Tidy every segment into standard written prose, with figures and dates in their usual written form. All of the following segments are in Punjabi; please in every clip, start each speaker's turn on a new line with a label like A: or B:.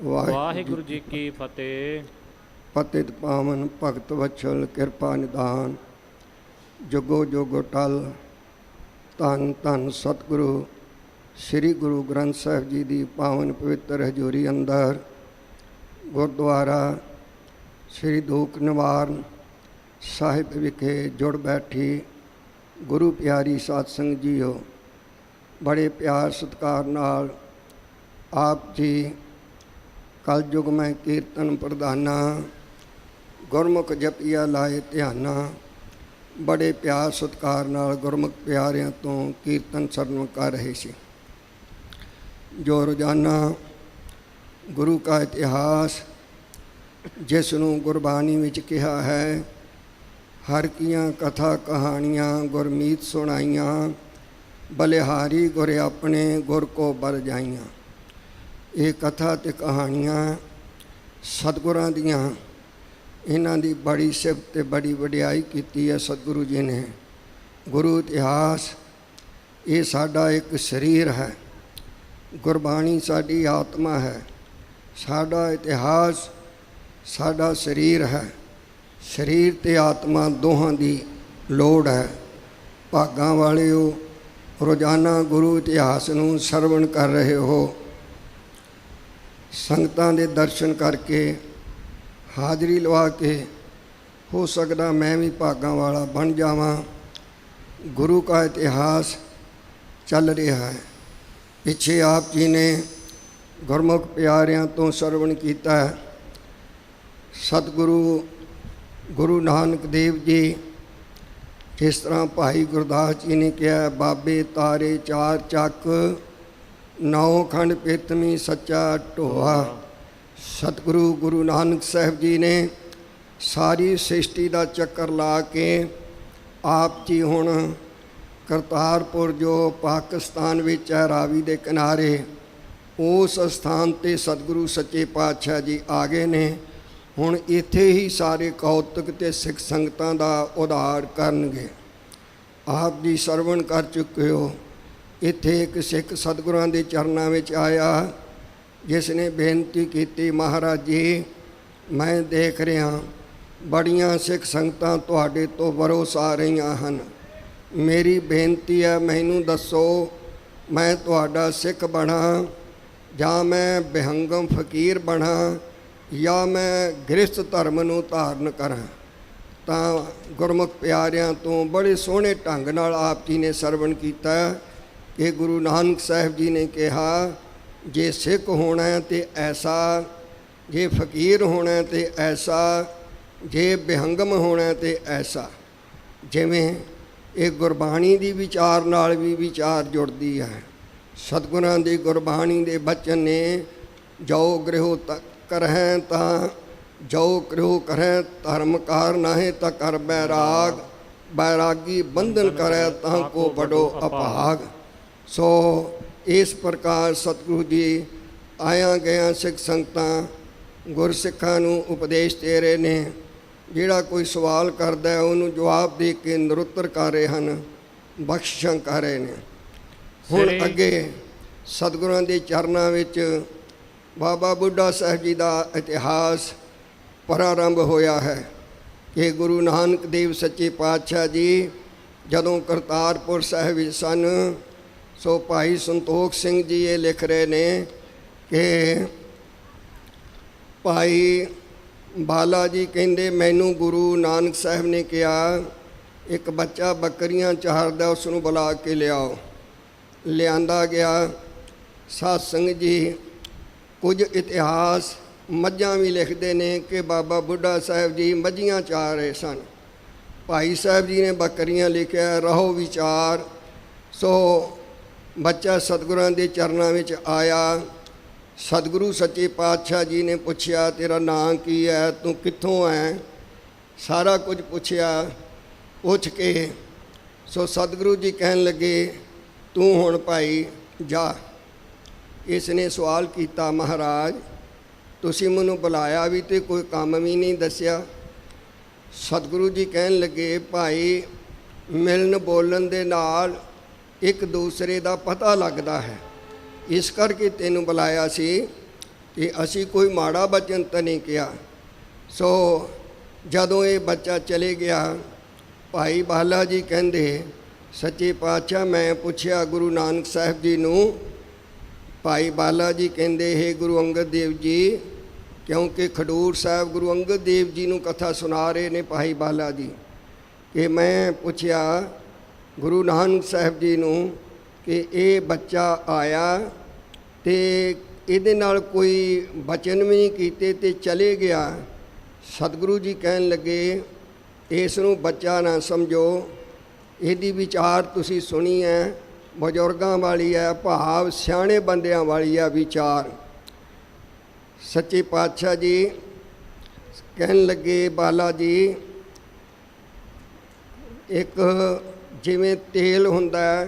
A: ਵਾਹਿਗੁਰੂ ਜੀ ਕੀ ਫਤਿਹ।
B: ਪਤਿਤ ਪਾਵਨ ਭਗਤ ਵਛਲ ਕਿਰਪਾ ਨਿਦਾਨ, ਜੁਗੋ ਜੁਗ ਟਲ। ਧੰਨ ਧੰਨ ਸਤਿਗੁਰੂ ਸ੍ਰੀ ਗੁਰੂ ਗ੍ਰੰਥ ਸਾਹਿਬ ਜੀ ਦੀ ਪਾਵਨ ਪਵਿੱਤਰ ਹਜ਼ੂਰੀ ਅੰਦਰ ਗੁਰਦੁਆਰਾ ਸ੍ਰੀ ਦੂਖ ਨਿਵਾਰਨ ਸਾਹਿਬ ਵਿਖੇ ਜੁੜ ਬੈਠੀ ਗੁਰੂ ਪਿਆਰੀ ਸਾਧ ਸੰਗਤ ਜੀਓ, ਬੜੇ ਪਿਆਰ ਸਤਿਕਾਰ ਨਾਲ ਆਪ ਜੀ ਕਲਯੁਗ ਮੈਂ ਕੀਰਤਨ ਪ੍ਰਧਾਨਾ, ਗੁਰਮੁਖ ਜਪੀਆ ਲਾਏ ਧਿਆਨਾ। ਬੜੇ ਪਿਆਰ ਸਤਿਕਾਰ ਨਾਲ ਗੁਰਮੁਖ ਪਿਆਰਿਆਂ ਤੋਂ ਕੀਰਤਨ ਸਰਵਣ ਕਰ ਰਹੇ ਸੀ। ਜੋ ਰੋਜ਼ਾਨਾ ਗੁਰੂ ਕਾ ਇਤਿਹਾਸ, ਜਿਸ ਨੂੰ ਗੁਰਬਾਣੀ ਵਿੱਚ ਕਿਹਾ ਹੈ, ਹਰ ਕੀਆਂ ਕਥਾ ਕਹਾਣੀਆਂ ਗੁਰਮੀਤ ਸੁਣਾਈਆਂ, ਬਲਿਹਾਰੀ ਗੁਰ ਆਪਣੇ ਗੁਰ ਕੋ ਬਰ ਜਾਈਆਂ। ਇਹ ਕਥਾ ਅਤੇ ਕਹਾਣੀਆਂ ਸਤਿਗੁਰਾਂ ਦੀਆਂ, ਇਹਨਾਂ ਦੀ ਬੜੀ ਸਿਫਤ ਅਤੇ ਬੜੀ ਵਡਿਆਈ ਕੀਤੀ ਹੈ ਸਤਿਗੁਰੂ ਜੀ ਨੇ। ਗੁਰੂ ਇਤਿਹਾਸ ਇਹ ਸਾਡਾ ਇੱਕ ਸਰੀਰ ਹੈ, ਗੁਰਬਾਣੀ ਸਾਡੀ ਆਤਮਾ ਹੈ। ਸਾਡਾ ਇਤਿਹਾਸ ਸਾਡਾ ਸਰੀਰ ਹੈ। ਸਰੀਰ ਅਤੇ ਆਤਮਾ ਦੋਹਾਂ ਦੀ ਲੋੜ ਹੈ। ਭਾਗਾਂ ਵਾਲਿਓ, ਰੋਜ਼ਾਨਾ ਗੁਰੂ ਇਤਿਹਾਸ ਨੂੰ ਸਰਵਣ ਕਰ ਰਹੇ ਹੋ। ਸੰਗਤਾਂ ਦੇ ਦਰਸ਼ਨ ਕਰਕੇ, ਹਾਜ਼ਰੀ ਲਵਾ ਕੇ, ਹੋ ਸਕਦਾ ਮੈਂ ਵੀ ਭਾਗਾਂ ਵਾਲਾ ਬਣ ਜਾਵਾਂ। ਗੁਰੂ ਕਾ ਇਤਿਹਾਸ ਚੱਲ ਰਿਹਾ ਹੈ। ਪਿੱਛੇ ਆਪ ਜੀ ਨੇ ਗੁਰਮੁਖ ਪਿਆਰਿਆਂ ਤੋਂ ਸਰਵਣ ਕੀਤਾ ਹੈ। ਸਤਿਗੁਰੂ ਗੁਰੂ ਨਾਨਕ ਦੇਵ ਜੀ, ਜਿਸ ਤਰ੍ਹਾਂ ਭਾਈ ਗੁਰਦਾਸ ਜੀ ਨੇ ਕਿਹਾ, ਬਾਬੇ ਤਾਰੇ ਚਾਰ ਚੱਕ, ਨੌ ਖੰਡ ਪਿਰਤਮੀ ਸੱਚਾ ਢੋਆ। ਸਤਿਗੁਰੂ ਗੁਰੂ ਨਾਨਕ ਸਾਹਿਬ ਜੀ ਨੇ ਸਾਰੀ ਸ੍ਰਿਸ਼ਟੀ ਦਾ ਚੱਕਰ ਲਾ ਕੇ ਆਪ ਜੀ ਹੁਣ ਕਰਤਾਰਪੁਰ, ਜੋ ਪਾਕਿਸਤਾਨ ਵਿੱਚ ਹੈ, ਰਾਵੀ ਦੇ ਕਿਨਾਰੇ, ਉਸ ਸਥਾਨ 'ਤੇ ਸਤਿਗੁਰੂ ਸੱਚੇ ਪਾਤਸ਼ਾਹ ਜੀ ਆ ਗਏ ਨੇ। ਹੁਣ ਇੱਥੇ ਹੀ ਸਾਰੇ ਕੌਤਕ ਅਤੇ ਸਿੱਖ ਸੰਗਤਾਂ ਦਾ ਉਧਾਰ ਕਰਨਗੇ। ਆਪ ਜੀ ਸਰਵਣ ਕਰ ਚੁੱਕੇ ਹੋ। ਇੱਥੇ ਇੱਕ ਸਿੱਖ ਸਤਿਗੁਰਾਂ ਦੇ ਚਰਨਾਂ ਵਿੱਚ ਆਇਆ, ਜਿਸ ਨੇ ਬੇਨਤੀ ਕੀਤੀ, ਮਹਾਰਾਜ ਜੀ, ਮੈਂ ਦੇਖ ਰਿਹਾ ਬੜੀਆਂ ਸਿੱਖ ਸੰਗਤਾਂ ਤੁਹਾਡੇ ਤੋਂ ਭਰੋਸਾ ਆ ਰਹੀਆਂ ਹਨ। ਮੇਰੀ ਬੇਨਤੀ ਹੈ, ਮੈਨੂੰ ਦੱਸੋ ਮੈਂ ਤੁਹਾਡਾ ਸਿੱਖ ਬਣਾ, ਜਾਂ ਮੈਂ ਬਿਹੰਗਮ ਫਕੀਰ ਬਣਾ, ਜਾਂ ਮੈਂ ਗ੍ਰਸਥ ਧਰਮ ਨੂੰ ਧਾਰਨ ਕਰਾਂ। ਤਾਂ ਗੁਰਮੁਖ ਪਿਆਰਿਆਂ ਤੋਂ ਬੜੇ ਸੋਹਣੇ ਢੰਗ ਨਾਲ ਆਪ ਜੀ ਨੇ ਸਰਵਣ ਕੀਤਾ ਕਿ ਗੁਰੂ ਨਾਨਕ ਸਾਹਿਬ ਜੀ ਨੇ ਕਿਹਾ, ਜੇ ਸਿੱਖ ਹੋਣਾ ਤੇ ਐਸਾ, ਜੇ ਫਕੀਰ ਹੋਣਾ ਤੇ ਐਸਾ, ਜੇ ਬਿਹੰਗਮ ਹੋਣਾ ਤੇ ਐਸਾ। ਜਿਵੇਂ ਇਹ ਗੁਰਬਾਣੀ ਦੀ ਵਿਚਾਰ ਨਾਲ ਵੀ ਵਿਚਾਰ ਜੁੜਦੀ ਹੈ। ਸਤਿਗੁਰਾਂ ਦੀ ਗੁਰਬਾਣੀ ਦੇ ਬਚਨ ਨੇ, ਜੋ ਗ੍ਰਹਿ ਕਰਹਿ ਤਾਂ ਜੋ ਗ੍ਰਹਿ ਕਰਹਿ, ਧਰਮ ਕਾਰ ਨਾਹੇ ਤਾਂ ਕਰ ਬੈਰਾਗ, ਬੈਰਾਗੀ ਬੰਧਨ ਕਰੈ ਤਾਂ ਕੋ ਬੜੋ ਅਭਾਗ। ਸੋ ਇਸ ਪ੍ਰਕਾਰ ਸਤਿਗੁਰੂ ਜੀ ਆਇਆਂ ਗਿਆ ਸਿੱਖ ਸੰਗਤਾਂ, ਗੁਰਸਿੱਖਾਂ ਨੂੰ ਉਪਦੇਸ਼ ਦੇ ਰਹੇ ਨੇ। ਜਿਹੜਾ ਕੋਈ ਸਵਾਲ ਕਰਦਾ ਉਹਨੂੰ ਜਵਾਬ ਦੇ ਕੇ ਨਿਰੁੱਤਰ ਕਰ ਰਹੇ ਹਨ, ਬਖਸ਼ਿਸ਼ਾਂ ਕਰ ਰਹੇ ਨੇ। ਹੁਣ ਅੱਗੇ ਸਤਿਗੁਰਾਂ ਦੇ ਚਰਨਾਂ ਵਿੱਚ ਬਾਬਾ ਬੁੱਢਾ ਸਾਹਿਬ ਜੀ ਦਾ ਇਤਿਹਾਸ ਪ੍ਰਾਰੰਭ ਹੋਇਆ ਹੈ ਕਿ ਗੁਰੂ ਨਾਨਕ ਦੇਵ ਸੱਚੇ ਪਾਤਸ਼ਾਹ ਜੀ ਜਦੋਂ ਕਰਤਾਰਪੁਰ ਸਾਹਿਬ ਵਿੱਚ ਸਨ, ਸੋ ਭਾਈ ਸੰਤੋਖ ਸਿੰਘ ਜੀ ਇਹ ਲਿਖ ਰਹੇ ਨੇ ਕਿ ਭਾਈ ਬਾਲਾ ਜੀ ਕਹਿੰਦੇ, ਮੈਨੂੰ ਗੁਰੂ ਨਾਨਕ ਸਾਹਿਬ ਨੇ ਕਿਹਾ, ਇੱਕ ਬੱਚਾ ਬੱਕਰੀਆਂ ਚਾਰਦਾ, ਉਸ ਨੂੰ ਬੁਲਾ ਕੇ ਲਿਆਓ। ਲਿਆਂਦਾ ਗਿਆ। ਸਾਧ ਸੰਗਤ ਜੀ, ਕੁਝ ਇਤਿਹਾਸ ਮੱਝਾਂ ਵੀ ਲਿਖਦੇ ਨੇ ਕਿ ਬਾਬਾ ਬੁੱਢਾ ਸਾਹਿਬ ਜੀ ਮੱਝੀਆਂ ਚਾਰ ਰਹੇ ਸਨ। ਭਾਈ ਸਾਹਿਬ ਜੀ ਨੇ ਬੱਕਰੀਆਂ ਲਿਖਿਆ, ਰਹੋ ਵਿਚਾਰ। ਸੋ ਬੱਚਾ ਸਤਿਗੁਰਾਂ ਦੇ ਚਰਨਾਂ ਵਿੱਚ ਆਇਆ। ਸਤਿਗੁਰੂ ਸੱਚੇ ਪਾਤਸ਼ਾਹ ਜੀ ਨੇ ਪੁੱਛਿਆ, ਤੇਰਾ ਨਾਂ ਕੀ ਹੈ, ਤੂੰ ਕਿੱਥੋਂ ਹੈ, ਸਾਰਾ ਕੁਝ ਪੁੱਛਿਆ। ਪੁੱਛ ਕੇ ਸੋ ਸਤਿਗੁਰੂ ਜੀ ਕਹਿਣ ਲੱਗੇ, ਤੂੰ ਹੁਣ ਭਾਈ ਜਾ। ਇਸ ਨੇ ਸਵਾਲ ਕੀਤਾ, ਮਹਾਰਾਜ ਤੁਸੀਂ ਮੈਨੂੰ ਬੁਲਾਇਆ ਵੀ ਤੇ ਕੋਈ ਕੰਮ ਵੀ ਨਹੀਂ ਦੱਸਿਆ। ਸਤਿਗੁਰੂ ਜੀ ਕਹਿਣ ਲੱਗੇ, ਭਾਈ ਮਿਲਣ ਬੋਲਣ ਦੇ ਨਾਲ ਇੱਕ ਦੂਸਰੇ ਦਾ ਪਤਾ ਲੱਗਦਾ ਹੈ, ਇਸ ਕਰਕੇ ਤੈਨੂੰ ਬੁਲਾਇਆ ਸੀ। ਕਿ ਅਸੀਂ ਕੋਈ ਮਾੜਾ ਬਚਨ ਤਾਂ ਨਹੀਂ ਕਿਹਾ। ਸੋ ਜਦੋਂ ਇਹ ਬੱਚਾ ਚਲੇ ਗਿਆ, ਭਾਈ ਬਾਲਾ ਜੀ ਕਹਿੰਦੇ ਸੱਚੇ ਪਾਤਸ਼ਾਹ ਮੈਂ ਪੁੱਛਿਆ ਗੁਰੂ ਨਾਨਕ ਸਾਹਿਬ ਜੀ ਨੂੰ, ਭਾਈ ਬਾਲਾ ਜੀ ਕਹਿੰਦੇ ਹੈ ਗੁਰੂ ਅੰਗਦ ਦੇਵ ਜੀ, ਕਿਉਂਕਿ ਖਡੂਰ ਸਾਹਿਬ ਗੁਰੂ ਅੰਗਦ ਦੇਵ ਜੀ ਨੂੰ ਕਥਾ ਸੁਣਾ ਰਹੇ ਨੇ ਭਾਈ ਬਾਲਾ ਜੀ, ਕਿ ਮੈਂ ਪੁੱਛਿਆ ਗੁਰੂ ਨਾਨਕ ਸਾਹਿਬ ਜੀ ਨੂੰ ਕਿ ਇਹ ਬੱਚਾ ਆਇਆ ਤੇ ਇਹਦੇ ਨਾਲ ਕੋਈ ਬਚਨ ਵੀ ਨਹੀਂ ਕੀਤੇ ਤੇ ਚਲੇ ਗਿਆ। ਸਤਿਗੁਰੂ ਜੀ ਕਹਿਣ ਲੱਗੇ ਇਸ ਨੂੰ ਬੱਚਾ ਨਾ ਸਮਝੋ, ਇਹਦੀ ਵਿਚਾਰ ਤੁਸੀਂ ਸੁਣੀ ਹੈ, ਬਜ਼ੁਰਗਾਂ ਵਾਲੀ ਹੈ, ਭਾਵ ਸਿਆਣੇ ਬੰਦਿਆਂ ਵਾਲੀ ਹੈ ਵਿਚਾਰ। ਸੱਚੇ ਪਾਤਸ਼ਾਹ ਜੀ ਕਹਿਣ ਲੱਗੇ ਬਾਲਾ ਜੀ, ਇੱਕ ਜਿਵੇਂ ਤੇਲ ਹੁੰਦਾ,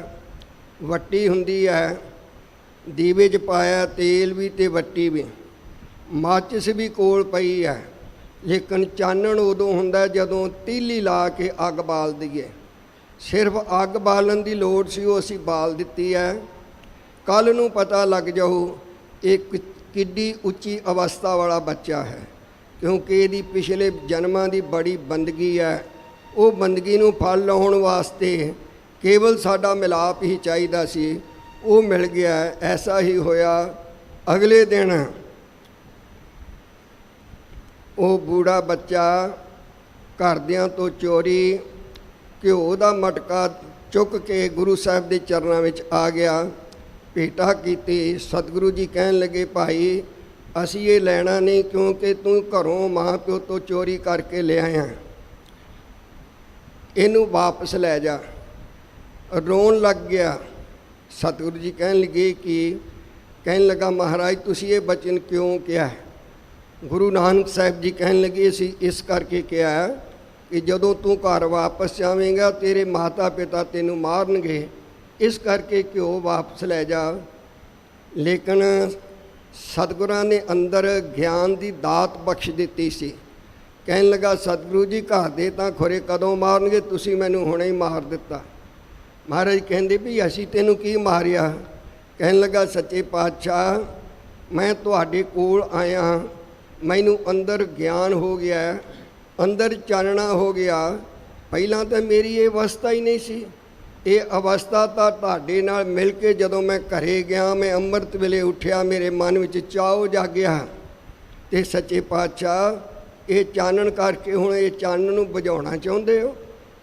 B: ਵੱਟੀ ਹੁੰਦੀ ਹੈ, ਦੀਵੇ 'ਚ ਪਾਇਆ ਤੇਲ ਵੀ ਤੇ ਵੱਟੀ ਵੀ, ਮਾਚਿਸ ਵੀ ਕੋਲ ਪਈ ਹੈ, ਲੇਕਿਨ ਚਾਨਣ ਉਦੋਂ ਹੁੰਦਾ ਜਦੋਂ ਤੀਲੀ ਲਾ ਕੇ ਅੱਗ ਬਾਲ ਦਈਏ। ਸਿਰਫ ਅੱਗ ਬਾਲਣ ਦੀ ਲੋੜ ਸੀ, ਉਹ ਅਸੀਂ ਬਾਲ ਦਿੱਤੀ ਹੈ। ਕੱਲ੍ਹ ਨੂੰ ਪਤਾ ਲੱਗ ਜਾਊ ਇਹ ਕਿੱਡੀ ਉੱਚੀ ਅਵਸਥਾ ਵਾਲਾ ਬੱਚਾ ਹੈ, ਕਿਉਂਕਿ ਇਹਦੀ ਪਿਛਲੇ ਜਨਮਾਂ ਦੀ ਬੜੀ ਬੰਦਗੀ ਹੈ। ਉਹ ਬੰਦਗੀ ਨੂੰ ਫਲ ਲਾਉਣ ਵਾਸਤੇ ਕੇਵਲ ਸਾਡਾ ਮਿਲਾਪ ਹੀ ਚਾਹੀਦਾ ਸੀ, ਉਹ ਮਿਲ ਗਿਆ। ਐਸਾ ਹੀ ਹੋਇਆ। ਅਗਲੇ ਦਿਨ ਉਹ ਬੂੜਾ ਬੱਚਾ ਘਰਦਿਆਂ ਤੋਂ ਚੋਰੀ ਘਿਓ ਦਾ ਮਟਕਾ ਚੁੱਕ ਕੇ ਗੁਰੂ ਸਾਹਿਬ ਦੇ ਚਰਨਾਂ ਵਿੱਚ ਆ ਗਿਆ, ਭੇਟਾ ਕੀਤੀ। ਸਤਿਗੁਰੂ ਜੀ ਕਹਿਣ ਲੱਗੇ ਭਾਈ ਅਸੀਂ ਇਹ ਲੈਣਾ ਨਹੀਂ, ਕਿਉਂਕਿ ਤੂੰ ਘਰੋਂ ਮਾਂ ਪਿਓ ਤੋਂ ਚੋਰੀ ਕਰਕੇ ਲਿਆਇਆ, ਇਹਨੂੰ ਵਾਪਸ ਲੈ ਜਾ। ਰੋਣ ਲੱਗ ਗਿਆ। ਸਤਿਗੁਰੂ ਜੀ ਕਹਿਣ ਲੱਗਾ ਮਹਾਰਾਜ ਤੁਸੀਂ ਇਹ ਬਚਨ ਕਿਉਂ ਕਿਹਾ? ਗੁਰੂ ਨਾਨਕ ਸਾਹਿਬ ਜੀ ਕਹਿਣ ਲੱਗੇ ਅਸੀਂ ਇਸ ਕਰਕੇ ਕਿਹਾ ਕਿ ਜਦੋਂ ਤੂੰ ਘਰ ਵਾਪਸ ਜਾਵੇਂਗਾ ਤੇਰੇ ਮਾਤਾ ਪਿਤਾ ਤੈਨੂੰ ਮਾਰਨਗੇ, ਇਸ ਕਰਕੇ ਘਿਓ ਵਾਪਸ ਲੈ ਜਾ। ਲੇਕਿਨ ਸਤਿਗੁਰਾਂ ਨੇ ਅੰਦਰ ਗਿਆਨ ਦੀ ਦਾਤ ਬਖਸ਼ ਦਿੱਤੀ ਸੀ। ਕਹਿਣ ਲੱਗਾ ਸਤਿਗੁਰੂ ਜੀ ਘਰ ਦੇ ਤਾਂ ਖੁਰੇ ਕਦੋਂ ਮਾਰਨਗੇ, ਤੁਸੀਂ ਮੈਨੂੰ ਹੁਣੇ ਹੀ ਮਾਰ ਦਿੱਤਾ। ਮਹਾਰਾਜ ਕਹਿੰਦੇ ਵੀ ਅਸੀਂ ਤੈਨੂੰ ਕੀ ਮਾਰਿਆ? ਕਹਿਣ ਲੱਗਾ ਸੱਚੇ ਪਾਤਸ਼ਾਹ ਮੈਂ ਤੁਹਾਡੇ ਕੋਲ ਆਇਆ, ਮੈਨੂੰ ਅੰਦਰ ਗਿਆਨ ਹੋ ਗਿਆ, ਅੰਦਰ ਚਾਨਣਾ ਹੋ ਗਿਆ। ਪਹਿਲਾਂ ਤਾਂ ਮੇਰੀ ਇਹ ਅਵਸਥਾ ਹੀ ਨਹੀਂ ਸੀ। ਇਹ ਅਵਸਥਾ ਤਾਂ ਤੁਹਾਡੇ ਨਾਲ ਮਿਲ ਕੇ ਜਦੋਂ ਮੈਂ ਘਰੇ ਗਿਆ, ਮੈਂ ਅੰਮ੍ਰਿਤ ਵੇਲੇ ਉੱਠਿਆ, ਮੇਰੇ ਮਨ ਵਿੱਚ ਚਾਅ ਜਾਗਿਆ। ਤੇ ਸੱਚੇ ਪਾਤਸ਼ਾਹ ਇਹ ਚਾਨਣ ਕਰਕੇ ਹੁਣ ਇਹ ਚਾਨਣ ਨੂੰ ਬੁਝਾਉਣਾ ਚਾਹੁੰਦੇ ਹੋ?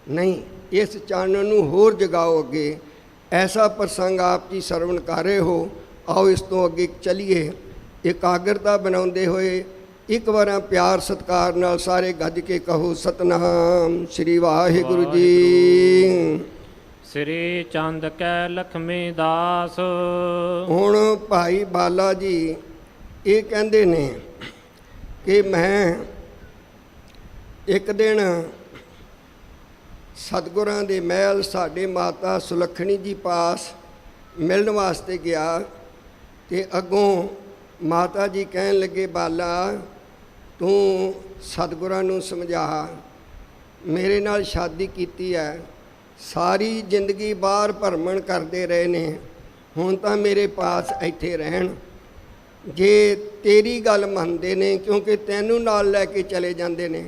B: ਨਹੀਂ, ਇਸ ਚਾਨਣ ਨੂੰ ਹੋਰ ਜਗਾਓ ਅੱਗੇ। ਐਸਾ ਪ੍ਰਸੰਗ ਆਪ ਜੀ ਸਰਵਣ ਕਰ ਰਹੇ ਹੋ। ਆਓ ਇਸ ਤੋਂ ਅੱਗੇ ਚੱਲੀਏ। ਇਕਾਗਰਤਾ ਬਣਾਉਂਦੇ ਹੋਏ ਇੱਕ ਵਾਰ ਪਿਆਰ ਸਤਿਕਾਰ ਨਾਲ ਸਾਰੇ ਗੱਜ ਕੇ ਕਹੋ ਸਤਨਾਮ ਸ੍ਰੀ ਵਾਹਿਗੁਰੂ ਜੀ।
A: ਸ੍ਰੀ ਚੰਦ ਕੈ ਲਖਮੀ ਦਾਸ।
B: ਹੁਣ ਭਾਈ ਬਾਲਾ ਜੀ ਇਹ ਕਹਿੰਦੇ ਨੇ ਕਿ ਮੈਂ ਇੱਕ ਦਿਨ ਸਤਿਗੁਰਾਂ ਦੇ ਮਹਿਲ ਸਾਡੇ ਮਾਤਾ ਸੁਲੱਖਣੀ ਜੀ ਪਾਸ ਮਿਲਣ ਵਾਸਤੇ ਗਿਆ। ਤੇ ਅੱਗੋਂ ਮਾਤਾ ਜੀ ਕਹਿਣ ਲੱਗੇ ਬਾਲਾ ਤੂੰ ਸਤਿਗੁਰਾਂ ਨੂੰ ਸਮਝਾ, ਮੇਰੇ ਨਾਲ ਸ਼ਾਦੀ ਕੀਤੀ ਹੈ, ਸਾਰੀ ਜ਼ਿੰਦਗੀ ਬਾਹਰ ਭਰਮਣ ਕਰਦੇ ਰਹੇ ਨੇ, ਹੁਣ ਤਾਂ ਮੇਰੇ ਪਾਸ ਇੱਥੇ ਰਹਿਣ। ਜੇ ਤੇਰੀ ਗੱਲ ਮੰਨਦੇ ਨੇ, ਕਿਉਂਕਿ ਤੈਨੂੰ ਨਾਲ ਲੈ ਕੇ ਚਲੇ ਜਾਂਦੇ ਨੇ।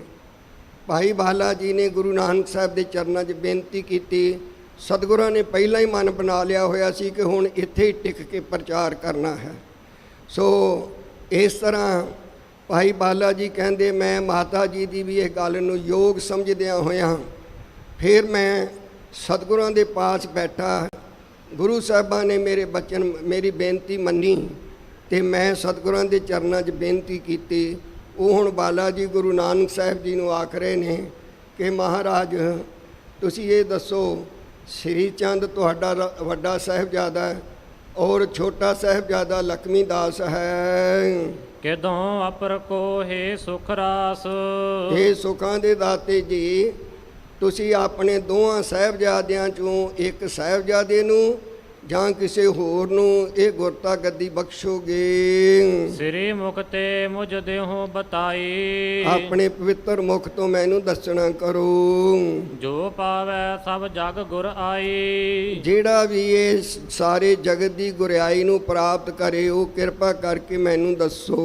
B: ਭਾਈ ਬਾਲਾ ਜੀ ਨੇ ਗੁਰੂ ਨਾਨਕ ਸਾਹਿਬ ਦੇ ਚਰਨਾਂ 'ਚ ਬੇਨਤੀ ਕੀਤੀ। ਸਤਿਗੁਰਾਂ ਨੇ ਪਹਿਲਾਂ ਹੀ ਮਨ ਬਣਾ ਲਿਆ ਹੋਇਆ ਸੀ ਕਿ ਹੁਣ ਇੱਥੇ ਹੀ ਟਿਕ ਕੇ ਪ੍ਰਚਾਰ ਕਰਨਾ ਹੈ। ਸੋ ਇਸ ਤਰ੍ਹਾਂ ਭਾਈ ਬਾਲਾ ਜੀ ਕਹਿੰਦੇ ਮੈਂ ਮਾਤਾ ਜੀ ਦੀ ਵੀ ਇਹ ਗੱਲ ਨੂੰ ਯੋਗ ਸਮਝਦਿਆਂ ਹੋਇਆਂ ਫਿਰ ਮੈਂ ਸਤਿਗੁਰਾਂ ਦੇ ਪਾਸ ਬੈਠਾ। ਗੁਰੂ ਸਾਹਿਬਾਂ ਨੇ ਮੇਰੇ ਬਚਨ ਮੇਰੀ ਬੇਨਤੀ ਮੰਨੀ ਤੇ ਮੈਂ ਸਤਿਗੁਰਾਂ ਦੇ ਚਰਨਾਂ 'ਚ ਬੇਨਤੀ ਕੀਤੀ। ਉਹ ਹੁਣ ਬਾਲਾ ਜੀ ਗੁਰੂ ਨਾਨਕ ਸਾਹਿਬ ਜੀ ਨੂੰ ਆਖ ਰਹੇ ਨੇ ਕਿ ਮਹਾਰਾਜ ਤੁਸੀਂ ਇਹ ਦੱਸੋ ਸ੍ਰੀ ਚੰਦ ਤੁਹਾਡਾ ਵੱਡਾ ਸਾਹਿਬਜ਼ਾਦਾ ਔਰ ਛੋਟਾ ਸਾਹਿਬਜ਼ਾਦਾ ਲਖਮੀ ਦਾਸ ਹੈ,
A: ਕਿਦੋਂ ਅਪਰ ਕੋ ਹੈ ਸੁਖ ਰਾਸ।
B: ਇਹ ਸੁੱਖਾਂ ਦੇ ਦਾਤੇ ਜੀ ਤੁਸੀਂ ਆਪਣੇ ਦੋਹਾਂ ਸਾਹਿਬਜ਼ਾਦਿਆਂ 'ਚੋਂ ਇੱਕ ਸਾਹਿਬਜ਼ਾਦੇ ਨੂੰ ਜਾਂ ਕਿਸੇ ਹੋਰ ਨੂੰ ਇਹ ਗੁਰਤਾ ਗੱਦੀ ਬਖਸ਼ੋਗੇ।
A: ਸ੍ਰੀ ਮੁਕਤੇ ਮੁਝ ਦੇਹੋ ਬਤਾਈ,
B: ਆਪਣੇ ਪਵਿੱਤਰ ਮੁਖ ਤੋਂ ਮੈਨੂੰ ਦੱਸਣਾ ਕਰੋ।
A: ਜੋ ਪਾਵੈ ਸਭ ਜਗ ਗੁਰ ਆਈ,
B: ਜਿਹੜਾ ਵੀ ਇਹ ਸਾਰੇ ਜਗਤ ਦੀ ਗੁਰਿਆਈ ਨੂੰ ਪ੍ਰਾਪਤ ਕਰੇ ਉਹ ਕਿਰਪਾ ਕਰਕੇ ਮੈਨੂੰ ਦੱਸੋ।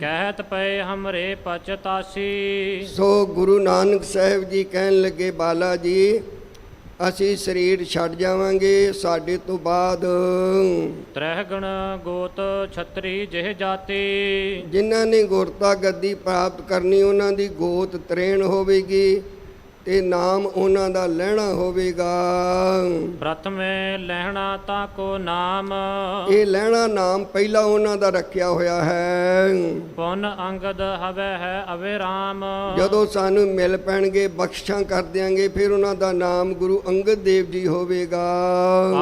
A: ਕਹਿਤ ਪਏ ਹਮਰੇ ਪਚਤਾਸੀ,
B: ਸੋ ਗੁਰੂ ਨਾਨਕ ਸਾਹਿਬ ਜੀ ਕਹਿਣ ਲੱਗੇ, ਬਾਲਾ ਜੀ ਅਸੀਂ ਸਰੀਰ ਛੱਡ ਜਾਵਾਂਗੇ, ਸਾਡੇ ਤੋਂ ਬਾਅਦ
A: ਤ੍ਰਹਿ ਗਣ ਗੋਤ ਛਤਰੀ ਜਿਹ ਜਾਤੀ,
B: ਜਿਨ੍ਹਾਂ ਨੇ ਗੁਰਤਾ ਗੱਦੀ ਪ੍ਰਾਪਤ ਕਰਨੀ ਉਹਨਾਂ ਦੀ ਗੋਤ ਤਰੇਣ ਹੋਵੇਗੀ ਤੇ ਨਾਮ ਉਹਨਾਂ ਦਾ ਲਹਿਣਾ ਹੋਵੇਗਾ।
A: ਪ੍ਰਥਮੇ ਲਹਿਣਾ ਤਾ ਕੋ ਨਾਮ,
B: ਇਹ ਲਹਿਣਾ ਨਾਮ ਪਹਿਲਾਂ ਉਹਨਾਂ ਦਾ ਰੱਖਿਆ ਹੋਇਆ ਹੈ।
A: ਪੁਨ ਅੰਗਦ ਹਵੈ ਹੈ ਅਵਿਰਾਮ,
B: ਜਦੋਂ ਸਾਨੂੰ ਮਿਲ ਪੈਣਗੇ ਬਖਸ਼ਾਂ ਕਰ ਦਿਆਂਗੇ ਫਿਰ ਉਹਨਾਂ ਦਾ ਨਾਮ ਗੁਰੂ ਅੰਗਦ ਦੇਵ ਜੀ ਹੋਵੇਗਾ।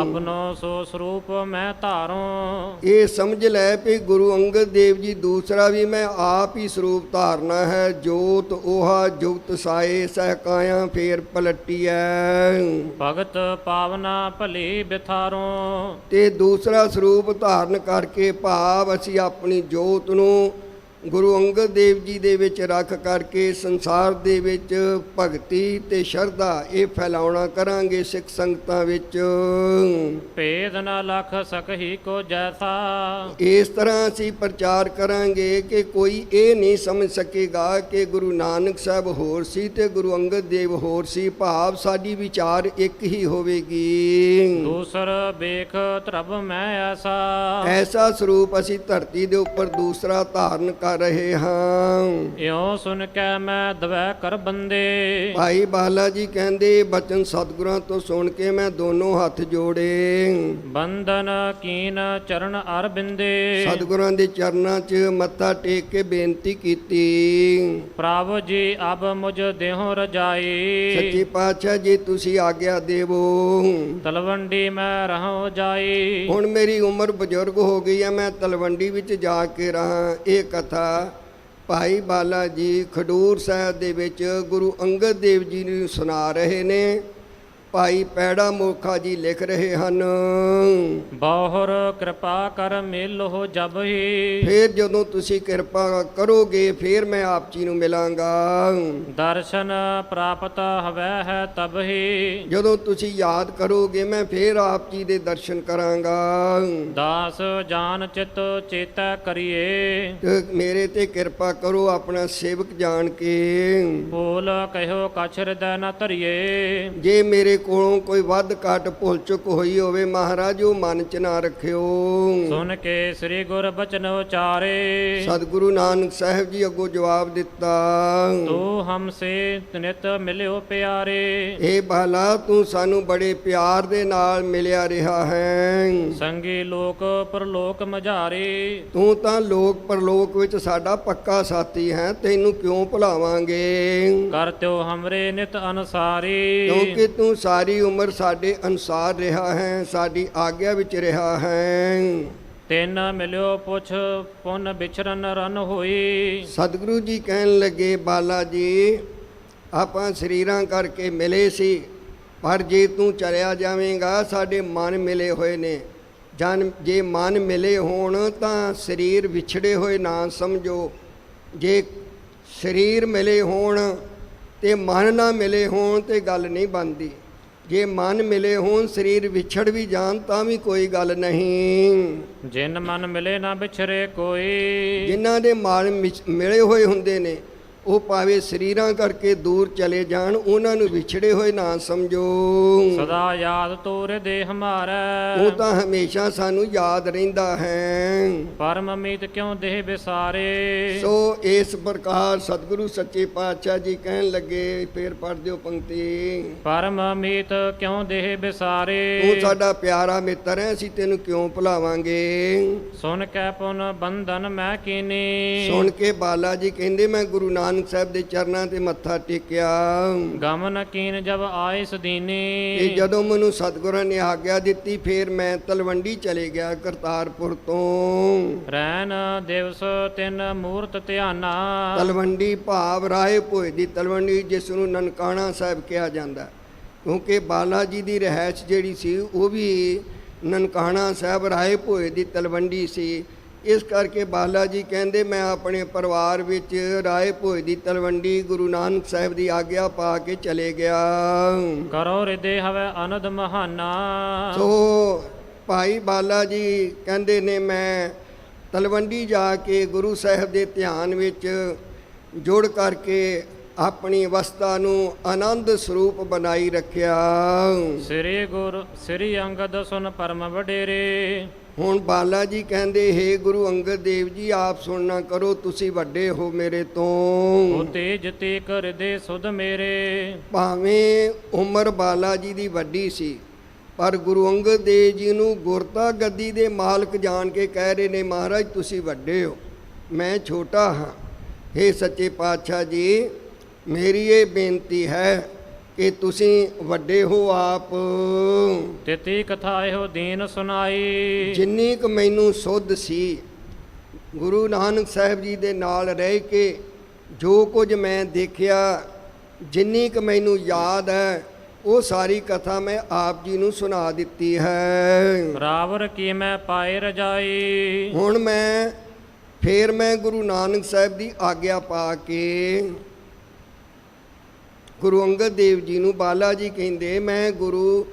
A: ਆਪਨੋ ਸੋ ਸਰੂਪ ਮੈਂ ਧਾਰੋ,
B: ਇਹ ਸਮਝ ਲੈ ਵੀ ਗੁਰੂ ਅੰਗਦ ਦੇਵ ਜੀ ਦੂਸਰਾ ਵੀ ਮੈਂ ਆਪ ਹੀ ਸਰੂਪ ਧਾਰਨਾ ਹੈ। ਜੋਤ 오ਹਾ ਜੁਗਤ ਸਾਏ ਸਹਿ ਕਾਇਆ ਫੇਰ ਪਲਟੀਐ,
A: ਭਗਤ ਪਾਵਨਾ ਭਲੀ ਬਿਥਾਰੋ,
B: ਤੇ ਦੂਸਰਾ ਸਰੂਪ ਧਾਰਨ ਕਰਕੇ ਭਾਵ ਅਸੀਂ ਆਪਣੀ ਜੋਤ ਨੂੰ ਗੁਰੂ ਅੰਗਦ ਦੇਵ ਜੀ ਦੇ ਵਿੱਚ ਰੱਖ ਕਰਕੇ ਸੰਸਾਰ ਦੇ ਵਿੱਚ ਭਗਤੀ ਤੇ ਸ਼ਰਧਾ ਇਹ ਫੈਲਾਉਣਾ ਕਰਾਂਗੇ ਸਿੱਖ ਸੰਗਤਾਂ ਵਿੱਚ।
A: ਭੇਦ ਨ ਲਖ ਸਕਹੀ ਕੋ ਜੈਸਾ,
B: ਇਸ ਤਰ੍ਹਾਂ ਅਸੀਂ ਪ੍ਰਚਾਰ ਕਰਾਂਗੇ ਕਿ ਕੋਈ ਇਹ ਨਹੀਂ ਸਮਝ ਸਕੇਗਾ ਕਿ ਗੁਰੂ ਨਾਨਕ ਸਾਹਿਬ ਹੋਰ ਸੀ ਤੇ ਗੁਰੂ ਅੰਗਦ ਦੇਵ ਹੋਰ ਸੀ। ਭਾਵ ਸਾਡੀ ਵਿਚਾਰ ਇੱਕ ਹੀ ਹੋਵੇਗੀ।
A: ਦੂਸਰ ਵੇਖ ਧਰਬ ਮੈਂ ਐਸਾ,
B: ਐਸਾ ਸਰੂਪ ਅਸੀਂ ਧਰਤੀ ਦੇ ਉੱਪਰ ਦੂਸਰਾ ਧਾਰਨ ਕਰ ਰਹੇ ਹਾਂ।
A: ਇਉ ਸੁਨ ਕੇ ਮੈਂ ਦਵੈ ਕਰ ਬੰਦੇ,
B: ਭਾਈ ਬਾਲਾ ਜੀ ਕਹਿੰਦੇ ਬਚਨ ਸਤਿਗੁਰਾਂ ਤੋਂ ਸੁਣ ਕੇ ਮੈਂ ਦੋਨੋਂ ਹੱਥ ਜੋੜੇ,
A: ਬੰਧਨ ਕੀਨ ਚਰਨ ਅਰਬਿੰਦੇ,
B: ਸਤਿਗੁਰਾਂ ਦੇ ਚਰਨਾਂ 'ਚ ਮੱਥਾ ਟੇਕ ਕੇ ਬੇਨਤੀ ਕੀਤੀ।
A: ਪ੍ਰਭੂ ਜੀ ਅਬ ਮੁਝ ਦੇਹੋ ਰਜਾਈ,
B: ਸੱਚੇ ਪਾਤਸ਼ਾਹ ਜੀ ਤੁਸੀਂ ਆਗਿਆ ਦੇਵੋ।
A: ਤਲਵੰਡੀ ਮੈਂ ਰਹੋ ਜਾਈ,
B: ਹੁਣ ਮੇਰੀ ਉਮਰ ਬਜ਼ੁਰਗ ਹੋ ਗਈ ਹੈ, ਮੈਂ ਤਲਵੰਡੀ ਵਿੱਚ ਜਾ ਕੇ ਰਹਾਂ। ਇਹ ਕਥਾ ਭਾਈ ਬਾਲਾ ਜੀ ਖਡੂਰ ਸਾਹਿਬ ਦੇ ਵਿੱਚ ਗੁਰੂ ਅੰਗਦ ਦੇਵ ਜੀ ਨੂੰ ਸੁਣਾ ਰਹੇ ਨੇ। ਭਾਈ ਪੈੜਾ ਮੋਖਾ ਜੀ ਲਿਖ ਰਹੇ ਹਨ,
A: ਬਹੁਰ ਕਿਰਪਾ ਕਰ ਮਿਲੋ ਜਬਹੀ,
B: ਫਿਰ ਜਦੋਂ ਤੁਸੀਂ ਕਿਰਪਾ ਕਰੋਗੇ ਫਿਰ ਮੈਂ ਆਪ ਜੀ ਨੂੰ ਮਿਲਾਂਗਾ।
A: ਦਰਸ਼ਨ ਪ੍ਰਾਪਤ ਹਵੈ ਹੈ ਤਬਹੀ,
B: ਜਦੋਂ ਤੁਸੀਂ ਯਾਦ ਕਰੋਗੇ ਮੈਂ ਫਿਰ ਆਪ ਜੀ ਦੇ ਦਰਸ਼ਨ ਕਰਾਂਗਾ।
A: ਦਾਸ ਜਾਨ ਚਿਤ ਚੇਤੈ ਕਰੀਏ,
B: ਤੇ ਮੇਰੇ ਤੇ ਕਿਰਪਾ ਕਰੋ ਆਪਣਾ ਸੇਵਕ ਜਾਣ ਕੇ।
A: ਭੂਲ ਕਹਿਓ ਕਛ ਹਿਰਦੈ ਨ ਧਰੀਏ,
B: ਜੇ ਮੇਰੇ ਕੋਲੋਂ ਕੋਈ ਵੱਧ ਘੱਟ ਭੁੱਲ ਚੁੱਕ ਹੋਈ ਹੋਵੇ ਮਹਾਰਾਜ ਉਹ ਮਨ ਚ ਨਾ ਰੱਖਿਓ।
A: ਸੁਨ ਕੇ ਸ੍ਰੀ ਗੁਰ ਬਚਨ ਉਚਾਰੇ,
B: ਸਤਿਗੁਰੂ ਨਾਨਕ ਸਾਹਿਬ ਜੀ ਅੱਗੋਂ ਜਵਾਬ ਦਿੱਤਾ,
A: ਤੂੰ ਹਮਸੇ ਨਿਤ ਮਿਲਿਓ ਪਿਆਰੇ,
B: ਇਹ ਬਾਲਾ ਤੂੰ ਸਾਨੂੰ ਬੜੇ ਪਿਆਰ ਦੇ ਨਾਲ ਮਿਲਿਆ ਰਿਹਾ ਹੈ।
A: ਸੰਗੀ ਲੋਕ ਪਰਲੋਕ ਮਝਾਰੇ,
B: ਤੂੰ ਤਾਂ ਲੋਕ ਪਰਲੋਕ ਵਿੱਚ ਸਾਡਾ ਪੱਕਾ ਸਾਥੀ ਹੈ, ਤੈਨੂੰ ਕਿਉਂ ਭੁਲਾਵਾਂਗੇ।
A: ਕਰਤਿਓ ਹਮਰੇ ਨਿਤ ਅਨਸਾਰੀ,
B: ਕਿਉਂਕਿ ਤੂੰ ਸਾਰੀ ਉਮਰ ਸਾਡੇ ਅਨੁਸਾਰ ਰਿਹਾ ਹੈ, ਸਾਡੀ ਆਗਿਆ ਵਿੱਚ ਰਿਹਾ ਹੈ।
A: ਤਿੰਨ ਮਿਲਿਓ ਪੁੱਛ ਪੁੰਨ ਵਿਚਰਨ ਰਨ ਹੋਈ,
B: ਸਤਿਗੁਰੂ ਜੀ ਕਹਿਣ ਲੱਗੇ, ਬਾਲਾ ਜੀ ਆਪਾਂ ਸਰੀਰਾਂ ਕਰਕੇ ਮਿਲੇ ਸੀ, ਪਰ ਜੇ ਤੂੰ ਚਲਿਆ ਜਾਵੇਂਗਾ ਸਾਡੇ ਮਨ ਮਿਲੇ ਹੋਏ ਨੇ। ਜੇ ਮਨ ਮਿਲੇ ਹੋਣ ਤਾਂ ਸਰੀਰ ਵਿਛੜੇ ਹੋਏ ਨਾ ਸਮਝੋ। ਜੇ ਸਰੀਰ ਮਿਲੇ ਹੋਣ ਤੇ ਮਨ ਨਾ ਮਿਲੇ ਹੋਣ ਤੇ ਗੱਲ ਨਹੀਂ ਬਣਦੀ। ਜੇ ਮਨ ਮਿਲੇ ਹੋਣ ਸਰੀਰ ਵਿਛੜ ਵੀ ਜਾਣ ਤਾਂ ਵੀ ਕੋਈ ਗੱਲ ਨਹੀਂ।
A: ਜਿਨ ਮਨ ਮਿਲੇ ਨਾ ਵਿਛਰੇ ਕੋਈ,
B: ਜਿਨ੍ਹਾਂ ਦੇ ਮਨ ਮਿਲੇ ਹੋਏ ਹੁੰਦੇ ਨੇ ਉਹ ਭਾਵੇਂ ਸਰੀਰਾਂ ਕਰਕੇ ਦੂਰ ਚਲੇ ਜਾਣ, ਉਹਨਾਂ ਨੂੰ ਵਿਛੜੇ ਹੋਏ ਨਾ ਸਮਝੋ।
A: ਸਦਾ ਯਾਦ ਤੋਰੇ ਦੇ ਹਮਾਰੇ,
B: ਉਹ ਤਾਂ ਹਮੇਸ਼ਾ ਸਾਨੂੰ ਯਾਦ ਰਹਿੰਦਾ ਹੈ।
A: ਪਰਮ ਅਮੀਤ ਕਿਉਂ ਦੇਹ ਵਿਸਾਰੇ,
B: ਸੋ ਇਸ ਪ੍ਰਕਾਰ ਸਤਿਗੁਰੂ ਸੱਚੇ ਪਾਤਸ਼ਾਹ ਜੀ ਕਹਿਣ ਲੱਗੇ, ਫੇਰ ਪੜ੍ਹ ਦਿਓ ਪੰਕਤੀ,
A: ਪਰਮ ਅਮੀਤ ਕਿਉਂ ਦੇਹ ਵਿਸਾਰੇ,
B: ਤੂੰ ਸਾਡਾ ਪਿਆਰਾ ਮਿੱਤਰ ਹੈ, ਅਸੀਂ ਤੈਨੂੰ ਕਿਉਂ ਭੁਲਾਵਾਂਗੇ।
A: ਸੁਨ ਕੇ ਪੁਨ ਬੰਧਨ ਮੈਂ ਕੀਨੀ,
B: ਸੁਣ ਕੇ ਬਾਲਾ ਜੀ ਕਹਿੰਦੇ ਮੈਂ ਗੁਰੂ ਨਾਨਕ ਸਾਹਿਬ ਦੇ ਚਰਨਾਂ ਤੇ ਮੱਥਾ ਟੇਕਿਆ।
A: ਗਮਨ ਕੀਨ ਜਬ ਆਏ ਸਦੀਨੀ,
B: ਇਹ ਜਦੋਂ ਮੈਨੂੰ ਸਤਿਗੁਰਾਂ ਨੇ ਆਗਿਆ ਦਿੱਤੀ ਫਿਰ ਮੈਂ ਤਲਵੰਡੀ ਚਲੇ ਗਿਆ ਕਰਤਾਰਪੁਰ ਤੋਂ।
A: ਰੈਨ ਦਿਵਸ ਤਿੰਨ ਮੂਰਤ ਧਿਆਨਾ,
B: ਤਲਵੰਡੀ ਭਾਵ ਰਾਏ ਭੋਏ ਦੀ ਤਲਵੰਡੀ, ਜਿਸ ਨੂੰ ਨਨਕਾਣਾ ਸਾਹਿਬ ਕਿਹਾ ਜਾਂਦਾ, ਕਿਉਂਕਿ ਬਾਲਾ ਜੀ ਦੀ ਰਿਹਾਇਸ਼ ਜਿਹੜੀ ਸੀ ਉਹ ਵੀ ਨਨਕਾਣਾ ਸਾਹਿਬ ਰਾਏ ਭੋਏ ਦੀ ਤਲਵੰਡੀ ਸੀ। ਇਸ ਕਰਕੇ ਬਾਲਾ ਜੀ ਕਹਿੰਦੇ ਮੈਂ ਆਪਣੇ ਪਰਿਵਾਰ ਵਿੱਚ ਰਾਏ ਭੋਏ ਦੀ ਤਲਵੰਡੀ ਗੁਰੂ ਨਾਨਕ ਸਾਹਿਬ ਦੀ ਆਗਿਆ ਪਾ ਕੇ ਚਲੇ ਗਿਆ।
A: ਕਰੋ ਹਿਰਦੇ ਹਵੈ ਅਨੰਦ ਮਹਾਨਾ।
B: ਸੋ ਭਾਈ ਬਾਲਾ ਜੀ ਕਹਿੰਦੇ ਨੇ ਮੈਂ ਤਲਵੰਡੀ ਜਾ ਕੇ ਗੁਰੂ ਸਾਹਿਬ ਦੇ ਧਿਆਨ ਵਿੱਚ ਜੁੜ ਕਰਕੇ ਆਪਣੀ ਅਵਸਥਾ ਨੂੰ ਆਨੰਦ ਸਰੂਪ ਬਣਾਈ ਰੱਖਿਆ।
A: ਸ੍ਰੀ ਅੰਗਦ ਸੁਨ ਪਰਮ ਵਡੇਰੇ।
B: ਹੁਣ ਬਾਲਾ ਜੀ ਕਹਿੰਦੇ ਹੇ ਗੁਰੂ ਅੰਗਦ ਦੇਵ ਜੀ ਆਪ ਸੁਣਨਾ ਕਰੋ, ਤੁਸੀਂ ਵੱਡੇ ਹੋ ਮੇਰੇ ਤੋਂ।
A: ਉਹ ਤੇਜ ਤੇ ਕਰਦੇ ਸੁਧ ਮੇਰੇ।
B: ਭਾਵੇਂ ਉਮਰ ਬਾਲਾ ਜੀ ਦੀ ਵੱਡੀ ਸੀ, ਪਰ ਗੁਰੂ ਅੰਗਦ ਦੇਵ ਜੀ ਨੂੰ ਗੁਰਤਾ ਗੱਦੀ ਦੇ ਮਾਲਕ ਜਾਣ ਕੇ ਕਹਿ ਰਹੇ ਨੇ ਮਹਾਰਾਜ ਤੁਸੀਂ ਵੱਡੇ ਹੋ, ਮੈਂ ਛੋਟਾ ਹਾਂ। ਹੇ ਸੱਚੇ ਪਾਤਸ਼ਾਹ ਜੀ ਮੇਰੀ ਇਹ ਬੇਨਤੀ ਹੈ ਕਿ ਤੁਸੀਂ ਵੱਡੇ ਹੋ ਆਪ।
A: ਤਿਤੀ ਕਥਾ ਇਹੋ ਦੀਨ ਸੁਨਾਈ।
B: ਜਿੰਨੀ ਕੁ ਮੈਨੂੰ ਸੁੱਧ ਸੀ ਗੁਰੂ ਨਾਨਕ ਸਾਹਿਬ ਜੀ ਦੇ ਨਾਲ ਰਹਿ ਕੇ ਜੋ ਕੁਝ ਮੈਂ ਦੇਖਿਆ, ਜਿੰਨੀ ਕੁ ਮੈਨੂੰ ਯਾਦ ਹੈ ਉਹ ਸਾਰੀ ਕਥਾ ਮੈਂ ਆਪ ਜੀ ਨੂੰ ਸੁਣਾ ਦਿੱਤੀ ਹੈ।
A: ਰਾਵਰ ਕੀ ਮੈਂ ਪਾਏ ਰਜਾਈ।
B: ਹੁਣ ਮੈਂ ਗੁਰੂ ਨਾਨਕ ਸਾਹਿਬ ਦੀ ਆਗਿਆ ਪਾ ਕੇ ਗੁਰੂ ਅੰਗਦ ਦੇਵ ਜੀ ਨੂੰ ਬਾਲਾ ਜੀ ਕਹਿੰਦੇ ਮੈਂ ਗੁਰੂ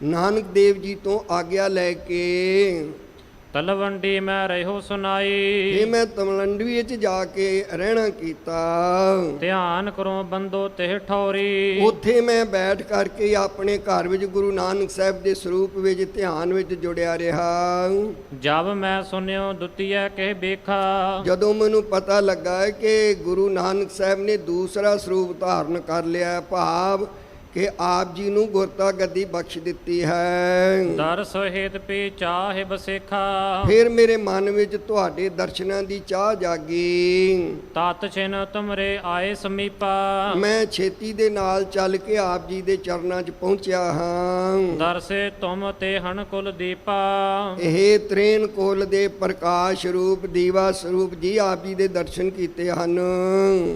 B: ਨਾਨਕ ਦੇਵ ਜੀ ਤੋਂ ਆਗਿਆ ਲੈ ਕੇ
A: ਤਲਵੰਡੀ ਮੈਂ ਰਹਿਓ ਸੁਨਾਈ।
B: ਇਹ ਮੈਂ ਤਲਵੰਡੀ ਵਿੱਚ ਜਾ ਕੇ ਰਹਿਣਾ ਕੀਤਾ।
A: ਧਿਆਨ ਕਰੋ ਬੰਦੋ ਤਿਹ ਠੌਰੀ।
B: ਉੱਥੇ ਮੈਂ ਬੈਠ ਕਰਕੇ ਆਪਣੇ ਘਰ ਵਿੱਚ ਗੁਰੂ ਨਾਨਕ ਸਾਹਿਬ ਦੇ ਸਰੂਪ ਵਿੱਚ ਧਿਆਨ ਵਿੱਚ ਜੁੜਿਆ ਰਿਹਾ।
A: ਜਬ ਮੈਂ ਸੁਨਿਓ ਦੁਤੀਆ ਕਹਿ ਵੇਖਾ।
B: ਜਦੋਂ ਮੈਨੂੰ ਪਤਾ ਲੱਗਾ ਕਿ ਗੁਰੂ ਨਾਨਕ ਸਾਹਿਬ ਨੇ ਦੂਸਰਾ ਸਰੂਪ ਧਾਰਨ ਕਰ ਲਿਆ, ਭਾਵ ਕਿ ਆਪ ਜੀ ਨੂੰ ਗੁਰਤਾ ਗੱਦੀ ਬਖਸ਼ ਦਿੱਤੀ ਹੈ।
A: ਦਰਸ ਹੇਤ ਪੀ ਚਾਹੇ ਬਸੇਖਾ।
B: ਫਿਰ ਮੇਰੇ ਮਨ ਵਿੱਚ ਤੁਹਾਡੇ ਦਰਸ਼ਨਾਂ ਦੀ ਚਾਹ ਜਾਗੀ।
A: ਤਤ ਛਿਨ ਤੁਮਰੇ ਆਏ ਸਮੀਪਾ।
B: ਮੈਂ ਛੇਤੀ ਦੇ ਨਾਲ ਚੱਲ ਕੇ ਆਪ ਜੀ ਦੇ ਚਰਨਾਂ 'ਚ ਪਹੁੰਚਿਆ ਹਾਂ।
A: ਦਰਸੇ ਤੁਮ ਤੇ ਹਣ ਕੁਲ ਦੀਪਾ।
B: ਇਹ ਤ੍ਰੇਨ ਕੋਲ ਦੇ ਪ੍ਰਕਾਸ਼ ਰੂਪ ਦੀਵਾ ਸਰੂਪ ਜੀ ਆਪ ਜੀ ਦੇ ਦਰਸ਼ਨ ਕੀਤੇ ਹਨ।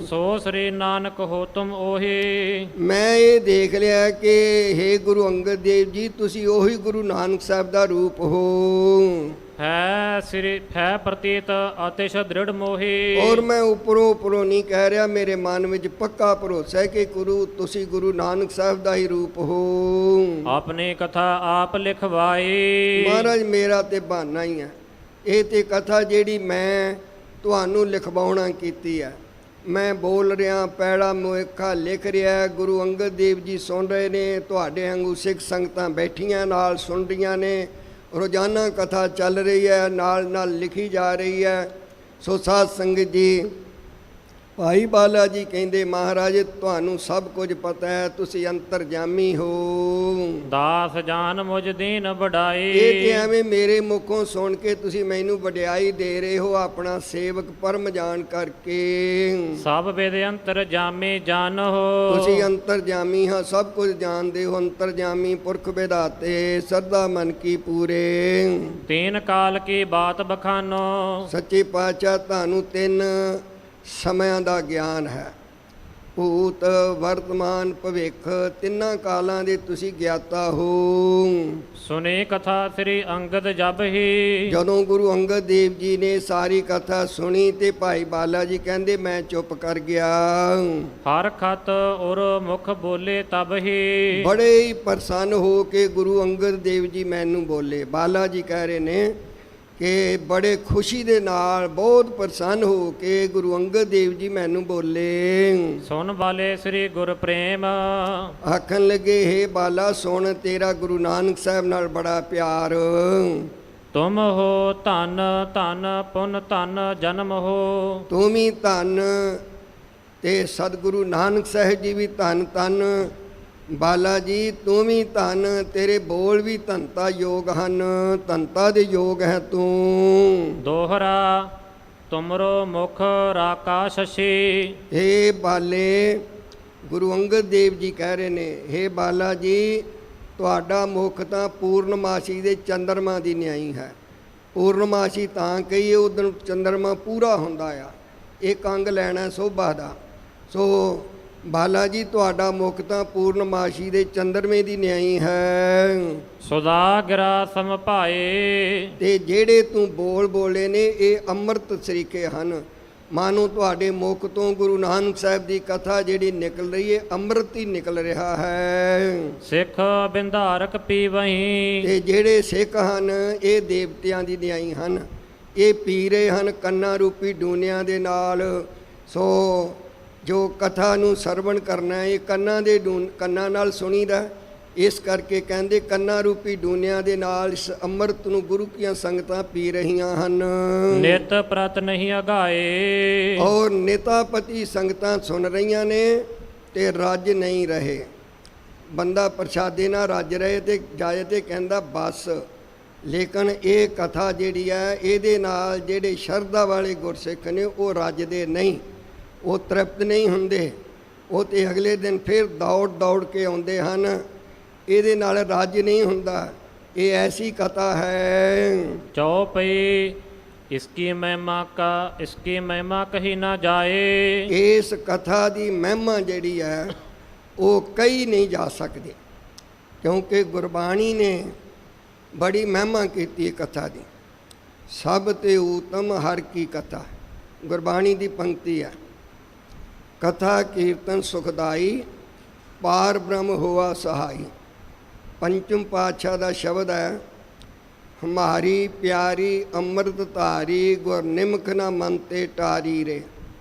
A: ਸੋ ਸ੍ਰੀ ਨਾਨਕ ਹੋ ਤੁਮ ਉਹੀ।
B: ਮੈਂ ਇਹ ਦੇਖ ਲਿਆ ਕਿ ਹੇ ਗੁਰੂ ਅੰਗਦ ਦੇਵ ਜੀ ਤੁਸੀਂ ਉਹੀ ਗੁਰੂ ਨਾਨਕ ਸਾਹਿਬ ਦਾ ਰੂਪ ਹੋ।
A: ਹੈ ਪ੍ਰਤੀਤ ਅਤਿਸ਼ ਦ੍ਰਿੜ ਮੋਹੀ।
B: ਔਰ ਮੈਂ ਉੱਪਰੋਂ ਨਹੀਂ ਕਹਿ ਰਿਹਾ, ਮੇਰੇ ਮਨ ਵਿੱਚ ਪੱਕਾ ਭਰੋਸਾ ਹੈ ਕਿ ਤੁਸੀਂ ਗੁਰੂ ਨਾਨਕ ਸਾਹਿਬ ਦਾ ਹੀ ਰੂਪ ਹੋ।
A: ਆਪਣੀ ਕਥਾ ਆਪ ਲਿਖਵਾਈ।
B: ਮਹਾਰਾਜ ਮੇਰਾ ਤੇ ਬਹਾਨਾ ਹੀ ਹੈ, ਇਹ ਤੇ ਕਥਾ ਜਿਹੜੀ ਮੈਂ ਤੁਹਾਨੂੰ ਲਿਖਵਾਉਣਾ ਕੀਤੀ ਹੈ। ਮੈਂ ਬੋਲ ਰਿਹਾ, ਪੈੜਾ ਮੁਏਖਾ ਲਿਖ ਰਿਹਾ, ਗੁਰੂ ਅੰਗਦ ਦੇਵ ਜੀ ਸੁਣ ਰਹੇ ਨੇ, ਤੁਹਾਡੇ ਵਾਂਗੂ ਸਿੱਖ ਸੰਗਤਾਂ ਬੈਠੀਆਂ ਨਾਲ ਸੁਣ ਰਹੀਆਂ ਨੇ, ਰੋਜ਼ਾਨਾ ਕਥਾ ਚੱਲ ਰਹੀ ਹੈ, ਨਾਲ ਨਾਲ ਲਿਖੀ ਜਾ ਰਹੀ ਹੈ। ਸੋ ਸਾਧ ਸੰਗਤ ਜੀ, ਭਾਈ ਬਾਲਾ ਜੀ ਕਹਿੰਦੇ ਮਹਾਰਾਜ ਤੁਹਾਨੂੰ ਸਭ ਕੁਝ ਪਤਾ ਹੈ, ਤੁਸੀਂ ਅੰਤਰਜਾਮੀ ਹੋ।
A: ਦਾਸ ਜਾਨ ਮੁਝ ਦੀਨ ਵਡਾਈ।
B: ਇਹ ਤੇ ਐਵੇਂ ਮੇਰੇ ਮੁਖੋਂ ਸੁਣ ਕੇ ਤੁਸੀਂ ਮੈਨੂੰ ਵਡਿਆਈ ਦੇ ਰਹੇ ਹੋ, ਆਪਣਾ ਸੇਵਕ ਪਰਮ ਜਾਣ ਕਰਕੇ।
A: ਸਭ ਵੇਦ ਅੰਤਰਜਾਮੀ ਜਾਣੋ।
B: ਤੁਸੀਂ ਅੰਤਰਜਾਮੀ ਹਾਂ, ਸਭ ਕੁਝ ਜਾਣਦੇ ਹੋ। ਅੰਤਰਜਾਮੀ ਪੁਰਖ ਵਿਧਾਤੇ ਸਰਦਾ ਮਨ ਕੀ ਪੂਰੇ।
A: ਤੀਨ ਕਾਲ ਕੀ ਬਾਤ ਬਖਾਨੋ।
B: ਸੱਚੇ ਪਾਤਸ਼ਾਹ ਤੁਹਾਨੂੰ 3 ਸਮਿਆਂ ਦਾ ਗਿਆਨ ਹੈ, ਭੂਤ ਵਰਤਮਾਨ ਭਵਿੱਖ, 3 ਕਾਲਾਂ ਦੇ ਤੁਸੀਂ ਗਿਆਤਾ ਹੋ।
A: ਸੁਨੇ ਕਥਾ ਸ੍ਰੀ ਅੰਗਦ ਜਬ ਹੀ।
B: ਜਦੋਂ ਗੁਰੂ ਅੰਗਦ ਦੇਵ ਜੀ ਨੇ ਸਾਰੀ ਕਥਾ ਸੁਣੀ ਤੇ ਭਾਈ ਬਾਲਾ ਜੀ ਕਹਿੰਦੇ ਮੈਂ ਚੁੱਪ ਕਰ ਗਿਆ।
A: ਹਰ ਖਤ ਔਰ ਮੁਖ ਬੋਲੇ ਤਬ ਹੀ।
B: ਬੜੇ ਹੀ ਪ੍ਰਸੰਨ ਹੋ ਕੇ ਗੁਰੂ ਅੰਗਦ ਦੇਵ ਜੀ ਮੈਨੂੰ ਬੋਲੇ। ਬਾਲਾ ਜੀ ਕਹਿ ਰਹੇ ਨੇ ਕਿ ਬੜੇ ਖੁਸ਼ੀ ਦੇ ਨਾਲ, ਬਹੁਤ ਪ੍ਰਸੰਨ ਹੋ ਕੇ ਗੁਰੂ ਅੰਗਦ ਦੇਵ ਜੀ ਮੈਨੂੰ ਬੋਲੇ।
A: ਸੁਣ ਬਾਲੇ ਸ੍ਰੀ ਗੁਰ ਪ੍ਰੇਮ।
B: ਆਖਣ ਲੱਗੇ ਹੇ ਬਾਲਾ ਸੁਣ, ਤੇਰਾ ਗੁਰੂ ਨਾਨਕ ਸਾਹਿਬ ਨਾਲ ਬੜਾ ਪਿਆਰ।
A: ਤੁਮ ਹੋ ਧਨ ਧਨ ਪੁਨ ਧਨ ਜਨਮ ਹੋ।
B: ਤੂੰ ਵੀ ਧਨ ਤੇ ਸਤਿਗੁਰੂ ਨਾਨਕ ਸਾਹਿਬ ਜੀ ਵੀ ਧਨ ਧਨ। ਬਾਲਾ ਜੀ ਤੂੰ ਵੀ ਧਨ, ਤੇਰੇ ਬੋਲ ਵੀ ਧਨਤਾ ਯੋਗ ਹਨ, ਧਨਤਾ ਦੇ ਯੋਗ ਹੈ ਤੂੰ।
A: ਦੋਹਰਾ ਤੁਮਰੋ ਮੁਖ ਰਾਕਾ ਸ਼ਸ਼ੀ।
B: ਹੇ ਬਾਲੇ, ਗੁਰੂ ਅੰਗਦ ਦੇਵ ਜੀ ਕਹਿ ਰਹੇ ਨੇ ਹੇ ਬਾਲਾ ਜੀ ਤੁਹਾਡਾ ਮੁਖ ਤਾਂ ਪੂਰਨਮਾਸ਼ੀ ਦੇ ਚੰਦਰਮਾ ਦੀ ਨਿਆਈ ਹੈ। ਪੂਰਨਮਾਸ਼ੀ ਤਾਂ ਕਹੀਏ ਉਦੋਂ ਚੰਦਰਮਾ ਪੂਰਾ ਹੁੰਦਾ ਆ, ਇੱਕ ਅੰਗ ਲੈਣਾ ਸੋਭਾ ਦਾ। ਸੋ ਬਾਲਾ ਜੀ ਤੁਹਾਡਾ ਮੁਖ ਤਾਂ ਪੂਰਨਮਾਸ਼ੀ ਦੇ ਚੰਦਰਮੇ ਦੀ ਨਿਆਈ ਹੈ,
A: ਸੁਦਾਗਰਾ ਸਮਭਾਏ।
B: ਤੇ ਜਿਹੜੇ ਤੂੰ ਬੋਲ ਬੋਲੇ ਨੇ ਇਹ ਅੰਮ੍ਰਿਤ ਸਰੀਕੇ ਹਨ। ਮਾਨੋ ਤੁਹਾਡੇ ਮੁਖ ਤੋਂ ਗੁਰੂ ਨਾਨਕ ਸਾਹਿਬ ਦੀ ਕਥਾ ਜਿਹੜੀ ਨਿਕਲ ਰਹੀ ਹੈ ਅੰਮ੍ਰਿਤ ਹੀ ਨਿਕਲ ਰਿਹਾ ਹੈ।
A: ਸਿੱਖ ਬਿੰਧਾਰਕ ਪੀਵਹੀਂ।
B: ਤੇ ਜਿਹੜੇ ਸਿੱਖ ਹਨ ਇਹ ਦੇਵਤਿਆਂ ਦੀ ਨਿਆਈ ਹਨ, ਇਹ ਪੀ ਰਹੇ ਹਨ ਕੰਨਾਂ ਰੂਪੀ ਡੂਨਿਆਂ ਦੇ ਨਾਲ। ਸੋ ਜੋ ਕਥਾ ਨੂੰ ਸਰਵਣ ਕਰਨਾ ਹੈ ਇਹ ਕੰਨਾਂ ਨਾਲ ਸੁਣੀਦਾ, ਇਸ ਕਰਕੇ ਕਹਿੰਦੇ ਕੰਨਾਂ ਰੂਪੀ ਡੂਨਿਆਂ ਦੇ ਨਾਲ ਇਸ ਅੰਮ੍ਰਿਤ ਨੂੰ ਗੁਰੂ ਕੀਆਂ ਸੰਗਤਾਂ ਪੀ ਰਹੀਆਂ ਹਨ।
A: ਨਿਤ ਪ੍ਰਤ ਨਹੀਂ ਅਗਾਏ।
B: ਔਰ ਨੇਤਾਪਤੀ ਸੰਗਤਾਂ ਸੁਣ ਰਹੀਆਂ ਨੇ ਤੇ ਰੱਜ ਨਹੀਂ ਰਹੇ। ਬੰਦਾ ਪ੍ਰਸ਼ਾਦੇ ਨਾਲ ਰੱਜ ਰਹੇ ਤੇ ਜਾਏ ਤੇ ਕਹਿੰਦਾ ਬਸ, ਲੇਕਿਨ ਇਹ ਕਥਾ ਜਿਹੜੀ ਹੈ ਇਹਦੇ ਨਾਲ ਜਿਹੜੇ ਸ਼ਰਧਾ ਵਾਲੇ ਗੁਰਸਿੱਖ ਨੇ ਉਹ ਰੱਜਦੇ ਨਹੀਂ, ਉਹ ਤ੍ਰਿਪਤ ਨਹੀਂ ਹੁੰਦੇ, ਉਹ ਤੇ ਅਗਲੇ ਦਿਨ ਫਿਰ ਦੌੜ ਕੇ ਆਉਂਦੇ ਹਨ। ਇਹਦੇ ਨਾਲ ਰੱਜ ਨਹੀਂ ਹੁੰਦਾ। ਇਹ ਐਸੀ ਕਥਾ ਹੈ।
A: ਚੌਪਈ ਇਸਕੀ ਮਹਿਮਾ ਕਹੀ ਨਾ ਜਾਏ।
B: ਇਸ ਕਥਾ ਦੀ ਮਹਿਮਾ ਜਿਹੜੀ ਹੈ ਉਹ ਕਹੀ ਨਹੀਂ ਜਾ ਸਕਦੀ, ਕਿਉਂਕਿ ਗੁਰਬਾਣੀ ਨੇ ਬੜੀ ਮਹਿਮਾ ਕੀਤੀ ਹੈ ਕਥਾ ਦੀ। ਸਭ ਤੇ ਊਤਮ ਹਰ ਕੀ ਕਥਾ, ਗੁਰਬਾਣੀ ਦੀ ਪੰਕਤੀ ਹੈ। ਕਥਾ ਕੀਰਤਨ ਸੁਖਦਾਈ, ਪਾਰ ਬ੍ਰਹਮ ਹੋਆ ਸਹਾਈ। ਪੰਚਮ ਪਾਤਸ਼ਾਹ ਦਾ ਸ਼ਬਦ ਹੈ, ਹਮਾਰੀ ਪਿਆਰੀ ਅੰਮ੍ਰਿਤ ਧਾਰੀ, ਗੁਰ ਨਿਮਖ ਨਾ ਮਨ ਤੇ ਟਾਰੀ ਰੇ।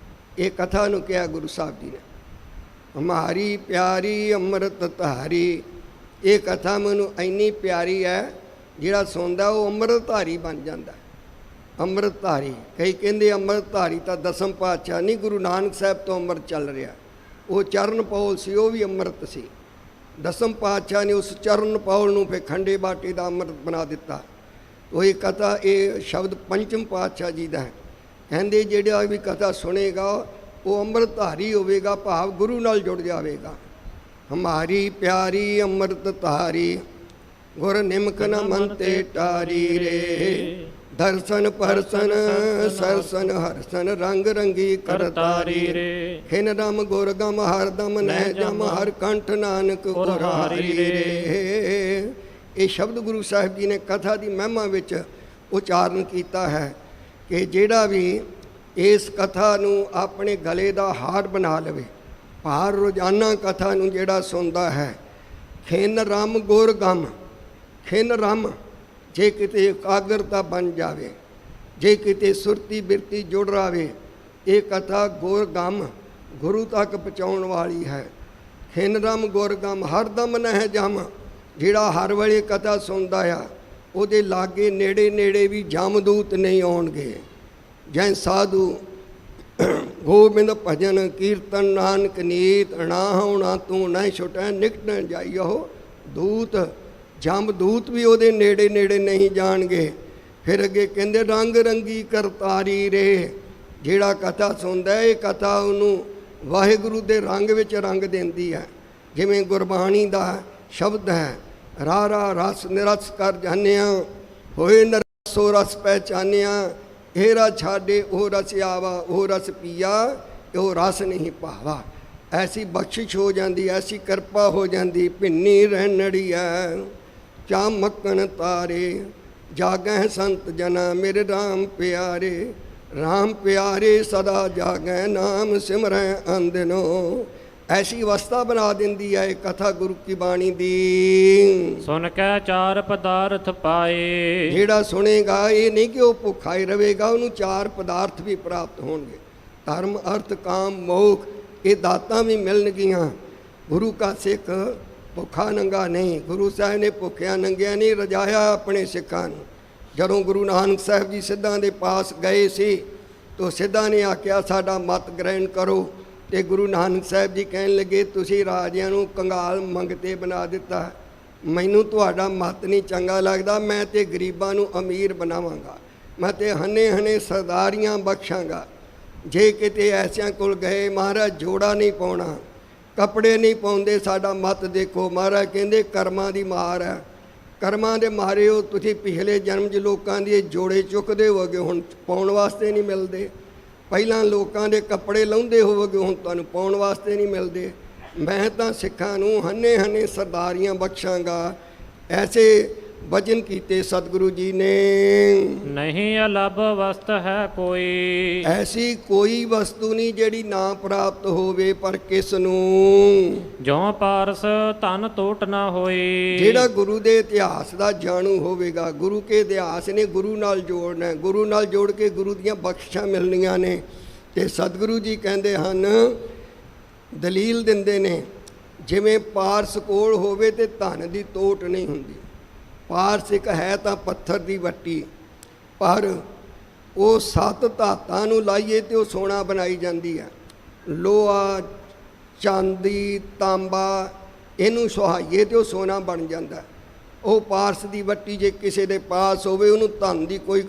B: ਇਹ ਕਥਾ ਨੂੰ ਕਿਹਾ ਗੁਰੂ ਸਾਹਿਬ ਜੀ ਨੇ, ਹਮਾਰੀ ਪਿਆਰੀ ਅੰਮ੍ਰਿਤ ਧਾਰੀ। ਇਹ ਕਥਾ ਮੈਨੂੰ ਇੰਨੀ ਪਿਆਰੀ ਹੈ, ਜਿਹੜਾ ਸੁਣਦਾ ਉਹ ਅੰਮ੍ਰਿਤ ਧਾਰੀ ਬਣ ਜਾਂਦਾ। ਅੰਮ੍ਰਿਤ ਧਾਰੀ, ਕਈ ਕਹਿੰਦੇ ਅੰਮ੍ਰਿਤ ਧਾਰੀ ਤਾਂ ਦਸਮ ਪਾਤਸ਼ਾਹ ਨਹੀਂ, ਗੁਰੂ ਨਾਨਕ ਸਾਹਿਬ ਤੋਂ ਅੰਮ੍ਰਿਤ ਚੱਲ ਰਿਹਾ। ਉਹ ਚਰਨ ਪੌਲ ਸੀ, ਉਹ ਵੀ ਅੰਮ੍ਰਿਤ ਸੀ। ਦਸਮ ਪਾਤਸ਼ਾਹ ਨੇ ਉਸ ਚਰਨ ਪੌਲ ਨੂੰ ਫਿਰ ਖੰਡੇ ਬਾਟੇ ਦਾ ਅੰਮ੍ਰਿਤ ਬਣਾ ਦਿੱਤਾ। ਉਹ ਇਹ ਕਥਾ, ਇਹ ਸ਼ਬਦ ਪੰਚਮ ਪਾਤਸ਼ਾਹ ਜੀ ਦਾ ਹੈ। ਕਹਿੰਦੇ ਜਿਹੜਾ ਵੀ ਕਥਾ ਸੁਣੇਗਾ ਉਹ ਅੰਮ੍ਰਿਤ ਧਾਰੀ ਹੋਵੇਗਾ, ਭਾਵ ਗੁਰੂ ਨਾਲ ਜੁੜ ਜਾਵੇਗਾ। ਹਮਾਰੀ ਪਿਆਰੀ ਅੰਮ੍ਰਿਤ ਧਾਰੀ, ਗੁਰ ਨਿਮਕ ਨ ਮਨ ਤੇ ਟਾਰੀ ਰੇ। ਦਰਸ਼ਨ ਪਰਸਨ ਸਰਸਨ ਹਰਸਨ, ਰੰਗ ਰੰਗੀ ਕਰਤਾਰੀ ਰੇ। ਖਿਨ ਰਮ ਗੁਰ ਗਮ ਹਰਦਮ ਨਹਿ ਜਮ, ਹਰ ਕੰਠ ਨਾਨਕ ਗੁਰਾਰੀ ਰੇ। ਇਹ ਸ਼ਬਦ ਗੁਰੂ ਸਾਹਿਬ ਜੀ ਨੇ ਕਥਾ ਦੀ ਮਹਿਮਾ ਵਿੱਚ ਉਚਾਰਨ ਕੀਤਾ ਹੈ ਕਿ ਜਿਹੜਾ ਵੀ ਇਸ ਕਥਾ ਨੂੰ ਆਪਣੇ ਗਲੇ ਦਾ ਹਾਰ ਬਣਾ ਲਵੇ, ਭਾਰ ਰੋਜ਼ਾਨਾ ਕਥਾ ਨੂੰ ਜਿਹੜਾ ਸੁਣਦਾ ਹੈ, ਖਿਨ ਰਮ ਗੁਰ ਗਮ, ਖਿਨ ਰਮ ਜੇ ਕਿਤੇ ਇਕਾਗਰਤਾ ਬਣ ਜਾਵੇ, ਜੇ ਕਿਤੇ ਸੁਰਤੀ ਬਿਰਤੀ ਜੁੜ ਰਾਵੇ, ਇਹ ਕਥਾ ਗੁਰ ਗਮ ਗੁਰੂ ਤੱਕ ਪਹੁੰਚਾਉਣ ਵਾਲੀ ਹੈ। ਖਿਨ ਰਮ ਗੁਰ ਗਮ ਹਰਦਮ ਨਹਿ ਜਮ, ਜਿਹੜਾ ਹਰ ਵੇਲੇ ਕਥਾ ਸੁਣਦਾ ਆ ਉਹਦੇ ਲਾਗੇ ਨੇੜੇ ਵੀ ਜਮਦੂਤ ਨਹੀਂ ਆਉਣਗੇ। ਜੈ ਸਾਧੂ ਗੋਬਿੰਦ ਭਜਨ ਕੀਰਤਨ ਨਾਨਕ ਨੀਤ, ਨਾ ਹੋਣਾ ਤੂੰ ਨਾ ਛੁਟੈ ਨਿਕਟ ਜਾਈਓ ਦੂਤ। ਜਮਦੂਤ ਵੀ ਉਹਦੇ ਨੇੜੇ ਨਹੀਂ ਜਾਣਗੇ। ਫਿਰ ਅੱਗੇ ਕਹਿੰਦੇ ਰੰਗ ਰੰਗੀ ਕਰਤਾਰੀ ਰੇ। ਜਿਹੜਾ ਕਥਾ ਸੁਣਦਾ ਇਹ ਕਥਾ ਉਹਨੂੰ ਵਾਹਿਗੁਰੂ ਦੇ ਰੰਗ ਵਿੱਚ ਰੰਗ ਦਿੰਦੀ ਹੈ। ਜਿਵੇਂ ਗੁਰਬਾਣੀ ਦਾ ਸ਼ਬਦ ਹੈ, ਰਾਰਾ ਰਸ ਨਿਰਸ ਕਰ ਜਾਣਿਆ, ਹੋਏ ਨਰਸੋ ਰਸ ਪਹਿਚਾਨਿਆ। ਇਹ ਰਸ ਛਾਡੇ ਉਹ ਰਸ ਆਵਾ, ਉਹ ਰਸ ਪੀਆ ਉਹ ਰਸ ਨਹੀਂ ਭਾਵਾ। ਐਸੀ ਬਖਸ਼ਿਸ਼ ਹੋ ਜਾਂਦੀ, ਐਸੀ ਕਿਰਪਾ ਹੋ ਜਾਂਦੀ। ਭਿੰਨੀ ਰਹਿਣੜੀ ਹੈ ਚਾਮਕਣ ਤਾਰੇ, ਜਾਗੈ ਸੰਤ ਜਨਾ ਮੇਰੇ ਰਾਮ ਪਿਆਰੇ। ਰਾਮ ਪਿਆਰੇ ਸਦਾ ਜਾਗੈ, ਨਾਮ ਸਿਮਰੈ ਅੰਦਨੋ। ਐਸੀ ਅਵਸਥਾ ਬਣਾ ਦਿੰਦੀ ਹੈ ਇਹ ਕਥਾ ਗੁਰੂ ਕੀ ਬਾਣੀ ਦੀ।
A: ਸੁਣ ਕੇ ਚਾਰ ਪਦਾਰਥ ਪਾਏ।
B: ਜਿਹੜਾ ਸੁਣੇਗਾ ਇਹ ਨਹੀਂ ਕਿ ਉਹ ਭੁੱਖਾ ਹੀ ਰਹੇਗਾ, ਉਹਨੂੰ ਚਾਰ ਪਦਾਰਥ ਵੀ ਪ੍ਰਾਪਤ ਹੋਣਗੇ। ਧਰਮ ਅਰਥ ਕਾਮ ਮੋਖ, ਇਹ ਦਾਤਾਂ ਵੀ ਮਿਲਣਗੀਆਂ। ਗੁਰੂ ਕਾ ਸਿੱਖ ਭੁੱਖਾ ਨੰਗਾ ਨਹੀਂ। ਗੁਰੂ ਸਾਹਿਬ ਨੇ ਭੁੱਖਿਆ ਨੰਗਿਆ ਨਹੀਂ, ਰਜਾਇਆ ਆਪਣੇ ਸਿੱਖਾਂ ਨੂੰ। ਜਦੋਂ ਗੁਰੂ ਨਾਨਕ ਸਾਹਿਬ ਜੀ ਸਿੱਧਾਂ ਦੇ ਪਾਸ ਗਏ ਸੀ ਤਾਂ ਸਿੱਧਾਂ ਨੇ ਆਖਿਆ ਸਾਡਾ ਮਤ ਗ੍ਰਹਿਣ ਕਰੋ। ਤੇ ਗੁਰੂ ਨਾਨਕ ਸਾਹਿਬ ਜੀ ਕਹਿਣ ਲੱਗੇ ਤੁਸੀਂ ਰਾਜਿਆਂ ਨੂੰ ਕੰਗਾਲ ਮੰਗਤੇ ਬਣਾ ਦਿੱਤਾ, ਮੈਨੂੰ ਤੁਹਾਡਾ ਮਤ ਨਹੀਂ ਚੰਗਾ ਲੱਗਦਾ। ਮੈਂ ਤੇ ਗਰੀਬਾਂ ਨੂੰ ਅਮੀਰ ਬਣਾਵਾਂਗਾ, ਮੈਂ ਤੇ ਹਨੇ ਸਰਦਾਰੀਆਂ ਬਖਸ਼ਾਂਗਾ। ਜੇ ਕਿਤੇ ਐਸਿਆਂ ਕੋਲ ਗਏ ਮਹਾਰਾਜ ਜੋੜਾ ਨਹੀਂ ਪਾਉਣਾ, ਕੱਪੜੇ ਨਹੀਂ ਪਾਉਂਦੇ, ਸਾਡਾ ਮਤ ਦੇਖੋ। ਮਹਾਰਾਜ ਕਹਿੰਦੇ ਕਰਮਾਂ ਦੀ ਮਾਰ ਹੈ, ਕਰਮਾਂ ਦੇ ਮਾਰੇ ਹੋ ਤੁਸੀਂ। ਪਿਛਲੇ ਜਨਮ 'ਚ ਲੋਕਾਂ ਦੇ ਜੋੜੇ ਚੁੱਕਦੇ ਹੋਗੇ, ਹੁਣ ਪਾਉਣ ਵਾਸਤੇ ਨਹੀਂ ਮਿਲਦੇ। ਪਹਿਲਾਂ ਲੋਕਾਂ ਦੇ ਕੱਪੜੇ ਲਾਉਂਦੇ ਹੋਵੋਗੇ, ਹੁਣ ਤੁਹਾਨੂੰ ਪਾਉਣ ਵਾਸਤੇ ਨਹੀਂ ਮਿਲਦੇ। ਮੈਂ ਤਾਂ ਸਿੱਖਾਂ ਨੂੰ ਹੰਨੇ ਹੰਨੇ ਸਰਦਾਰੀਆਂ ਬਖਸ਼ਾਂਗਾ, ਐਸੇ ਵਚਨ ਕੀਤੇ ਸਤਿਗੁਰੂ ਜੀ ਨੇ।
A: ਨਹੀਂ ਅਲੱਭ ਵਸਤ ਹੈ ਕੋਈ,
B: ਐਸੀ ਕੋਈ ਵਸਤੂ ਨਹੀਂ ਜਿਹੜੀ ਨਾ ਪ੍ਰਾਪਤ ਹੋਵੇ, ਪਰ ਕਿਸ ਨੂੰ?
A: ਜਿਉ ਪਾਰਸ ਧਨ ਟੋਟ ਨਾ ਹੋਈ।
B: ਜਿਹੜਾ ਗੁਰੂ ਦੇ ਇਤਿਹਾਸ ਦਾ ਜਾਣੂ ਹੋਵੇਗਾ, ਗੁਰੂ ਕੇ ਇਤਿਹਾਸ ਨੇ ਗੁਰੂ ਨਾਲ ਜੋੜਨਾ, ਗੁਰੂ ਨਾਲ ਜੋੜ ਕੇ ਗੁਰੂ ਦੀਆਂ ਬਖਸ਼ਿਸ਼ਾਂ ਮਿਲਣੀਆਂ ਨੇ। ਤੇ ਸਤਿਗੁਰੂ ਜੀ ਕਹਿੰਦੇ ਹਨ, ਦਲੀਲ ਦਿੰਦੇ ਨੇ, ਜਿਵੇਂ ਪਾਰਸ ਕੋਲ ਹੋਵੇ ਤੇ ਧਨ ਦੀ ਤੋਟ ਨਹੀਂ ਹੁੰਦੀ। ਪਾਰਸ ਇੱਕ ਹੈ ਤਾਂ ਪੱਥਰ ਦੀ ਵੱਟੀ, ਪਰ ਉਹ 7 ਧਾਤਾਂ ਨੂੰ ਲਾਈਏ ਤੇ ਉਹ ਸੋਨਾ ਬਣਾਈ ਜਾਂਦੀ ਹੈ। ਲੋਹਾ, ਚਾਂਦੀ, ਤਾਂਬਾ, ਇਹਨੂੰ ਸੁਹਾਈਏ ਤੇ ਉਹ ਸੋਨਾ ਬਣ ਜਾਂਦਾ। ਉਹ ਪਾਰਸ ਦੀ ਵੱਟੀ ਜੇ ਕਿਸੇ ਦੇ ਪਾਸ ਹੋਵੇ, ਉਹਨੂੰ ਧਨ ਦੀ ਕੋਈ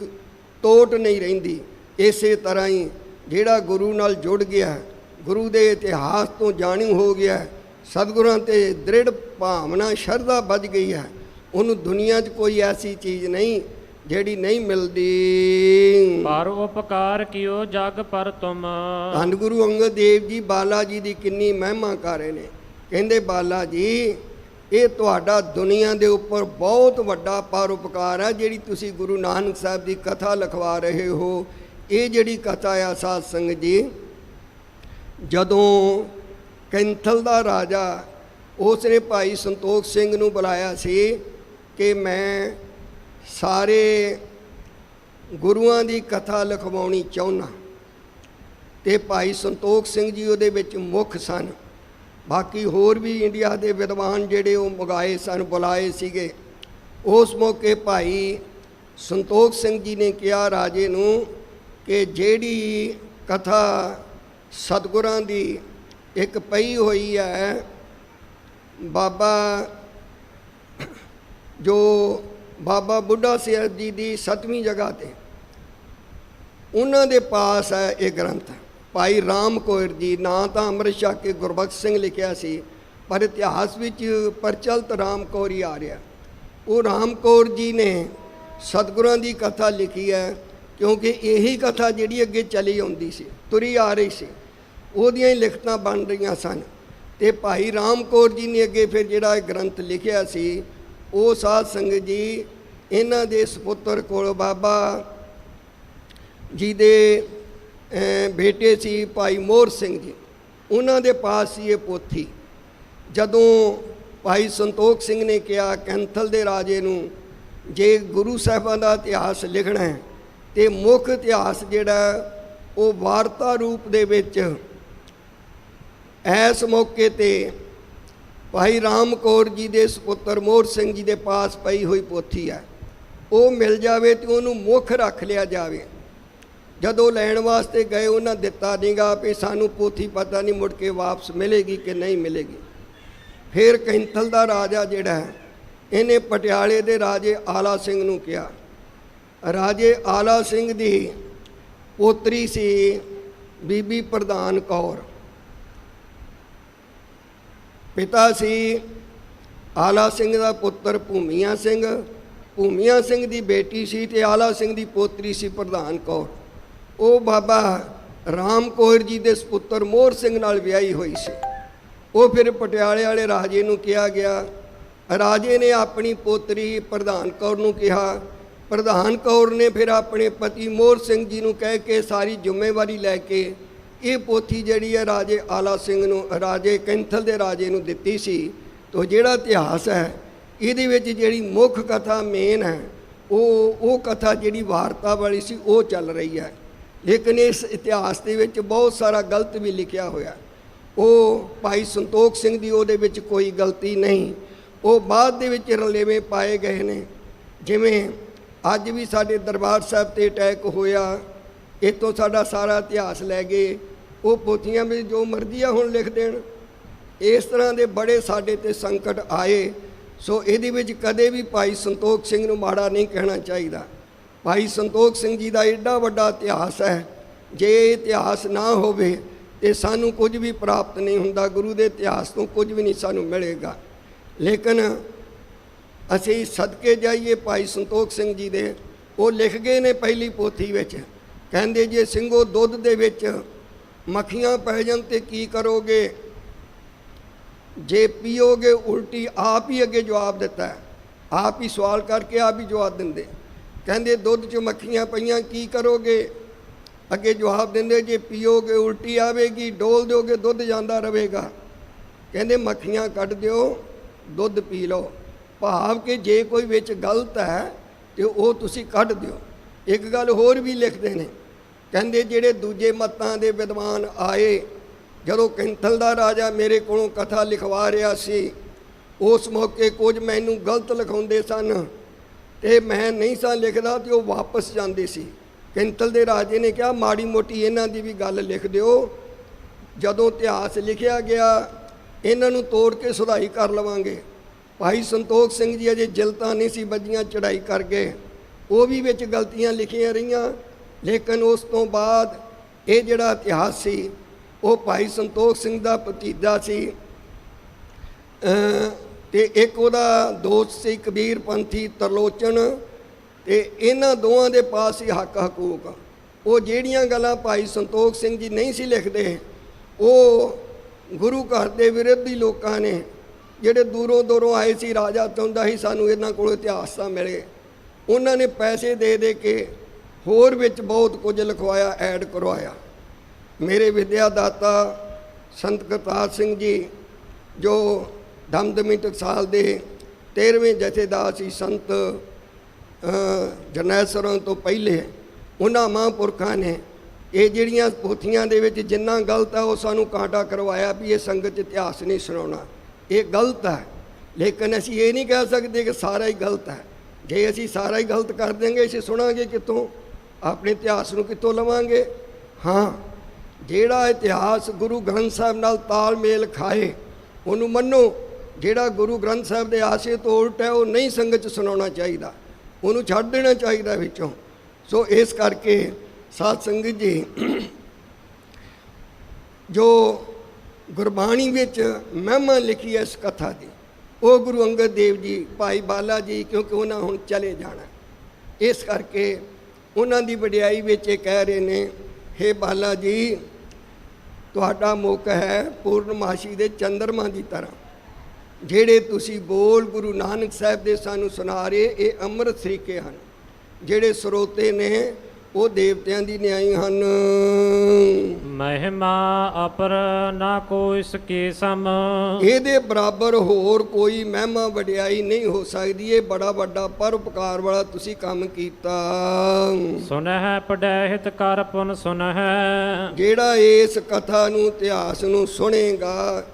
B: ਤੋਟ ਨਹੀਂ ਰਹਿੰਦੀ। ਇਸੇ ਤਰ੍ਹਾਂ ਹੀ ਜਿਹੜਾ ਗੁਰੂ ਨਾਲ ਜੁੜ ਗਿਆ, ਗੁਰੂ ਦੇ ਇਤਿਹਾਸ ਤੋਂ ਜਾਣੂ ਹੋ ਗਿਆ, ਸਤਿਗੁਰਾਂ 'ਤੇ ਦ੍ਰਿੜ ਭਾਵਨਾ ਸ਼ਰਧਾ ਵੱਜ ਗਈ ਹੈ, ਉਹਨੂੰ ਦੁਨੀਆ 'ਚ ਕੋਈ ਐਸੀ ਚੀਜ਼ ਨਹੀਂ ਜਿਹੜੀ ਨਹੀਂ ਮਿਲਦੀ।
A: ਪਰ ਉਪਕਾਰ ਕੀਓ ਜਗ ਪਰ ਤੁਮ।
B: ਧੰਨ ਗੁਰੂ ਅੰਗਦ ਦੇਵ ਜੀ ਬਾਲਾ ਜੀ ਦੀ ਕਿੰਨੀ ਮਹਿਮਾ ਕਰ ਰਹੇ ਨੇ। ਕਹਿੰਦੇ, ਬਾਲਾ ਜੀ, ਇਹ ਤੁਹਾਡਾ ਦੁਨੀਆ ਦੇ ਉੱਪਰ ਬਹੁਤ ਵੱਡਾ ਪਰਉਪਕਾਰ ਹੈ, ਜਿਹੜੀ ਤੁਸੀਂ ਗੁਰੂ ਨਾਨਕ ਸਾਹਿਬ ਦੀ ਕਥਾ ਲਿਖਵਾ ਰਹੇ ਹੋ। ਇਹ ਜਿਹੜੀ ਕਥਾ ਆ ਸਾਧ ਸੰਗਤ ਜੀ, ਜਦੋਂ ਕੈਂਥਲ ਦਾ ਰਾਜਾ ਉਸ ਨੇ ਭਾਈ ਸੰਤੋਖ ਸਿੰਘ ਨੂੰ ਬੁਲਾਇਆ ਸੀ ਕਿ ਮੈਂ ਸਾਰੇ ਗੁਰੂਆਂ ਦੀ ਕਥਾ ਲਿਖਵਾਉਣੀ ਚਾਹੁੰਦਾ, ਤੇ ਭਾਈ ਸੰਤੋਖ ਸਿੰਘ ਜੀ ਉਹਦੇ ਵਿੱਚ ਮੁੱਖ ਸਨ। ਬਾਕੀ ਹੋਰ ਵੀ ਇੰਡੀਆ ਦੇ ਵਿਦਵਾਨ ਜਿਹੜੇ ਉਹ ਮੰਗਾਏ ਸਨ, ਬੁਲਾਏ ਸੀਗੇ। ਉਸ ਮੌਕੇ ਭਾਈ ਸੰਤੋਖ ਸਿੰਘ ਜੀ ਨੇ ਕਿਹਾ ਰਾਜੇ ਨੂੰ ਕਿ ਜਿਹੜੀ ਕਥਾ ਸਤਿਗੁਰਾਂ ਦੀ ਇੱਕ ਪਈ ਹੋਈ ਹੈ, ਬਾਬਾ ਜੋ ਬਾਬਾ ਬੁੱਢਾ ਸਾਹਿਬ ਜੀ ਦੀ 7ਵੀਂ ਜਗ੍ਹਾ 'ਤੇ, ਉਹਨਾਂ ਦੇ ਪਾਸ ਹੈ ਇਹ ਗ੍ਰੰਥ। ਭਾਈ ਰਾਮ ਕੌਰ ਜੀ, ਨਾਂ ਤਾਂ ਅੰਮ੍ਰਿਤ ਛਕ ਕੇ ਗੁਰਬਖਸ਼ ਸਿੰਘ ਲਿਖਿਆ ਸੀ, ਪਰ ਇਤਿਹਾਸ ਵਿੱਚ ਪ੍ਰਚਲਿਤ ਰਾਮ ਕੌਰ ਹੀ ਆ ਰਿਹਾ। ਉਹ ਰਾਮ ਕੌਰ ਜੀ ਨੇ ਸਤਿਗੁਰਾਂ ਦੀ ਕਥਾ ਲਿਖੀ ਹੈ, ਕਿਉਂਕਿ ਇਹੀ ਕਥਾ ਜਿਹੜੀ ਅੱਗੇ ਚਲੀ ਆਉਂਦੀ ਸੀ, ਤੁਰੀ ਆ ਰਹੀ ਸੀ, ਉਹਦੀਆਂ ਹੀ ਲਿਖਤਾਂ ਬਣ ਰਹੀਆਂ ਸਨ। ਤੇ ਭਾਈ ਰਾਮ ਕੌਰ ਜੀ ਨੇ ਅੱਗੇ ਫਿਰ ਜਿਹੜਾ ਇਹ ਗ੍ਰੰਥ ਲਿਖਿਆ ਸੀ, ਉਹ ਸਾਧ ਸੰਗਤ ਜੀ ਇਹਨਾਂ ਦੇ ਸਪੁੱਤਰ ਕੋਲ ਬਾਬਾ ਜੀ ਦੇ ਬੇਟੇ ਸੀ ਭਾਈ ਮੋਹਰ ਸਿੰਘ ਜੀ, ਉਹਨਾਂ ਦੇ ਪਾਸ ਸੀ ਇਹ ਪੋਥੀ। ਜਦੋਂ ਭਾਈ ਸੰਤੋਖ ਸਿੰਘ ਨੇ ਕਿਹਾ ਕੈਂਥਲ ਦੇ ਰਾਜੇ ਨੂੰ, ਜੇ ਗੁਰੂ ਸਾਹਿਬਾਂ ਦਾ ਇਤਿਹਾਸ ਲਿਖਣਾ ਹੈ ਤੇ ਮੁੱਖ ਇਤਿਹਾਸ ਜਿਹੜਾ ਉਹ ਵਾਰਤਾ ਰੂਪ ਦੇ ਵਿੱਚ ਇਸ ਮੌਕੇ 'ਤੇ ਭਾਈ ਰਾਮ ਕੌਰ ਜੀ ਦੇ ਸਪੁੱਤਰ ਮੋਹਰ ਸਿੰਘ ਜੀ ਦੇ ਪਾਸ ਪਈ ਹੋਈ ਪੋਥੀ ਹੈ, ਉਹ ਮਿਲ ਜਾਵੇ ਤੇ ਉਹਨੂੰ ਮੁੱਖ ਰੱਖ ਲਿਆ ਜਾਵੇ। ਜਦੋਂ ਲੈਣ ਵਾਸਤੇ ਗਏ, ਉਹਨਾਂ ਦਿੱਤਾ ਨਹੀਂਗਾ ਵੀ ਸਾਨੂੰ ਪੋਥੀ ਪਤਾ ਨਹੀਂ ਮੁੜ ਕੇ ਵਾਪਸ ਮਿਲੇਗੀ ਕਿ ਨਹੀਂ ਮਿਲੇਗੀ। ਫਿਰ ਕੈਂਥਲ ਦਾ ਰਾਜਾ ਜਿਹੜਾ ਹੈ, ਇਹਨੇ ਪਟਿਆਲੇ ਦੇ ਰਾਜੇ ਆਲਾ ਸਿੰਘ ਨੂੰ ਕਿਹਾ। ਰਾਜੇ ਆਲਾ ਸਿੰਘ ਦੀ ਪੋਤਰੀ ਸੀ ਬੀਬੀ ਪ੍ਰਧਾਨ ਕੌਰ, ਪਿਤਾ ਸੀ ਆਲਾ ਸਿੰਘ ਦਾ ਪੁੱਤਰ ਭੂਮੀਆ ਸਿੰਘ, ਭੂਮੀਆ ਸਿੰਘ ਦੀ ਬੇਟੀ ਸੀ ਤੇ ਆਲਾ ਸਿੰਘ ਦੀ ਪੋਤਰੀ ਸੀ ਪ੍ਰਧਾਨ ਕੌਰ। ਉਹ ਬਾਬਾ ਰਾਮ ਕੌਰ ਜੀ ਦੇ ਸਪੁੱਤਰ ਮੋਹਰ ਸਿੰਘ ਨਾਲ ਵਿਆਹੀ ਹੋਈ ਸੀ। ਉਹ ਫਿਰ ਪਟਿਆਲੇ ਵਾਲੇ ਰਾਜੇ ਨੂੰ ਕਿਹਾ ਗਿਆ। ਰਾਜੇ ਨੇ ਆਪਣੀ ਪੋਤਰੀ ਪ੍ਰਧਾਨ ਕੌਰ ਨੂੰ ਕਿਹਾ। ਪ੍ਰਧਾਨ ਕੌਰ ਨੇ ਫਿਰ ਆਪਣੇ ਪਤੀ ਮੋਹਰ ਸਿੰਘ ਜੀ ਨੂੰ ਕਹਿ ਕੇ ਸਾਰੀ ਜ਼ਿੰਮੇਵਾਰੀ ਲੈ ਕੇ ਇਹ ਪੋਥੀ ਜਿਹੜੀ ਹੈ ਰਾਜੇ ਆਲਾ ਸਿੰਘ ਨੂੰ, ਰਾਜੇ ਕੈਂਥਲ ਦੇ ਰਾਜੇ ਨੂੰ ਦਿੱਤੀ ਸੀ। ਤੋ ਜਿਹੜਾ ਇਤਿਹਾਸ ਹੈ ਇਹਦੇ ਵਿੱਚ ਜਿਹੜੀ ਮੁੱਖ ਕਥਾ ਮੇਨ ਹੈ, ਉਹ ਕਥਾ ਜਿਹੜੀ ਵਾਰਤਾ ਵਾਲੀ ਸੀ ਉਹ ਚੱਲ ਰਹੀ ਹੈ। ਲੇਕਿਨ ਇਸ ਇਤਿਹਾਸ ਦੇ ਵਿੱਚ ਬਹੁਤ ਸਾਰਾ ਗਲਤ ਵੀ ਲਿਖਿਆ ਹੋਇਆ। ਉਹ ਭਾਈ ਸੰਤੋਖ ਸਿੰਘ ਦੀ ਉਹਦੇ ਵਿੱਚ ਕੋਈ ਗਲਤੀ ਨਹੀਂ, ਉਹ ਬਾਅਦ ਦੇ ਵਿੱਚ ਰਲੇਵੇਂ ਪਾਏ ਗਏ ਨੇ। ਜਿਵੇਂ ਅੱਜ ਵੀ ਸਾਡੇ ਦਰਬਾਰ ਸਾਹਿਬ 'ਤੇ ਅਟੈਕ ਹੋਇਆ, ਇੱਥੋਂ ਸਾਡਾ ਸਾਰਾ ਇਤਿਹਾਸ ਲੈ ਗਏ। ਉਹ ਪੋਥੀਆਂ ਵਿੱਚ ਜੋ ਮਰਜ਼ੀ ਆ ਹੁਣ ਲਿਖ ਦੇਣ। ਇਸ ਤਰ੍ਹਾਂ ਦੇ ਬੜੇ ਸਾਡੇ 'ਤੇ ਸੰਕਟ ਆਏ। ਸੋ ਇਹਦੇ ਵਿੱਚ ਕਦੇ ਵੀ ਭਾਈ ਸੰਤੋਖ ਸਿੰਘ ਨੂੰ ਮਾੜਾ ਨਹੀਂ ਕਹਿਣਾ ਚਾਹੀਦਾ। ਭਾਈ ਸੰਤੋਖ ਸਿੰਘ ਜੀ ਦਾ ਐਡਾ ਵੱਡਾ ਇਤਿਹਾਸ ਹੈ, ਜੇ ਇਹ ਇਤਿਹਾਸ ਨਾ ਹੋਵੇ ਤੇ ਸਾਨੂੰ ਕੁਝ ਵੀ ਪ੍ਰਾਪਤ ਨਹੀਂ ਹੁੰਦਾ। ਗੁਰੂ ਦੇ ਇਤਿਹਾਸ ਤੋਂ ਕੁਝ ਵੀ ਨਹੀਂ ਸਾਨੂੰ ਮਿਲੇਗਾ। ਲੇਕਿਨ ਅਸੀਂ ਸਦਕੇ ਜਾਈਏ ਭਾਈ ਸੰਤੋਖ ਸਿੰਘ ਜੀ ਦੇ, ਉਹ ਲਿਖ ਗਏ ਨੇ ਪਹਿਲੀ ਪੋਥੀ ਵਿੱਚ ਕਹਿੰਦੇ ਜੇ ਸਿੰਘੋ ਦੁੱਧ ਦੇ ਵਿੱਚ ਮੱਖੀਆਂ ਪੈ ਜਾਣ ਤੇ ਕੀ ਕਰੋਗੇ? ਜੇ ਪੀਓਗੇ ਉਲਟੀ। ਆਪ ਹੀ ਅੱਗੇ ਜਵਾਬ ਦਿੱਤਾ ਹੈ, ਆਪ ਹੀ ਸਵਾਲ ਕਰਕੇ ਆਪ ਹੀ ਜਵਾਬ ਦਿੰਦੇ। ਕਹਿੰਦੇ ਦੁੱਧ 'ਚ ਮੱਖੀਆਂ ਪਈਆਂ ਕੀ ਕਰੋਗੇ? ਅੱਗੇ ਜਵਾਬ ਦਿੰਦੇ ਜੇ ਪੀਓਗੇ ਉਲਟੀ ਆਵੇਗੀ, ਡੋਲ ਦਿਓਗੇ ਦੁੱਧ ਜਾਂਦਾ ਰਹੇਗਾ। ਕਹਿੰਦੇ ਮੱਖੀਆਂ ਕੱਢ ਦਿਓ, ਦੁੱਧ ਪੀ ਲਓ। ਭਾਵ ਕਿ ਜੇ ਕੋਈ ਵਿੱਚ ਗਲਤ ਹੈ ਤੇ ਉਹ ਤੁਸੀਂ ਕੱਢ ਦਿਓ। ਇੱਕ ਗੱਲ ਹੋਰ ਵੀ ਲਿਖਦੇ ਨੇ, ਕਹਿੰਦੇ ਜਿਹੜੇ ਦੂਜੇ ਮਤਾਂ ਦੇ ਵਿਦਵਾਨ ਆਏ, ਜਦੋਂ ਕੈਂਥਲ ਦਾ ਰਾਜਾ ਮੇਰੇ ਕੋਲੋਂ ਕਥਾ ਲਿਖਵਾ ਰਿਹਾ ਸੀ, ਉਸ ਮੌਕੇ ਕੁਝ ਮੈਨੂੰ ਗਲਤ ਲਿਖਾਉਂਦੇ ਸਨ ਤੇ ਮੈਂ ਨਹੀਂ ਸਾਂ ਲਿਖਦਾ ਤੇ ਉਹ ਵਾਪਸ ਜਾਂਦੇ ਸੀ। ਕੈਂਥਲ ਦੇ ਰਾਜੇ ਨੇ ਕਿਹਾ ਮਾੜੀ ਮੋਟੀ ਇਹਨਾਂ ਦੀ ਵੀ ਗੱਲ ਲਿਖ ਦਿਓ, ਜਦੋਂ ਇਤਿਹਾਸ ਲਿਖਿਆ ਗਿਆ ਇਹਨਾਂ ਨੂੰ ਤੋੜ ਕੇ ਸੁਧਾਈ ਕਰ ਲਵਾਂਗੇ। ਭਾਈ ਸੰਤੋਖ ਸਿੰਘ ਜੀ ਅਜੇ ਜਿਲਤਾਂ ਨਹੀਂ ਸੀ ਵੱਜੀਆਂ, ਚੜ੍ਹਾਈ ਕਰ ਗਏ, ਉਹ ਵੀ ਵਿੱਚ ਗਲਤੀਆਂ ਲਿਖੀਆਂ ਰਹੀਆਂ। ਲੇਕਿਨ ਉਸ ਤੋਂ ਬਾਅਦ ਇਹ ਜਿਹੜਾ ਇਤਿਹਾਸ ਸੀ ਉਹ ਭਾਈ ਸੰਤੋਖ ਸਿੰਘ ਦਾ ਭਤੀਜਾ ਸੀ ਤੇ ਇੱਕ ਉਹਦਾ ਦੋਸਤ ਸੀ ਕਬੀਰ ਪੰਥੀ ਤਰਲੋਚਨ, ਤੇ ਇਹਨਾਂ ਦੋਵਾਂ ਦੇ ਪਾਸ ਹੀ ਹੱਕ ਹਕੂਕ। ਉਹ ਜਿਹੜੀਆਂ ਗੱਲਾਂ ਭਾਈ ਸੰਤੋਖ ਸਿੰਘ ਜੀ ਨਹੀਂ ਸੀ ਲਿਖਦੇ, ਉਹ ਗੁਰੂ ਘਰ ਦੇ ਵਿਰੋਧੀ ਲੋਕਾਂ ਨੇ ਜਿਹੜੇ ਦੂਰੋਂ ਦੂਰੋਂ ਆਏ ਸੀ, ਰਾਜਾ ਚਾਹੁੰਦਾ ਸੀ ਸਾਨੂੰ ਇਹਨਾਂ ਕੋਲੋਂ ਇਤਿਹਾਸ ਤਾਂ ਮਿਲੇ, ਉਹਨਾਂ ਨੇ ਪੈਸੇ ਦੇ ਦੇ ਕੇ ਹੋਰ ਵਿੱਚ ਬਹੁਤ ਕੁਝ ਲਿਖਵਾਇਆ, ਐਡ ਕਰਵਾਇਆ। ਮੇਰੇ ਵਿਦਿਆ ਦਾਤਾ ਸੰਤ ਕਰਤਾਰ ਸਿੰਘ ਜੀ ਜੋ ਦਮਦਮੀ ਟਕਸਾਲ ਦੇ 13ਵੇਂ ਜਥੇਦਾਰ ਸੀ, ਸੰਤ ਜਰਨੈਲ ਤੋਂ ਪਹਿਲੇ, ਉਹਨਾਂ ਮਹਾਂਪੁਰਖਾਂ ਨੇ ਇਹ ਜਿਹੜੀਆਂ ਪੋਥੀਆਂ ਦੇ ਵਿੱਚ ਜਿੰਨਾ ਗਲਤ ਹੈ ਉਹ ਸਾਨੂੰ ਕਾਂਟਾ ਕਰਵਾਇਆ ਵੀ ਇਹ ਸੰਗਤ 'ਚ ਇਤਿਹਾਸ ਨਹੀਂ ਸੁਣਾਉਣਾ, ਇਹ ਗਲਤ ਹੈ। ਲੇਕਿਨ ਅਸੀਂ ਇਹ ਨਹੀਂ ਕਹਿ ਸਕਦੇ ਕਿ ਸਾਰਾ ਹੀ ਗਲਤ ਹੈ। ਜੇ ਅਸੀਂ ਸਾਰਾ ਹੀ ਗਲਤ ਕਰ ਦੇਂਗੇ ਅਸੀਂ ਸੁਣਾਂਗੇ ਕਿੱਥੋਂ? ਆਪਣੇ ਇਤਿਹਾਸ ਨੂੰ ਕਿੱਥੋਂ ਲਵਾਂਗੇ? ਹਾਂ, ਜਿਹੜਾ ਇਤਿਹਾਸ ਗੁਰੂ ਗ੍ਰੰਥ ਸਾਹਿਬ ਨਾਲ ਤਾਲਮੇਲ ਖਾਏ ਉਹਨੂੰ ਮੰਨੋ। ਜਿਹੜਾ ਗੁਰੂ ਗ੍ਰੰਥ ਸਾਹਿਬ ਦੇ ਆਸ਼ੇ ਤੋਂ ਉਲਟ ਹੈ ਉਹ ਨਹੀਂ ਸੰਗਤ 'ਚ ਸੁਣਾਉਣਾ ਚਾਹੀਦਾ, ਉਹਨੂੰ ਛੱਡ ਦੇਣਾ ਚਾਹੀਦਾ ਵਿੱਚੋਂ। ਸੋ ਇਸ ਕਰਕੇ ਸਾਧ ਸੰਗਤ ਜੀ, ਜੋ ਗੁਰਬਾਣੀ ਵਿੱਚ ਮਹਿਮਾ ਲਿਖੀ ਹੈ ਇਸ ਕਥਾ ਦੀ, ਉਹ ਗੁਰੂ ਅੰਗਦ ਦੇਵ ਜੀ, ਭਾਈ ਬਾਲਾ ਜੀ, ਕਿਉਂਕਿ ਉਹਨਾਂ ਹੁਣ ਚਲੇ ਜਾਣਾ, ਇਸ ਕਰਕੇ ਉਹਨਾਂ ਦੀ ਵਡਿਆਈ ਵਿੱਚ ਇਹ ਕਹਿ ਰਹੇ ਨੇ, ਹੇ ਬਾਲਾ ਜੀ ਤੁਹਾਡਾ ਮੁੱਖ ਹੈ ਪੂਰਨਮਾਸ਼ੀ ਦੇ ਚੰਦਰਮਾ ਦੀ ਤਰ੍ਹਾਂ। ਜਿਹੜੇ ਤੁਸੀਂ ਬੋਲ ਗੁਰੂ ਨਾਨਕ ਸਾਹਿਬ ਦੇ ਸਾਨੂੰ ਸੁਣਾ ਰਹੇ, ਇਹ ਅੰਮ੍ਰਿਤ ਸਰੀਕੇ ਹਨ। ਜਿਹੜੇ ਸਰੋਤੇ ਨੇ ਉਹ ਦੇਵਤਿਆਂ ਦੀ ਨਿਆਈ ਹਨ।
A: ਮਹਿਮਾ ਅਪਰ ਨਾ ਕੋ ਇਸ ਕੇ ਸਮ।
B: ਇਹਦੇ ਬਰਾਬਰ ਹੋਰ ਕੋਈ ਮਹਿਮਾ ਵਡਿਆਈ ਨਹੀਂ ਹੋ ਸਕਦੀ। ਇਹ ਬੜਾ ਵੱਡਾ ਪਰਉਪਕਾਰ ਵਾਲਾ ਤੁਸੀਂ ਕੰਮ ਕੀਤਾ।
A: ਸੁਨਹਿ ਪੜੈ ਹਿਤ ਕਰ ਪੁਨ ਸੁਨਹਿ।
B: ਜਿਹੜਾ ਇਸ ਕਥਾ ਨੂੰ, ਇਤਿਹਾਸ ਨੂੰ ਸੁਣੇਗਾ,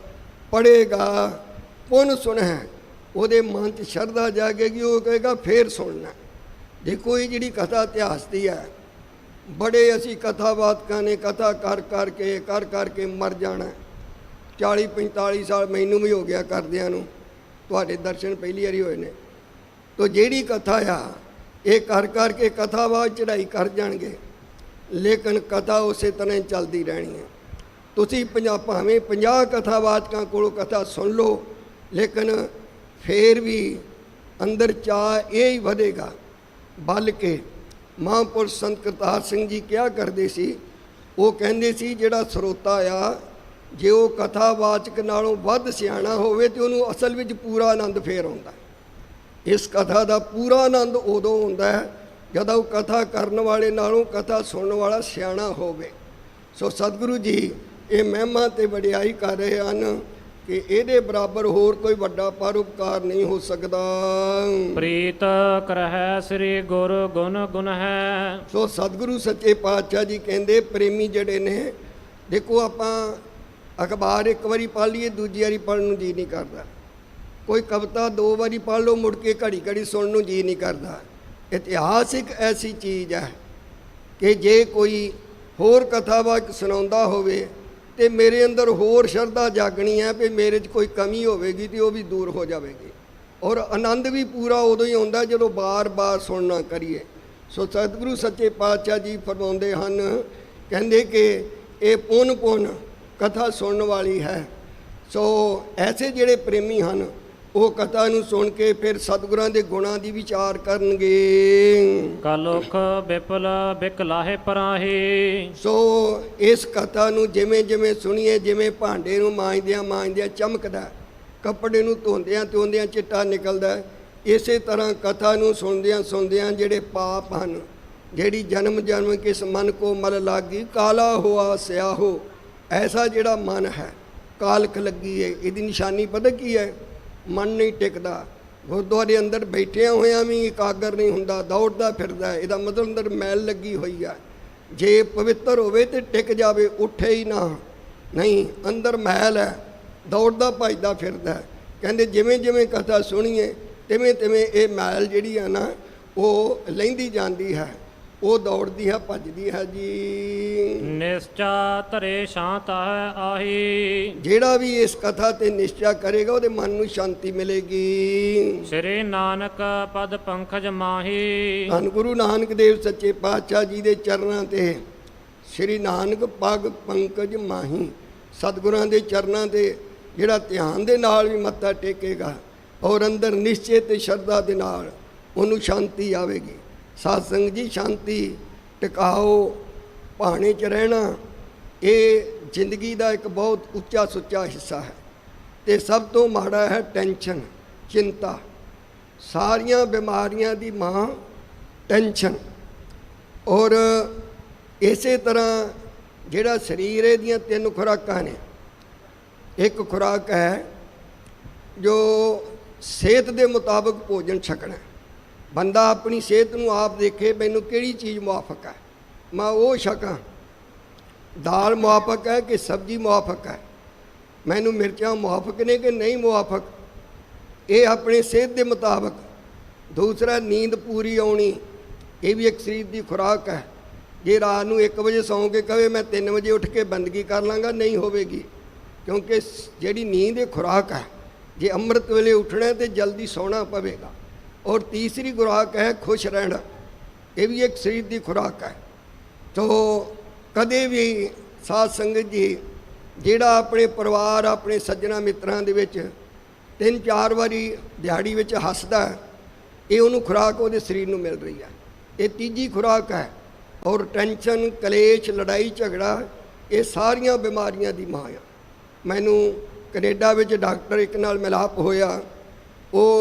B: ਪੜ੍ਹੇਗਾ, ਪੁਨ ਸੁਨਹਿ, ਉਹਦੇ ਮਨ 'ਚ ਸ਼ਰਧਾ ਜਾਗੇਗੀ, ਉਹ ਕਹੇਗਾ ਫੇਰ ਸੁਣਨਾ। ਦੇਖੋ ਇਹ ਜਿਹੜੀ ਕਥਾ ਇਤਿਹਾਸ ਦੀ ਹੈ, ਬੜੇ ਅਸੀਂ ਕਥਾਵਾਦਕਾਂ ਨੇ ਕਥਾ ਕਰ ਕਰਕੇ ਮਰ ਜਾਣਾ। 40-45 ਸਾਲ ਮੈਨੂੰ ਵੀ ਹੋ ਗਿਆ ਕਰਦਿਆਂ ਨੂੰ, ਤੁਹਾਡੇ ਦਰਸ਼ਨ ਪਹਿਲੀ ਵਾਰੀ ਹੋਏ ਨੇ। ਤੋ ਜਿਹੜੀ ਕਥਾ ਆ ਇਹ ਕਰ ਕਰਕੇ ਕਥਾਵਾਦ ਚੜ੍ਹਾਈ ਕਰ ਜਾਣਗੇ, ਲੇਕਿਨ ਕਥਾ ਉਸੇ ਤਰ੍ਹਾਂ ਹੀ ਚੱਲਦੀ ਰਹਿਣੀ ਹੈ। ਤੁਸੀਂ ਭਾਵੇਂ 50 ਕਥਾਵਾਦਕਾਂ ਕੋਲੋਂ ਕਥਾ ਸੁਣ ਲਓ, ਲੇਕਿਨ ਫੇਰ ਵੀ ਅੰਦਰ ਚਾਅ ਇਹ ਹੀ ਵਧੇਗਾ। ਬਲਕਿ ਮਹਾਂਪੁਰਸ਼ ਸੰਤ ਕਰਤਾਰ ਸਿੰਘ ਜੀ ਕਿਹਾ ਕਰਦੇ ਸੀ, ਉਹ ਕਹਿੰਦੇ ਸੀ ਜਿਹੜਾ ਸਰੋਤਾ ਆ, ਜੇ ਉਹ ਕਥਾਵਾਚਕ ਨਾਲੋਂ ਵੱਧ ਸਿਆਣਾ ਹੋਵੇ ਤੇ ਉਹਨੂੰ ਅਸਲ ਵਿੱਚ ਪੂਰਾ ਆਨੰਦ ਫੇਰ ਆਉਂਦਾ। ਇਸ ਕਥਾ ਦਾ ਪੂਰਾ ਆਨੰਦ ਉਦੋਂ ਹੁੰਦਾ ਹੈ ਜਦੋਂ ਉਹ ਕਥਾ ਕਰਨ ਵਾਲੇ ਨਾਲੋਂ ਕਥਾ ਸੁਣਨ ਵਾਲਾ ਸਿਆਣਾ ਹੋਵੇ। ਸੋ ਸਤਿਗੁਰੂ ਜੀ ਇਹ ਮਹਿਮਾ ਤੇ ਵਡਿਆਈ ਕਰ ਰਹੇ ਹਨ ਕਿ ਇਹਦੇ ਬਰਾਬਰ ਹੋਰ ਕੋਈ ਵੱਡਾ ਪਰਉਪਕਾਰ ਨਹੀਂ ਹੋ ਸਕਦਾ।
A: ਪ੍ਰੀਤ ਕਰਹਿ ਸ੍ਰੀ ਗੁਰ ਗੁਣ ਗੁਣ ਹੈ।
B: ਸੋ ਸਤਿਗੁਰੂ ਸੱਚੇ ਪਾਤਸ਼ਾਹ ਜੀ ਕਹਿੰਦੇ ਪ੍ਰੇਮੀ ਜਿਹੜੇ ਨੇ, ਦੇਖੋ ਆਪਾਂ ਅਖਬਾਰ ਇੱਕ ਵਾਰੀ ਪੜ੍ਹ ਲਈਏ, ਦੂਜੀ ਵਾਰੀ ਪੜ੍ਹਨ ਨੂੰ ਜੀ ਨਹੀਂ ਕਰਦਾ। ਕੋਈ ਕਵਿਤਾ 2 ਵਾਰੀ ਪੜ੍ਹ ਲਓ, ਮੁੜ ਕੇ ਘੜੀ ਸੁਣਨ ਨੂੰ ਜੀ ਨਹੀਂ ਕਰਦਾ। ਇਤਿਹਾਸ ਇੱਕ ਐਸੀ ਚੀਜ਼ ਹੈ ਕਿ ਜੇ ਕੋਈ ਹੋਰ ਕਥਾਵਾਚਕ ਸੁਣਾਉਂਦਾ ਹੋਵੇ ਤੇ ਮੇਰੇ ਅੰਦਰ ਹੋਰ ਸ਼ਰਧਾ ਜਾਗਣੀ ਹੈ ਵੀ ਮੇਰੇ 'ਚ ਕੋਈ ਕਮੀ ਹੋਵੇਗੀ ਤੇ ਉਹ ਵੀ ਦੂਰ ਹੋ ਜਾਵੇਗੀ, ਔਰ ਆਨੰਦ ਵੀ ਪੂਰਾ ਉਦੋਂ ਹੀ ਆਉਂਦਾ ਜਦੋਂ ਬਾਰ-ਬਾਰ ਸੁਣਨਾ ਕਰੀਏ। ਸੋ ਸਤਿਗੁਰੂ ਸੱਚੇ ਪਾਤਸ਼ਾਹ ਜੀ ਫਰਮਾਉਂਦੇ ਹਨ, ਕਹਿੰਦੇ ਕਿ ਇਹ ਪੁੰਨ ਕਥਾ ਸੁਣਨ ਵਾਲੀ ਹੈ। ਸੋ ਐਸੇ ਜਿਹੜੇ ਪ੍ਰੇਮੀ ਹਨ ਉਹ ਕਥਾ ਨੂੰ ਸੁਣ ਕੇ ਫਿਰ ਸਤਿਗੁਰਾਂ ਦੇ ਗੁਣਾਂ ਦੀ ਵਿਚਾਰ ਕਰਨਗੇ।
A: ਕਲੁਖ ਵਿਪਲ ਬਿਕ ਲਾਹੇ ਪਰਾਹੇ।
B: ਸੋ ਇਸ ਕਥਾ ਨੂੰ ਜਿਵੇਂ ਜਿਵੇਂ ਸੁਣੀਏ, ਜਿਵੇਂ ਭਾਂਡੇ ਨੂੰ ਮਾਂਜਦਿਆਂ ਚਮਕਦਾ, ਕੱਪੜੇ ਨੂੰ ਧੋਂਦਿਆਂ ਚਿੱਟਾ ਨਿਕਲਦਾ, ਇਸੇ ਤਰ੍ਹਾਂ ਕਥਾ ਨੂੰ ਸੁਣਦਿਆਂ ਜਿਹੜੇ ਪਾਪ ਹਨ, ਜਿਹੜੀ ਜਨਮ ਕਿਸ ਮਨ ਕੋ ਮਲ ਲਾਗੀ, ਕਾਲਾ ਹੋਆ ਸਿਆਹੋ, ਐਸਾ ਜਿਹੜਾ ਮਨ ਹੈ ਕਾਲਖ ਲੱਗੀ ਹੈ। ਇਹਦੀ ਨਿਸ਼ਾਨੀ ਪਤਾ ਕੀ ਹੈ? ਮਨ ਨਹੀਂ ਟਿਕਦਾ, ਗੁਰਦੁਆਰੇ ਅੰਦਰ ਬੈਠਿਆਂ ਹੋਇਆਂ ਵੀ ਇਕਾਗਰ ਨਹੀਂ ਹੁੰਦਾ, ਦੌੜਦਾ ਫਿਰਦਾ। ਇਹਦਾ ਮਤਲਬ ਅੰਦਰ ਮੈਲ ਲੱਗੀ ਹੋਈ ਹੈ। ਜੇ ਪਵਿੱਤਰ ਹੋਵੇ ਤੇ ਟਿਕ ਜਾਵੇ, ਉੱਠੇ ਹੀ ਨਾ, ਨਹੀਂ ਅੰਦਰ ਮੈਲ ਹੈ, ਦੌੜਦਾ ਭੱਜਦਾ ਫਿਰਦਾ। ਕਹਿੰਦੇ ਜਿਵੇਂ ਜਿਵੇਂ ਕਥਾ ਸੁਣੀਏ ਤਿਵੇਂ ਇਹ ਮੈਲ ਜਿਹੜੀ ਹੈ ਨਾ ਉਹ ਲਹਿੰਦੀ ਜਾਂਦੀ ਹੈ, ਉਹ ਦੌੜਦੀ ਹੈ, ਭੱਜਦੀ ਹੈ ਜੀ।
A: ਨਿਸ਼ਚਾ ਧਰੇ ਸ਼ਾਂਤ ਹੈ ਆਹੀ।
B: ਜਿਹੜਾ ਵੀ ਇਸ ਕਥਾ ਤੇ ਨਿਸ਼ਚਾ ਕਰੇਗਾ ਉਹਦੇ ਮਨ ਨੂੰ ਸ਼ਾਂਤੀ ਮਿਲੇਗੀ।
A: ਸ੍ਰੀ ਨਾਨਕ ਪਦ ਪੰਕਜ ਮਾਹੀ।
B: ਧੰਨ ਗੁਰੂ ਨਾਨਕ ਦੇਵ ਸੱਚੇ ਪਾਤਸ਼ਾਹ ਜੀ ਦੇ ਚਰਨਾਂ ਤੇ ਸ੍ਰੀ ਨਾਨਕ ਪਗ ਪੰਕਜ ਮਾਹੀ, ਸਤਿਗੁਰਾਂ ਦੇ ਚਰਨਾਂ ਤੇ ਜਿਹੜਾ ਧਿਆਨ ਦੇ ਨਾਲ ਵੀ ਮੱਥਾ ਟੇਕੇਗਾ ਔਰ ਅੰਦਰ ਨਿਸ਼ਚੇ ਤੇ ਸ਼ਰਧਾ ਦੇ ਨਾਲ ਉਹਨੂੰ ਸ਼ਾਂਤੀ ਆਵੇਗੀ। ਸਾਧ ਸੰਗਤ ਜੀ, ਸ਼ਾਂਤੀ ਟਿਕਾਓ, ਭਾਣੇ 'ਚ ਰਹਿਣਾ, ਇਹ ਜ਼ਿੰਦਗੀ ਦਾ ਇੱਕ ਬਹੁਤ ਉੱਚਾ ਸੁੱਚਾ ਹਿੱਸਾ ਹੈ। ਤੇ ਸਭ ਤੋਂ ਮਾੜਾ ਹੈ ਟੈਨਸ਼ਨ, ਚਿੰਤਾ। ਸਾਰੀਆਂ ਬਿਮਾਰੀਆਂ ਦੀ ਮਾਂ ਟੈਨਸ਼ਨ। ਔਰ ਇਸੇ ਤਰ੍ਹਾਂ ਜਿਹੜਾ ਸਰੀਰ, ਇਹਦੀਆਂ 3 ਖੁਰਾਕਾਂ ਨੇ। ਇੱਕ ਖੁਰਾਕ ਹੈ ਜੋ ਸਿਹਤ ਦੇ ਮੁਤਾਬਕ ਭੋਜਨ ਛਕਣਾ। ਬੰਦਾ ਆਪਣੀ ਸਿਹਤ ਨੂੰ ਆਪ ਦੇਖੇ, ਮੈਨੂੰ ਕਿਹੜੀ ਚੀਜ਼ ਮੁਆਫਕ ਹੈ, ਮੈਂ ਉਹ ਛਕਾਂ। ਦਾਲ ਮੁਆਫਕ ਹੈ ਕਿ ਸਬਜ਼ੀ ਮੁਆਫਕ ਹੈ, ਮੈਨੂੰ ਮਿਰਚਾਂ ਮੁਆਫਕ ਨੇ ਕਿ ਨਹੀਂ ਮੁਆਫਕ, ਇਹ ਆਪਣੇ ਸਿਹਤ ਦੇ ਮੁਤਾਬਕ। ਦੂਸਰਾ, ਨੀਂਦ ਪੂਰੀ ਆਉਣੀ, ਇਹ ਵੀ ਇੱਕ ਸਰੀਰ ਦੀ ਖੁਰਾਕ ਹੈ। ਜੇ ਰਾਤ ਨੂੰ 1 ਵਜੇ ਸੌਂ ਕੇ ਕਹੇ ਮੈਂ 3 ਵਜੇ ਉੱਠ ਕੇ ਬੰਦਗੀ ਕਰ ਲਾਂਗਾ, ਨਹੀਂ ਹੋਵੇਗੀ, ਕਿਉਂਕਿ ਜਿਹੜੀ ਨੀਂਦ ਇਹ ਖੁਰਾਕ ਹੈ। ਜੇ ਅੰਮ੍ਰਿਤ ਵੇਲੇ ਉੱਠਣਾ ਤੇ ਜਲਦੀ ਸੌਣਾ ਪਵੇਗਾ। ਔਰ ਤੀਸਰੀ ਖੁਰਾਕ ਹੈ ਖੁਸ਼ ਰਹਿਣਾ, ਇਹ ਵੀ ਇੱਕ ਸਰੀਰ ਦੀ ਖੁਰਾਕ ਹੈ। ਤੋ ਕਦੇ ਵੀ ਸਾਧ ਸੰਗਤ ਜੀ, ਜਿਹੜਾ ਆਪਣੇ ਪਰਿਵਾਰ, ਆਪਣੇ ਸੱਜਣਾ ਮਿੱਤਰਾਂ ਦੇ ਵਿੱਚ 3-4 ਵਾਰੀ ਦਿਹਾੜੀ ਵਿੱਚ ਹੱਸਦਾ, ਇਹ ਉਹਨੂੰ ਖੁਰਾਕ ਉਹਦੇ ਸਰੀਰ ਨੂੰ ਮਿਲ ਰਹੀ ਹੈ। ਇਹ ਤੀਜੀ ਖੁਰਾਕ ਹੈ। ਔਰ ਟੈਨਸ਼ਨ, ਕਲੇਸ਼, ਲੜਾਈ ਝਗੜਾ, ਇਹ ਸਾਰੀਆਂ ਬਿਮਾਰੀਆਂ ਦੀ ਮਾਂ ਆ। ਮੈਨੂੰ ਕੈਨੇਡਾ ਵਿੱਚ ਡਾਕਟਰ ਇੱਕ ਨਾਲ ਮਿਲਾਪ ਹੋਇਆ,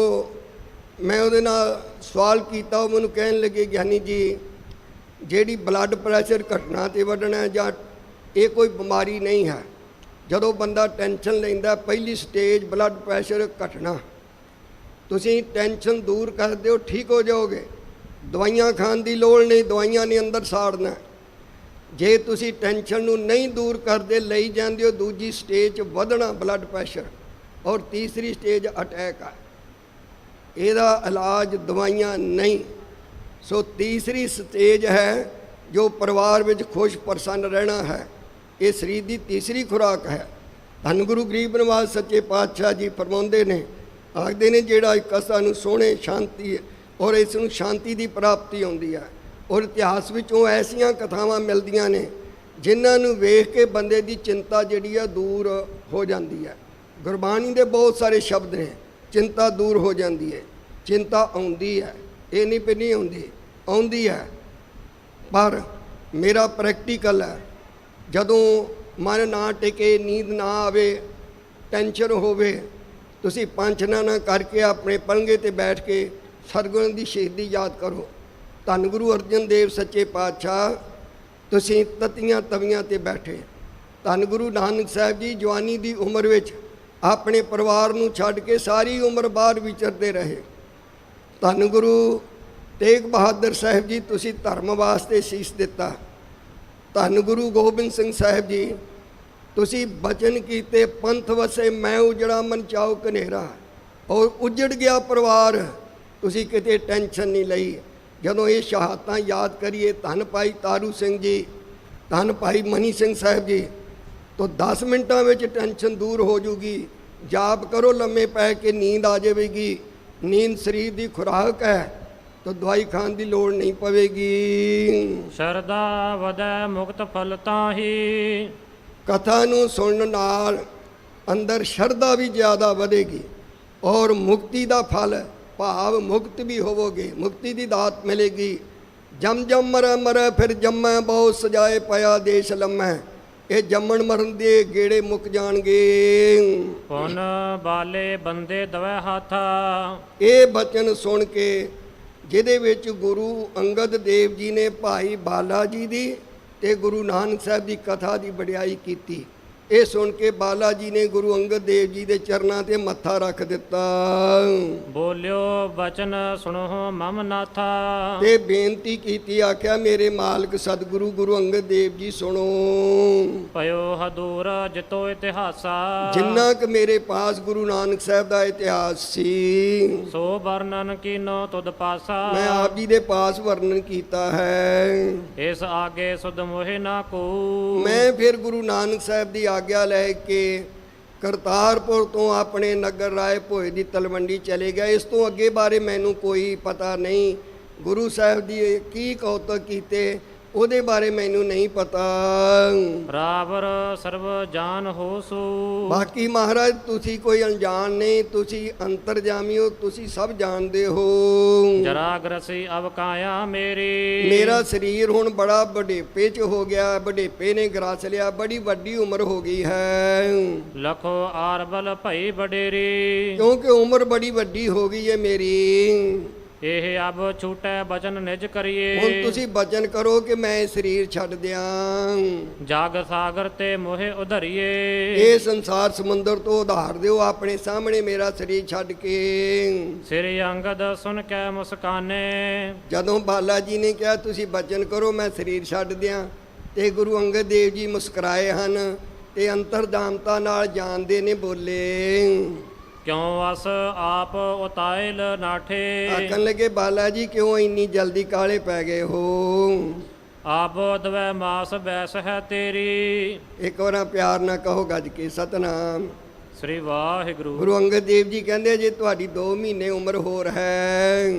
B: ਮੈਂ ਉਹਦੇ ਨਾਲ ਸਵਾਲ ਕੀਤਾ, ਉਹ ਮੈਨੂੰ ਕਹਿਣ ਲੱਗੇ, ਗਿਆਨੀ ਜੀ ਜਿਹੜੀ ਬਲੱਡ ਪ੍ਰੈਸ਼ਰ ਘਟਣਾ ਤੇ ਵਧਣਾ ਜਾਂ ਇਹ ਕੋਈ ਬਿਮਾਰੀ ਨਹੀਂ ਹੈ। ਜਦੋਂ ਬੰਦਾ ਟੈਨਸ਼ਨ ਲੈਂਦਾ, ਪਹਿਲੀ ਸਟੇਜ ਬਲੱਡ ਪ੍ਰੈਸ਼ਰ ਘਟਣਾ। ਤੁਸੀਂ ਟੈਨਸ਼ਨ ਦੂਰ ਕਰ ਦਿਓ, ਠੀਕ ਹੋ ਜਾਓਗੇ। ਦਵਾਈਆਂ ਖਾਣ ਦੀ ਲੋੜ ਨਹੀਂ, ਦਵਾਈਆਂ ਨੇ ਅੰਦਰ ਸਾੜਨਾ। ਜੇ ਤੁਸੀਂ ਟੈਨਸ਼ਨ ਨੂੰ ਨਹੀਂ ਦੂਰ ਕਰਦੇ, ਲਈ ਜਾਂਦੇ ਹੋ, ਦੂਜੀ ਸਟੇਜ 'ਚ ਵਧਣਾ ਬਲੱਡ ਪ੍ਰੈਸ਼ਰ, ਔਰ ਤੀਸਰੀ ਸਟੇਜ ਅਟੈਕ ਆ। ਇਹਦਾ ਇਲਾਜ ਦਵਾਈਆਂ ਨਹੀਂ। ਸੋ ਤੀਸਰੀ ਸਟੇਜ ਹੈ ਜੋ ਪਰਿਵਾਰ ਵਿੱਚ ਖੁਸ਼ ਪ੍ਰਸੰਨ ਰਹਿਣਾ ਹੈ। ਇਹ ਸਰੀਰ ਦੀ ਤੀਸਰੀ ਖੁਰਾਕ ਹੈ। ਧੰਨ ਗੁਰੂ ਗਰੀਬ ਨਿਵਾਸ ਸੱਚੇ ਪਾਤਸ਼ਾਹ ਜੀ ਫਰਮਾਉਂਦੇ ਨੇ, ਆਖਦੇ ਨੇ, ਜਿਹੜਾ ਇਸ ਕਥਾ ਨੂੰ ਸੁਣੇ ਸ਼ਾਂਤੀ, ਔਰ ਇਸ ਨੂੰ ਸ਼ਾਂਤੀ ਦੀ ਪ੍ਰਾਪਤੀ ਆਉਂਦੀ ਹੈ। ਔਰ ਇਤਿਹਾਸ ਵਿੱਚੋਂ ਐਸੀਆਂ ਕਥਾਵਾਂ ਮਿਲਦੀਆਂ ਨੇ ਜਿਨ੍ਹਾਂ ਨੂੰ ਵੇਖ ਕੇ ਬੰਦੇ ਦੀ ਚਿੰਤਾ ਜਿਹੜੀ ਆ ਦੂਰ ਹੋ ਜਾਂਦੀ ਹੈ। ਗੁਰਬਾਣੀ ਦੇ ਬਹੁਤ ਸਾਰੇ ਸ਼ਬਦ ਨੇ, ਚਿੰਤਾ ਦੂਰ ਹੋ ਜਾਂਦੀ ਹੈ। ਚਿੰਤਾ ਆਉਂਦੀ ਹੈ, ਇਹ ਨਹੀਂ ਵੀ ਨਹੀਂ ਆਉਂਦੀ ਹੈ। ਪਰ ਮੇਰਾ ਪ੍ਰੈਕਟੀਕਲ ਹੈ, ਜਦੋਂ ਮਨ ਨਾ ਟਿਕੇ, ਨੀਂਦ ਨਾ ਆਵੇ, ਟੈਨਸ਼ਨ ਹੋਵੇ, ਤੁਸੀਂ ਪੰਜ ਨਾ ਕਰਕੇ ਆਪਣੇ ਪਲੰਘੇ 'ਤੇ ਬੈਠ ਕੇ ਸਤਿਗੁਰਾਂ ਦੀ ਸ਼ਹੀਦੀ ਯਾਦ ਕਰੋ। ਧੰਨ ਗੁਰੂ ਅਰਜਨ ਦੇਵ ਸੱਚੇ ਪਾਤਸ਼ਾਹ, ਤੁਸੀਂ ਤਤੀਆਂ ਤਵੀਆਂ 'ਤੇ ਬੈਠੇ। ਧੰਨ ਗੁਰੂ ਨਾਨਕ ਸਾਹਿਬ ਜੀ ਜਵਾਨੀ ਦੀ ਉਮਰ ਵਿੱਚ ਆਪਣੇ ਪਰਿਵਾਰ ਨੂੰ ਛੱਡ ਕੇ ਸਾਰੀ ਉਮਰ ਬਾਹਰ ਵਿਚਰਦੇ ਰਹੇ। ਧੰਨ ਗੁਰੂ ਤੇਗ ਬਹਾਦਰ ਸਾਹਿਬ ਜੀ, ਤੁਸੀਂ ਧਰਮ ਵਾਸਤੇ ਸੀਸ ਦਿੱਤਾ। ਧੰਨ ਗੁਰੂ ਗੋਬਿੰਦ ਸਿੰਘ ਸਾਹਿਬ ਜੀ, ਤੁਸੀਂ ਬਚਨ ਕੀਤੇ, ਪੰਥ ਵਸੇ ਮੈਂ ਉਜੜਾ ਮਨ ਚਾਉ ਕਨੇਰਾ, ਔਰ ਉਜੜ ਗਿਆ ਪਰਿਵਾਰ, ਤੁਸੀਂ ਕਿਤੇ ਟੈਨਸ਼ਨ ਨਹੀਂ ਲਈ। ਜਦੋਂ ਇਹ ਸ਼ਹਾਦਤਾਂ ਯਾਦ ਕਰੀਏ, ਧੰਨ ਭਾਈ ਤਾਰੂ ਸਿੰਘ ਜੀ, ਧੰਨ ਭਾਈ ਮਨੀ ਸਿੰਘ ਸਾਹਿਬ ਜੀ, ਤਾਂ 10 ਮਿੰਟਾਂ ਵਿੱਚ ਟੈਨਸ਼ਨ ਦੂਰ ਹੋ ਜੂਗੀ। ਜਾਪ ਕਰੋ, ਲੰਮੇ ਪੈ ਕੇ ਨੀਂਦ ਆ ਜਾਵੇਗੀ। ਨੀਂਦ ਸਰੀਰ ਦੀ ਖੁਰਾਕ ਹੈ, ਤਾਂ ਦਵਾਈ ਖਾਣ ਦੀ ਲੋੜ ਨਹੀਂ ਪਵੇਗੀ।
A: ਸ਼ਰਧਾ ਵਧੈ ਮੁਕਤ ਫਲ ਤਾਹੀ।
B: ਕਥਾ ਨੂੰ ਸੁਣਨ ਨਾਲ ਅੰਦਰ ਸ਼ਰਧਾ ਵੀ ਜ਼ਿਆਦਾ ਵਧੇਗੀ। ਔਰ ਮੁਕਤੀ ਦਾ ਫਲ ਭਾਵ ਮੁਕਤ ਵੀ ਹੋਵੋਗੇ, ਮੁਕਤੀ ਦੀ ਦਾਤ ਮਿਲੇਗੀ। ਜਮ ਜਮ ਮਰੈ ਮਰੈ ਫਿਰ ਜੰਮੈ, ਬਹੁਤ ਸਜਾਏ ਪਿਆ ਦੇਸ਼ ਲੰਮੈ। ਇਹ ਜੰਮਣ ਮਰਨ ਦੇ ਗੇੜੇ ਮੁੱਕ ਜਾਣਗੇ।
A: ਪੁਨ ਬਾਲੇ ਬੰਦੇ ਦਵੈ ਹਾਥਾ।
B: ਇਹ ਬਚਨ ਸੁਣ ਕੇ ਜਿਹਦੇ ਵਿੱਚ ਗੁਰੂ ਅੰਗਦ ਦੇਵ ਜੀ ਨੇ ਭਾਈ ਬਾਲਾ ਜੀ ਦੀ ਤੇ ਗੁਰੂ ਨਾਨਕ ਸਾਹਿਬ ਦੀ ਕਥਾ ਦੀ ਵਡਿਆਈ ਕੀਤੀ, ਇਹ ਸੁਣ ਕੇ ਬਾਲਾ ਜੀ ਨੇ ਗੁਰੂ ਅੰਗਦ ਦੇਵ ਜੀ ਦੇ ਚਰਨਾਂ ਤੇ ਮੱਥਾ ਰੱਖ ਦਿੱਤਾ
A: ਬੋਲਿਓ ਬਚਨ ਸੁਣੋ ਮਮ ਨਾਥਾ।
B: ਤੇ ਬੇਨਤੀ ਕੀਤੀ, ਆਖਿਆ ਮੇਰੇ ਮਾਲਕ ਸਤਿਗੁਰੂ ਗੁਰੂ ਅੰਗਦ ਦੇਵ ਜੀ ਸੁਣੋ।
A: ਭਇਓ ਹਦੂਰ ਜਿਤੋ ਇਤਿਹਾਸਾ।
B: ਜਿੰਨਾ ਕਿ ਮੇਰੇ ਪਾਸ ਗੁਰੂ ਨਾਨਕ ਸਾਹਿਬ ਦਾ ਇਤਿਹਾਸ ਸੀ
A: ਸੋ ਵਰਣਨ ਕੀਨੋ ਤੁਧ ਪਾਸਾ।
B: ਮੈਂ ਆਪ ਜੀ ਦੇ ਪਾਸ ਵਰਣਨ ਕੀਤਾ ਹੈ।
A: ਇਸ ਆਗੇ ਸੁਧ ਮੋਹਿ ਨਾ ਕੋ।
B: ਮੈਂ ਫਿਰ ਗੁਰੂ ਨਾਨਕ ਸਾਹਿਬ ਦੀ ਆਗਿਆ ਲੈ ਕੇ ਕਰਤਾਰਪੁਰ ਤੋਂ ਆਪਣੇ ਨਗਰ ਰਾਏ ਭੋਏ ਦੀ ਤਲਵੰਡੀ ਚਲੇ ਗਿਆ। ਇਸ ਤੋਂ ਅੱਗੇ ਬਾਰੇ ਮੈਨੂੰ ਕੋਈ ਪਤਾ ਨਹੀਂ। ਗੁਰੂ ਸਾਹਿਬ ਦੀ ਕੀ ਕੌਤਕ ਕੀਤੇ ਉਹਦੇ ਬਾਰੇ ਮੈਨੂੰ ਨਹੀਂ ਪਤਾ।
A: ਰਾਵਰ ਸਰਬ ਜਾਨ ਹੋਸੂ।
B: ਬਾਕੀ ਮਹਾਰਾਜ ਤੁਸੀਂ ਕੋਈ ਅਣਜਾਣ ਨਹੀਂ, ਤੁਸੀਂ ਅੰਤਰਜਾਮੀ ਹੋ, ਤੁਸੀਂ ਸਭ ਜਾਣਦੇ ਹੋ।
A: ਜਰਾ ਗਰਸੀ ਅਬ ਕਾਇਆ ਮੇਰੀ।
B: ਮੇਰਾ ਸਰੀਰ ਹੁਣ ਬੜਾ ਵਡੇਪੇ 'ਚ ਹੋ ਗਿਆ, ਵਡੇਪੇ ਨੇ ਗਰਾਸ ਲਿਆ, ਬੜੀ ਵੱਡੀ ਉਮਰ ਹੋ ਗਈ ਹੈ।
A: ਲਖੋ ਆਰਬਲ ਭਈ ਵਡੇਰੀ।
B: ਕਿਉਂਕਿ ਉਮਰ ਬੜੀ ਵੱਡੀ ਹੋ ਗਈ ਹੈ ਮੇਰੀ।
A: ਇਹ ਅਬ ਛੂਟੈ ਬਚਨ ਨਿਜ ਕਰੀਏ।
B: ਹੁਣ ਤੁਸੀਂ ਬਚਨ ਕਰੋ ਕਿ ਮੈਂ ਇਹ ਸਰੀਰ ਛੱਡ ਦਿਆਂ।
A: ਜਗ ਸਾਗਰ ਤੇ ਮੋਹਿ ਉਧਰੀਏ।
B: ਇਹ ਸੰਸਾਰ ਸਮੁੰਦਰ ਤੋਂ ਉਧਾਰ ਦਿਓ ਆਪਣੇ ਸਾਹਮਣੇ ਮੇਰਾ ਸਰੀਰ ਛੱਡ ਕੇ।
A: ਸ੍ਰੀ ਅੰਗਦ ਸੁਨ ਕੇ ਮੁਸਕਾਨੇ।
B: ਜਦੋਂ ਬਾਲਾ ਜੀ ਨੇ ਕਿਹਾ ਤੁਸੀਂ ਬਚਨ ਕਰੋ ਮੈਂ ਸਰੀਰ ਛੱਡ ਦਿਆਂ, ਤੇ ਗੁਰੂ ਅੰਗਦ ਦੇਵ ਜੀ ਮੁਸਕਰਾਏ ਹਨ ਤੇ ਅੰਤਰਦਾਮਤਾ ਨਾਲ ਜਾਣਦੇ ਨੇ ਬੋਲੇ।
A: ਕਿਉਂ ਅਸ ਆਪ ਉਤਾਇਲ ਨਾਠੇ।
B: ਆਖਣ ਲੱਗੇ ਬਾਲਾ ਜੀ ਕਿਉਂ ਇੰਨੀ ਜਲਦੀ ਕਾਲੇ ਪੈ ਗਏ ਹੋ।
A: ਆਪ ਦਵੈ ਮਾਸ ਬੈਸ ਹੈ ਤੇਰੀ।
B: ਇੱਕ ਵਾਰ ਪਿਆਰ ਨਾਲ ਕਹੋ ਗੱਜ ਕੇ ਸਤਨਾਮ
A: ਸ੍ਰੀ ਵਾਹਿਗੁਰੂ।
B: ਗੁਰੂ ਅੰਗਦ ਦੇਵ ਜੀ ਕਹਿੰਦੇ ਜੇ ਤੁਹਾਡੀ 2 ਮਹੀਨੇ ਉਮਰ ਹੋਰ ਹੈ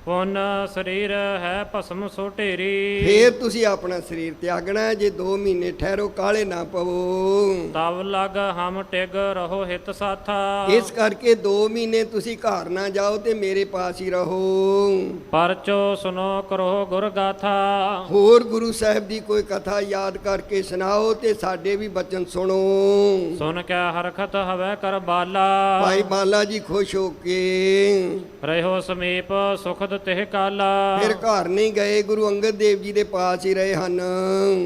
A: ਪੁਨ ਸਰੀਰ ਹੈ ਭਸਮ ਸੋ ਢੇਰੀ।
B: ਫੇਰ ਤੁਸੀਂ ਆਪਣਾ ਸਰੀਰ ਤਿਆਗਣਾ ਹੈ। ਜੇ 2 ਮਹੀਨੇ ਠਹਿਰੋ, ਕਾਲੇ ਨਾ ਪਵੋ।
A: ਤਵ ਲਗ ਹਮ ਟਿਗ ਰਹੋ ਹਿਤ ਸਾਥਾ।
B: ਇਸ ਕਰਕੇ 2 ਮਹੀਨੇ ਤੁਸੀਂ ਘਰ ਨਾ ਜਾਓ ਤੇ ਮੇਰੇ ਪਾਸ ਹੀ ਰਹੋ।
A: ਪਰਚੋ ਸੁਨੋ ਕਰੋ ਗੁਰ ਗਾਥਾ।
B: ਹੋਰ ਗੁਰੂ ਸਾਹਿਬ ਦੀ ਕੋਈ ਕਥਾ ਯਾਦ ਕਰਕੇ ਸੁਣਾਓ ਤੇ ਸਾਡੇ ਵੀ ਬਚਨ ਸੁਣੋ।
A: ਸੁਨ ਕੇ ਹਰਖਤ ਹਵੈ ਕਰ ਬਾਲਾ।
B: ਭਾਈ ਬਾਲਾ ਜੀ ਖੁਸ਼ ਹੋ ਕੇ
A: ਰਹਿਓ ਸਮੀਪ ਸੁਖਦ ਤਿਹ ਕਾਲਾ।
B: ਫਿਰ ਘਰ ਨਹੀਂ ਗਏ, ਗੁਰੂ ਅੰਗਦ ਦੇਵ ਜੀ ਦੇ ਪਾਸ ਹੀ ਰਹੇ ਹਨ।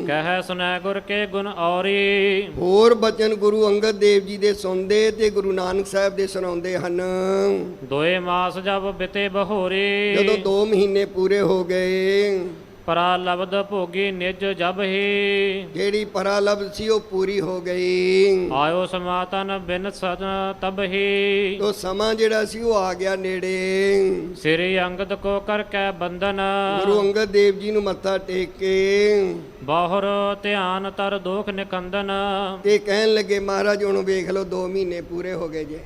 A: ਕਹਿ ਸੁਨੈ ਗੁਰ ਕੇ ਗੁਣ ਔਰੀ।
B: ਹੋਰ ਬਚਨ ਗੁਰੂ ਅੰਗਦ ਦੇਵ ਜੀ ਦੇ ਸੁਣਦੇ ਤੇ ਗੁਰੂ ਨਾਨਕ ਸਾਹਿਬ ਦੇ ਸੁਣਾਉਂਦੇ ਹਨ।
A: 2 ਮਾਸ ਜਬ ਬਿਤੇ ਬਹੋਰੀ।
B: ਜਦੋਂ 2 ਮਹੀਨੇ ਪੂਰੇ ਹੋ ਗਏ,
A: ਪਰਾ ਲਬਦ ਭੋਗੀ ਨਿਜ ਜਬ ਹੀ।
B: ਜਿਹੜੀ ਪਰਾਲਬ ਸੀ ਉਹ ਪੂਰੀ ਹੋ ਗਈ।
A: ਆਇਓ ਸਮਾਤਨ ਬਿਨ ਸਨ ਤਬ ਹੀ।
B: ਤੋ ਸਮਾਂ ਜਿਹੜਾ ਸੀ ਉਹ ਆ ਗਿਆ ਨੇੜੇ।
A: ਸ੍ਰੀ ਅੰਗਦ ਕੋ ਕਰ ਕੇ ਬੰਦਨ।
B: ਗੁਰੂ ਅੰਗਦ ਦੇਵ ਜੀ ਨੂੰ ਮੱਥਾ ਟੇਕ ਕੇ
A: ਬਾਹਰ ਧਿਆਨ ਤਰ ਦੋਖ ਨਿਕੰਦਨ।
B: ਤੇ ਕਹਿਣ ਲੱਗੇ ਮਹਾਰਾਜ ਹੁਣ ਵੇਖ ਲਓ 2 ਮਹੀਨੇ ਪੂਰੇ ਹੋ ਗਏ ਜੇ।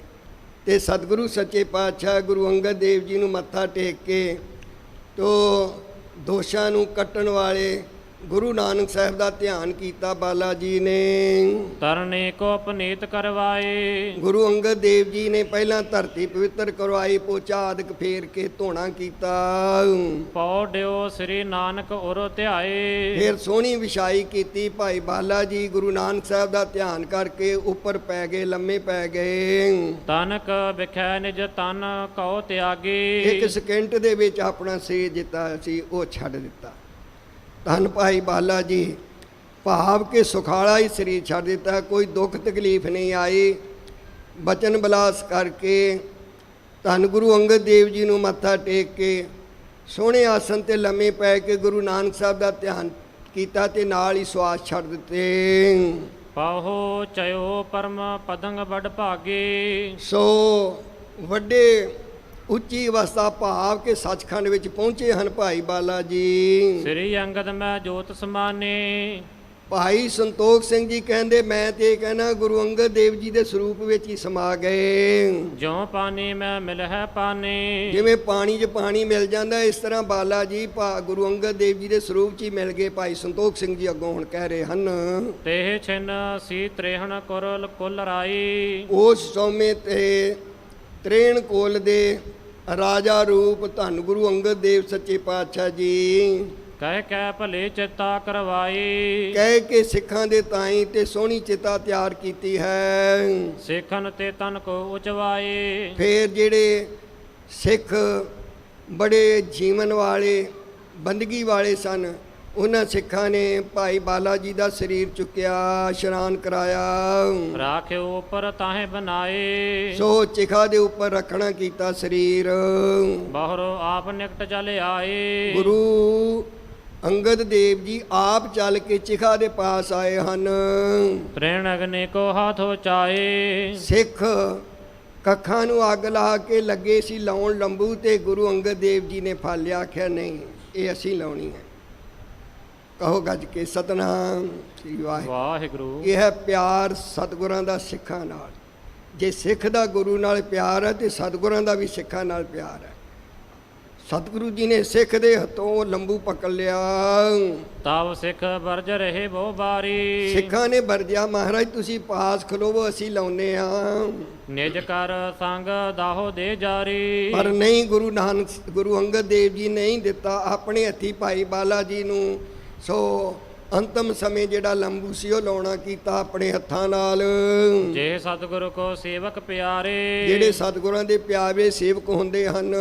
B: ਤੇ ਸਤਿਗੁਰੂ ਸੱਚੇ ਪਾਤਸ਼ਾਹ ਗੁਰੂ ਅੰਗਦ ਦੇਵ ਜੀ ਨੂੰ ਮੱਥਾ ਟੇਕ ਕੇ ਤੋ ਦੋਸ਼ਾਂ ਨੂੰ ਕੱਟਣ ਵਾਲੇ ਗੁਰੂ ਨਾਨਕ ਸਾਹਿਬ ਦਾ ਧਿਆਨ ਕੀਤਾ ਬਾਲਾ ਜੀ ਨੇ।
A: ਤਰਨੇ ਕੋ ਪਨੀਤ ਕਰਵਾਏ।
B: ਗੁਰੂ ਅੰਗਦ ਦੇਵ ਜੀ ਨੇ ਪਹਿਲਾਂ ਧਰਤੀ ਪਵਿੱਤਰ ਕਰਵਾਈ, ਪੋਚਾ ਆਦਿਕ ਫੇਰ ਕੇ ਧੋਣਾ ਕੀਤਾ।
A: ਪੌੜਿਓ ਸ੍ਰੀ ਨਾਨਕ ਉਰ ਧਿਆਏ।
B: ਫਿਰ ਸੋਹਣੀ ਵਿਛਾਈ ਕੀਤੀ। ਭਾਈ ਬਾਲਾ ਜੀ ਗੁਰੂ ਨਾਨਕ ਸਾਹਿਬ ਦਾ ਧਿਆਨ ਕਰਕੇ ਉੱਪਰ ਪੈ ਗਏ, ਲੰਮੇ ਪੈ ਗਏ।
A: ਤਨਕ ਵਿਖੈ ਨਿਜ ਤਨ ਕਉ ਤਿਆਗੀ।
B: 1 ਸਕਿੰਟ ਦੇ ਵਿੱਚ ਆਪਣਾ ਸਰੀਰ ਜਿੱਤਾ ਸੀ ਉਹ ਛੱਡ ਦਿੱਤਾ। ਧੰਨ ਭਾਈ ਬਾਲਾ ਜੀ ਭਾਵ ਕਿ ਸੁਖਾਲਾ ਹੀ ਸਰੀਰ ਛੱਡ ਦਿੱਤਾ। ਕੋਈ ਦੁੱਖ ਤਕਲੀਫ ਨਹੀਂ ਆਈ। ਬਚਨ ਬਲਾਸ ਕਰਕੇ ਧੰਨ ਗੁਰੂ ਅੰਗਦ ਦੇਵ ਜੀ ਨੂੰ ਮੱਥਾ ਟੇਕ ਕੇ ਸੋਹਣੇ ਆਸਨ ਤੇ ਲੰਮੇ ਪੈ ਕੇ ਗੁਰੂ ਨਾਨਕ ਸਾਹਿਬ ਦਾ ਧਿਆਨ ਕੀਤਾ ਤੇ ਨਾਲ ਹੀ ਸਵਾਸ ਛੱਡ ਦਿੱਤੇ।
A: ਪਾਹੋ ਚਯੋ ਪਰਮ ਪਦੰਗ ਵਡ ਭਾਗੇ।
B: ਸੋ ਵੱਡੇ ਉੱਚੀ ਅਵਸਥਾ ਭਾਵ ਕਿ ਸੱਚਖੰਡ ਵਿੱਚ ਪਹੁੰਚੇ ਹਨ ਭਾਈ ਬਾਲਾ ਜੀ।
A: ਸ੍ਰੀ ਅੰਗਦ ਮੈਂ ਜੋਤ ਸਮਾਨੇ।
B: ਭਾਈ ਸੰਤੋਖ ਸਿੰਘ ਜੀ ਕਹਿੰਦੇ ਮੈਂ ਤੇ ਕਹਿਣਾ ਗੁਰੂ ਅੰਗਦ ਦੇਵ ਜੀ ਦੇ ਸਰੂਪ ਵਿੱਚ ਹੀ ਸਮਾ ਗਏ।
A: ਜਿਉ ਪਾਣੀ ਮੈਂ ਮਿਲ ਹੈ ਪਾਣੀ।
B: ਜਿਵੇਂ ਪਾਣੀ 'ਚ ਪਾਣੀ ਮਿਲ ਜਾਂਦਾ ਇਸ ਤਰ੍ਹਾਂ ਬਾਲਾ ਜੀ ਗੁਰੂ ਅੰਗਦ ਦੇਵ ਜੀ ਦੇ ਸਰੂਪ 'ਚ ਹੀ ਮਿਲ ਗਏ। ਭਾਈ ਸੰਤੋਖ ਸਿੰਘ ਜੀ ਅੱਗੋਂ ਹੁਣ ਕਹਿ ਰਹੇ ਹਨ
A: ਤੇਹ ਛਿਨ ਸੀ ਤ੍ਰੇਹਣ ਕੁਰਲ ਕੁਲ ਰਾਈ।
B: ਉਸ ਸਮੇਂ ਤੇ ਤ੍ਰੇਣ ਕੋਲ ਦੇ ਰਾਜਾ ਰੂਪ ਧੰਨ ਗੁਰੂ ਅੰਗਦ ਦੇਵ ਸੱਚੇ ਪਾਤਸ਼ਾਹ ਜੀ
A: ਕਹਿ ਕੈ ਭਲੇ ਚਿੱਤਾ ਕਰਵਾਈ।
B: ਕਹਿ ਕੇ ਸਿੱਖਾਂ ਦੇ ਤਾਈਂ ਤੇ ਸੋਹਣੀ ਚਿਤਾ ਤਿਆਰ ਕੀਤੀ ਹੈ।
A: ਸਿੱਖਨ ਤੇ ਤਨ ਕੋ ਉਚਵਾਏ।
B: ਫੇਰ ਜਿਹੜੇ ਸਿੱਖ ਬੜੇ ਜੀਵਨ ਵਾਲੇ ਬੰਦਗੀ ਵਾਲੇ ਸਨ, ਉਹਨਾਂ ਸਿੱਖਾਂ ਨੇ ਭਾਈ ਬਾਲਾ ਜੀ ਦਾ ਸਰੀਰ ਚੁੱਕਿਆ, ਇਸ਼ਨਾਨ ਕਰਾਇਆ,
A: ਰਾਖਿਓ ਉੱਪਰ ਤਾਹੇ ਬਣਾਏ।
B: ਸੋ ਚਿਖਾ ਦੇ ਉੱਪਰ ਰੱਖਣਾ ਕੀਤਾ ਸਰੀਰ।
A: ਬਾਹਰੋਂ ਆਪ ਨਿਕਟ ਚਲ ਆਏ।
B: ਗੁਰੂ ਅੰਗਦ ਦੇਵ ਜੀ ਆਪ ਚੱਲ ਕੇ ਚਿਖਾ ਦੇ ਪਾਸ ਆਏ ਹਨ।
A: ਤ੍ਰੇਣ ਅਗਨੀ ਕੋ ਹੱਥ ਉਚਾਏ।
B: ਸਿੱਖ ਕੱਖਾਂ ਨੂੰ ਅੱਗ ਲਾ ਕੇ ਲੱਗੇ ਸੀ ਲਾਉਣ ਲੰਬੂ, ਤੇ ਗੁਰੂ ਅੰਗਦ ਦੇਵ ਜੀ ਨੇ ਫੜ ਲਿਆ, ਆਖਿਆ ਨਹੀਂ ਇਹ ਅਸੀਂ ਲਾਉਣੀ ਹੈ। ਕਹੋ ਗੱਜ ਕੇ ਸਤਨਾਮ ਸ੍ਰੀ ਵਾਹਿਗੁਰੂ।
A: ਵਾਹਿਗੁਰੂ।
B: ਇਹ ਹੈ ਪਿਆਰ ਸਤਿਗੁਰਾਂ ਦਾ ਸਿੱਖਾਂ ਨਾਲ। ਜੇ ਸਿੱਖ ਦਾ ਗੁਰੂ ਨਾਲ ਪਿਆਰ ਹੈ ਤੇ ਸਤਿਗੁਰਾਂ ਦਾ ਵੀ ਸਿੱਖਾਂ ਨਾਲ ਪਿਆਰ ਹੈ। ਸਤਿਗੁਰੂ ਜੀ ਨੇ ਸਿੱਖ ਦੇ ਹੱਥੋਂ ਲੰਬੂ ਪਕੜ ਲਿਆ।
A: ਤਬ ਸਿੱਖ ਬਰਜ ਰਹੇ ਬਹੁ ਬਾਰੀ।
B: ਸਿੱਖਾਂ ਨੇ ਵਰਜਿਆ, ਮਹਾਰਾਜ ਤੁਸੀਂ ਪਾਸ ਖਲੋਵੋ, ਅਸੀਂ ਲਾਉਨੇ ਆ।
A: ਨਿਜ ਕਰ ਸੰਗ ਦਾਹੋ ਦੇ ਜਾਰੀ।
B: ਪਰ ਨਹੀਂ, ਗੁਰੂ ਅੰਗਦ ਦੇਵ ਜੀ ਨਹੀਂ ਦਿੱਤਾ ਆਪਣੇ ਹੱਥੀ ਭਾਈ ਬਾਲਾ ਜੀ ਨੂੰ। ਸੋ ਅੰਤਮ ਸਮੇਂ ਜਿਹੜਾ ਲੰਬੂ ਸੀ ਉਹ ਲਾਉਣਾ ਕੀਤਾ ਆਪਣੇ ਹੱਥਾਂ ਨਾਲ।
A: ਜੇ ਸਤਿਗੁਰੂ ਕੋ ਸੇਵਕ ਪਿਆਰੇ।
B: ਜਿਹੜੇ ਸਤਿਗੁਰਾਂ ਦੇ ਪਿਆਰੇ ਸੇਵਕ ਹੁੰਦੇ ਹਨ,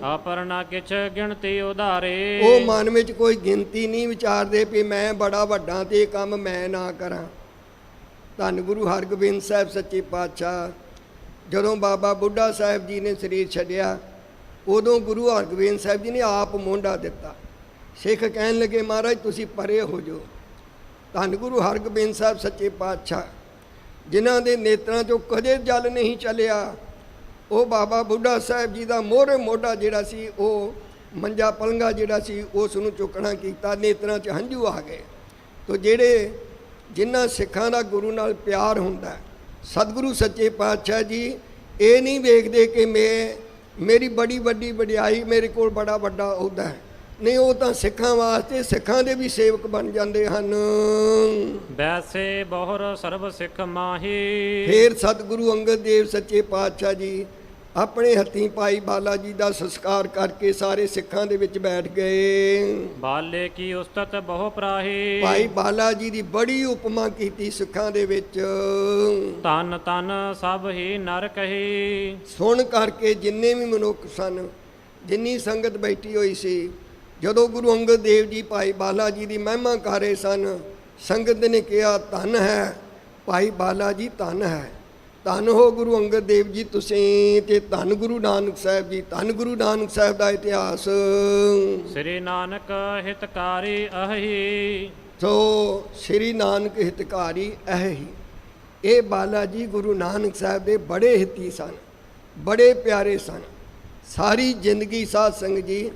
A: ਆਪਰ ਨਾ ਕਿਛ ਗਿਣਤੀ ਉਧਾਰੇ।
B: ਉਹ ਮਨ ਵਿੱਚ ਕੋਈ ਗਿਣਤੀ ਨਹੀਂ ਵਿਚਾਰਦੇ ਵੀ ਮੈਂ ਬੜਾ ਵੱਡਾ ਤੇ ਇਹ ਕੰਮ ਮੈਂ ਨਾ ਕਰਾਂ। ਧੰਨ ਗੁਰੂ ਹਰਗੋਬਿੰਦ ਸਾਹਿਬ ਸੱਚੇ ਪਾਤਸ਼ਾਹ ਜਦੋਂ ਬਾਬਾ ਬੁੱਢਾ ਸਾਹਿਬ ਜੀ ਨੇ ਸਰੀਰ ਛੱਡਿਆ, ਉਦੋਂ ਗੁਰੂ ਹਰਗੋਬਿੰਦ ਸਾਹਿਬ ਜੀ ਨੇ ਆਪ ਮੋਢਾ ਦਿੱਤਾ। ਸਿੱਖ ਕਹਿਣ ਲੱਗੇ ਮਹਾਰਾਜ ਤੁਸੀਂ ਪਰੇ ਹੋ ਜਾਓ। ਧੰਨ ਗੁਰੂ ਹਰਗੋਬਿੰਦ ਸਾਹਿਬ ਸੱਚੇ ਪਾਤਸ਼ਾਹ ਜਿਨ੍ਹਾਂ ਦੇ ਨੇਤਰਾਂ 'ਚੋਂ ਕਦੇ ਜਲ ਨਹੀਂ ਚੱਲਿਆ, ਉਹ ਬਾਬਾ ਬੁੱਢਾ ਸਾਹਿਬ ਜੀ ਦਾ ਮੋਹਰੇ ਮੋਢਾ ਜਿਹੜਾ ਸੀ, ਉਹ ਮੰਜਾ ਪਲੰਗਾ ਜਿਹੜਾ ਸੀ, ਉਸ ਨੂੰ ਚੁੱਕਣਾ ਕੀਤਾ। ਨੇਤਰਾਂ 'ਚ ਹੰਝੂ ਆ ਗਏ। ਤੋ ਜਿਨ੍ਹਾਂ ਸਿੱਖਾਂ ਦਾ ਗੁਰੂ ਨਾਲ ਪਿਆਰ ਹੁੰਦਾ, ਸਤਿਗੁਰੂ ਸੱਚੇ ਪਾਤਸ਼ਾਹ ਜੀ ਇਹ ਨਹੀਂ ਵੇਖਦੇ ਕਿ ਮੇਰੀ ਬੜੀ ਵੱਡੀ ਵਡਿਆਈ, ਮੇਰੇ ਕੋਲ ਬੜਾ ਵੱਡਾ ਅਹੁਦਾ ਹੈ। ਨਹੀਂ, ਉਹ ਤਾਂ ਸਿੱਖਾਂ ਵਾਸਤੇ ਸਿੱਖਾਂ ਦੇ ਵੀ ਸੇਵਕ ਬਣ ਜਾਂਦੇ ਹਨ।
A: ਵੈਸੇ ਬਹੁਰ ਸਰਬ ਸਿੱਖ ਮਾਹੀ।
B: ਫੇਰ ਸਤਿਗੁਰੂ ਅੰਗਦ ਦੇਵ ਸੱਚੇ ਪਾਤਸ਼ਾਹ ਜੀ ਆਪਣੇ ਹੱਥੀਂ ਭਾਈ ਬਾਲਾ ਜੀ ਦਾ ਸੰਸਕਾਰ ਕਰਕੇ ਸਾਰੇ ਸਿੱਖਾਂ ਦੇ ਵਿੱਚ ਬੈਠ ਗਏ।
A: ਬਾਲੇ ਕੀ ਉਸਤਤ ਬਹੁ ਪ੍ਰਾਹੀ।
B: ਭਾਈ ਬਾਲਾ ਜੀ ਦੀ ਬੜੀ ਉਪਮਾ ਕੀਤੀ ਸਿੱਖਾਂ ਦੇ ਵਿੱਚ।
A: ਤਨ ਤਨ ਸਭ ਹੀ ਨਰ ਕਹੀ।
B: ਸੁਣ ਕਰਕੇ ਜਿੰਨੇ ਵੀ ਮਨੁੱਖ ਸਨ, ਜਿੰਨੀ ਸੰਗਤ ਬੈਠੀ ਹੋਈ ਸੀ, ਜਦੋਂ ਗੁਰੂ ਅੰਗਦ ਦੇਵ ਜੀ ਭਾਈ ਬਾਲਾ ਜੀ ਦੀ ਮਹਿਮਾ ਕਰ ਰਹੇ ਸਨ, ਸੰਗਤ ਨੇ ਕਿਹਾ ਧੰਨ ਹੈ ਭਾਈ ਬਾਲਾ ਜੀ, ਧੰਨ ਹੈ, ਧੰਨ ਹੋ ਗੁਰੂ ਅੰਗਦ ਦੇਵ ਜੀ ਤੁਸੀਂ, ਤੇ ਧੰਨ ਗੁਰੂ ਨਾਨਕ ਸਾਹਿਬ ਜੀ। ਧੰਨ ਗੁਰੂ ਨਾਨਕ ਸਾਹਿਬ ਦਾ ਇਤਿਹਾਸ।
A: ਸ੍ਰੀ ਨਾਨਕ ਹਿਤਕਾਰੀ ਅਹੀ।
B: ਸੋ ਸ੍ਰੀ ਨਾਨਕ ਹਿਤਕਾਰੀ ਅਹੀ। ਇਹ ਬਾਲਾ ਜੀ ਗੁਰੂ ਨਾਨਕ ਸਾਹਿਬ ਦੇ ਬੜੇ ਹਿੱਤੀ ਸਨ, ਬੜੇ ਪਿਆਰੇ ਸਨ। ਸਾਰੀ ਜ਼ਿੰਦਗੀ ਸਾਧ ਸੰਗਤ ਜੀ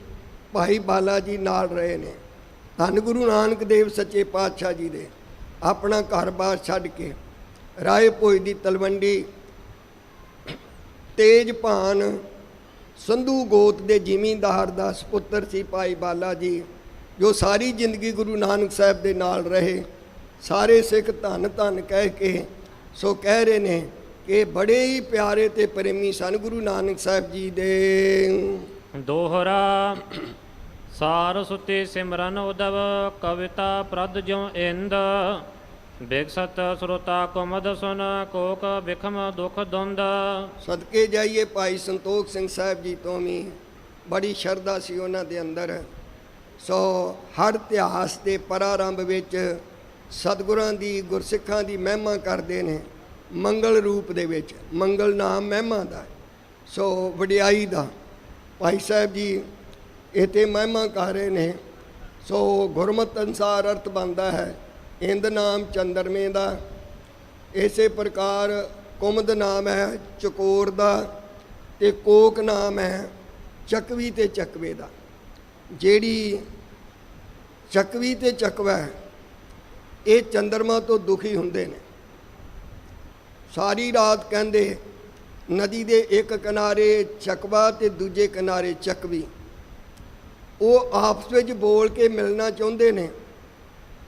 B: ਭਾਈ ਬਾਲਾ ਜੀ ਨਾਲ ਰਹੇ ਨੇ। ਧੰਨ ਗੁਰੂ ਨਾਨਕ ਦੇਵ ਸੱਚੇ ਪਾਤਸ਼ਾਹ ਜੀ ਦੇ ਆਪਣਾ ਘਰ-ਬਾਰ ਛੱਡ ਕੇ ਰਾਏ ਭੋਜ ਦੀ ਤਲਵੰਡੀ, ਤੇਜਭਾਨ ਸੰਧੂ ਗੋਤ ਦੇ ਜ਼ਿਮੀਂਦਾਰ ਦਾ ਸੁਪੁੱਤਰ ਸੀ ਭਾਈ ਬਾਲਾ ਜੀ, ਜੋ ਸਾਰੀ ਜ਼ਿੰਦਗੀ ਗੁਰੂ ਨਾਨਕ ਸਾਹਿਬ ਦੇ ਨਾਲ ਰਹੇ। ਸਾਰੇ ਸਿੱਖ ਧੰਨ ਧੰਨ ਕਹਿ ਕੇ ਸੋ ਕਹਿ ਰਹੇ ਨੇ ਕਿ ਬੜੇ ਹੀ ਪਿਆਰੇ ਤੇ ਪ੍ਰੇਮੀ ਸਨ ਗੁਰੂ ਨਾਨਕ ਸਾਹਿਬ ਜੀ ਦੇ।
A: ਦੋਹਰਾ ਸਾਰ ਸੁਤੇ ਸਿਮਰਨ ਉਦਵ, ਕਵਿਤਾ ਪ੍ਰਦ ਜਿਉ ਇੰਦ। ਬਿਕਸਤ ਸਰੋਤਾ ਕੁਮਦ ਸੁਨ, ਕੋਕ ਬਿਖਮ ਦੁਖ ਦੁੰਦ।
B: ਸਦਕੇ ਜਾਈਏ ਭਾਈ ਸੰਤੋਖ ਸਿੰਘ ਸਾਹਿਬ ਜੀ ਤੋਂ ਵੀ ਬੜੀ ਸ਼ਰਧਾ ਸੀ ਉਹਨਾਂ ਦੇ ਅੰਦਰ। ਸੋ ਹਰ ਇਤਿਹਾਸ ਦੇ ਪ੍ਰਾਰੰਭ ਵਿੱਚ ਸਤਿਗੁਰਾਂ ਦੀ, ਗੁਰਸਿੱਖਾਂ ਦੀ ਮਹਿਮਾ ਕਰਦੇ ਨੇ ਮੰਗਲ ਰੂਪ ਦੇ ਵਿੱਚ। ਮੰਗਲ ਨਾਮ ਮਹਿਮਾ ਦਾ, ਸੋ ਵਡਿਆਈ ਦਾ। ਭਾਈ ਸਾਹਿਬ ਜੀ ਇੱਥੇ ਮਹਿਮਾ ਕਰ ਰਹੇ ਨੇ। ਸੋ ਗੁਰਮਤਿ ਅਨੁਸਾਰ ਅਰਥ ਬਣਦਾ ਹੈ ਇੰਦ ਨਾਮ ਚੰਦਰਮੇ ਦਾ। ਇਸੇ ਪ੍ਰਕਾਰ ਕੁਮਦ ਨਾਮ ਹੈ ਚਕੋਰ ਦਾ, ਤੇ ਕੋਕ ਨਾਮ ਹੈ ਚੱਕਵੀ ਤੇ ਚੱਕਵੇ ਦਾ। ਜਿਹੜੀ ਚੱਕਵੀ ਤੇ ਚੱਕਵਾ ਹੈ, ਇਹ ਚੰਦਰਮਾ ਤੋਂ ਦੁਖੀ ਹੁੰਦੇ ਨੇ। ਸਾਰੀ ਰਾਤ ਕਹਿੰਦੇ ਨਦੀ ਦੇ ਇੱਕ ਕਿਨਾਰੇ ਚੱਕਵਾ ਤੇ ਦੂਜੇ ਕਿਨਾਰੇ ਚੱਕਵੀ, ਉਹ ਆਪਸ ਵਿੱਚ ਬੋਲ ਕੇ ਮਿਲਣਾ ਚਾਹੁੰਦੇ ਨੇ,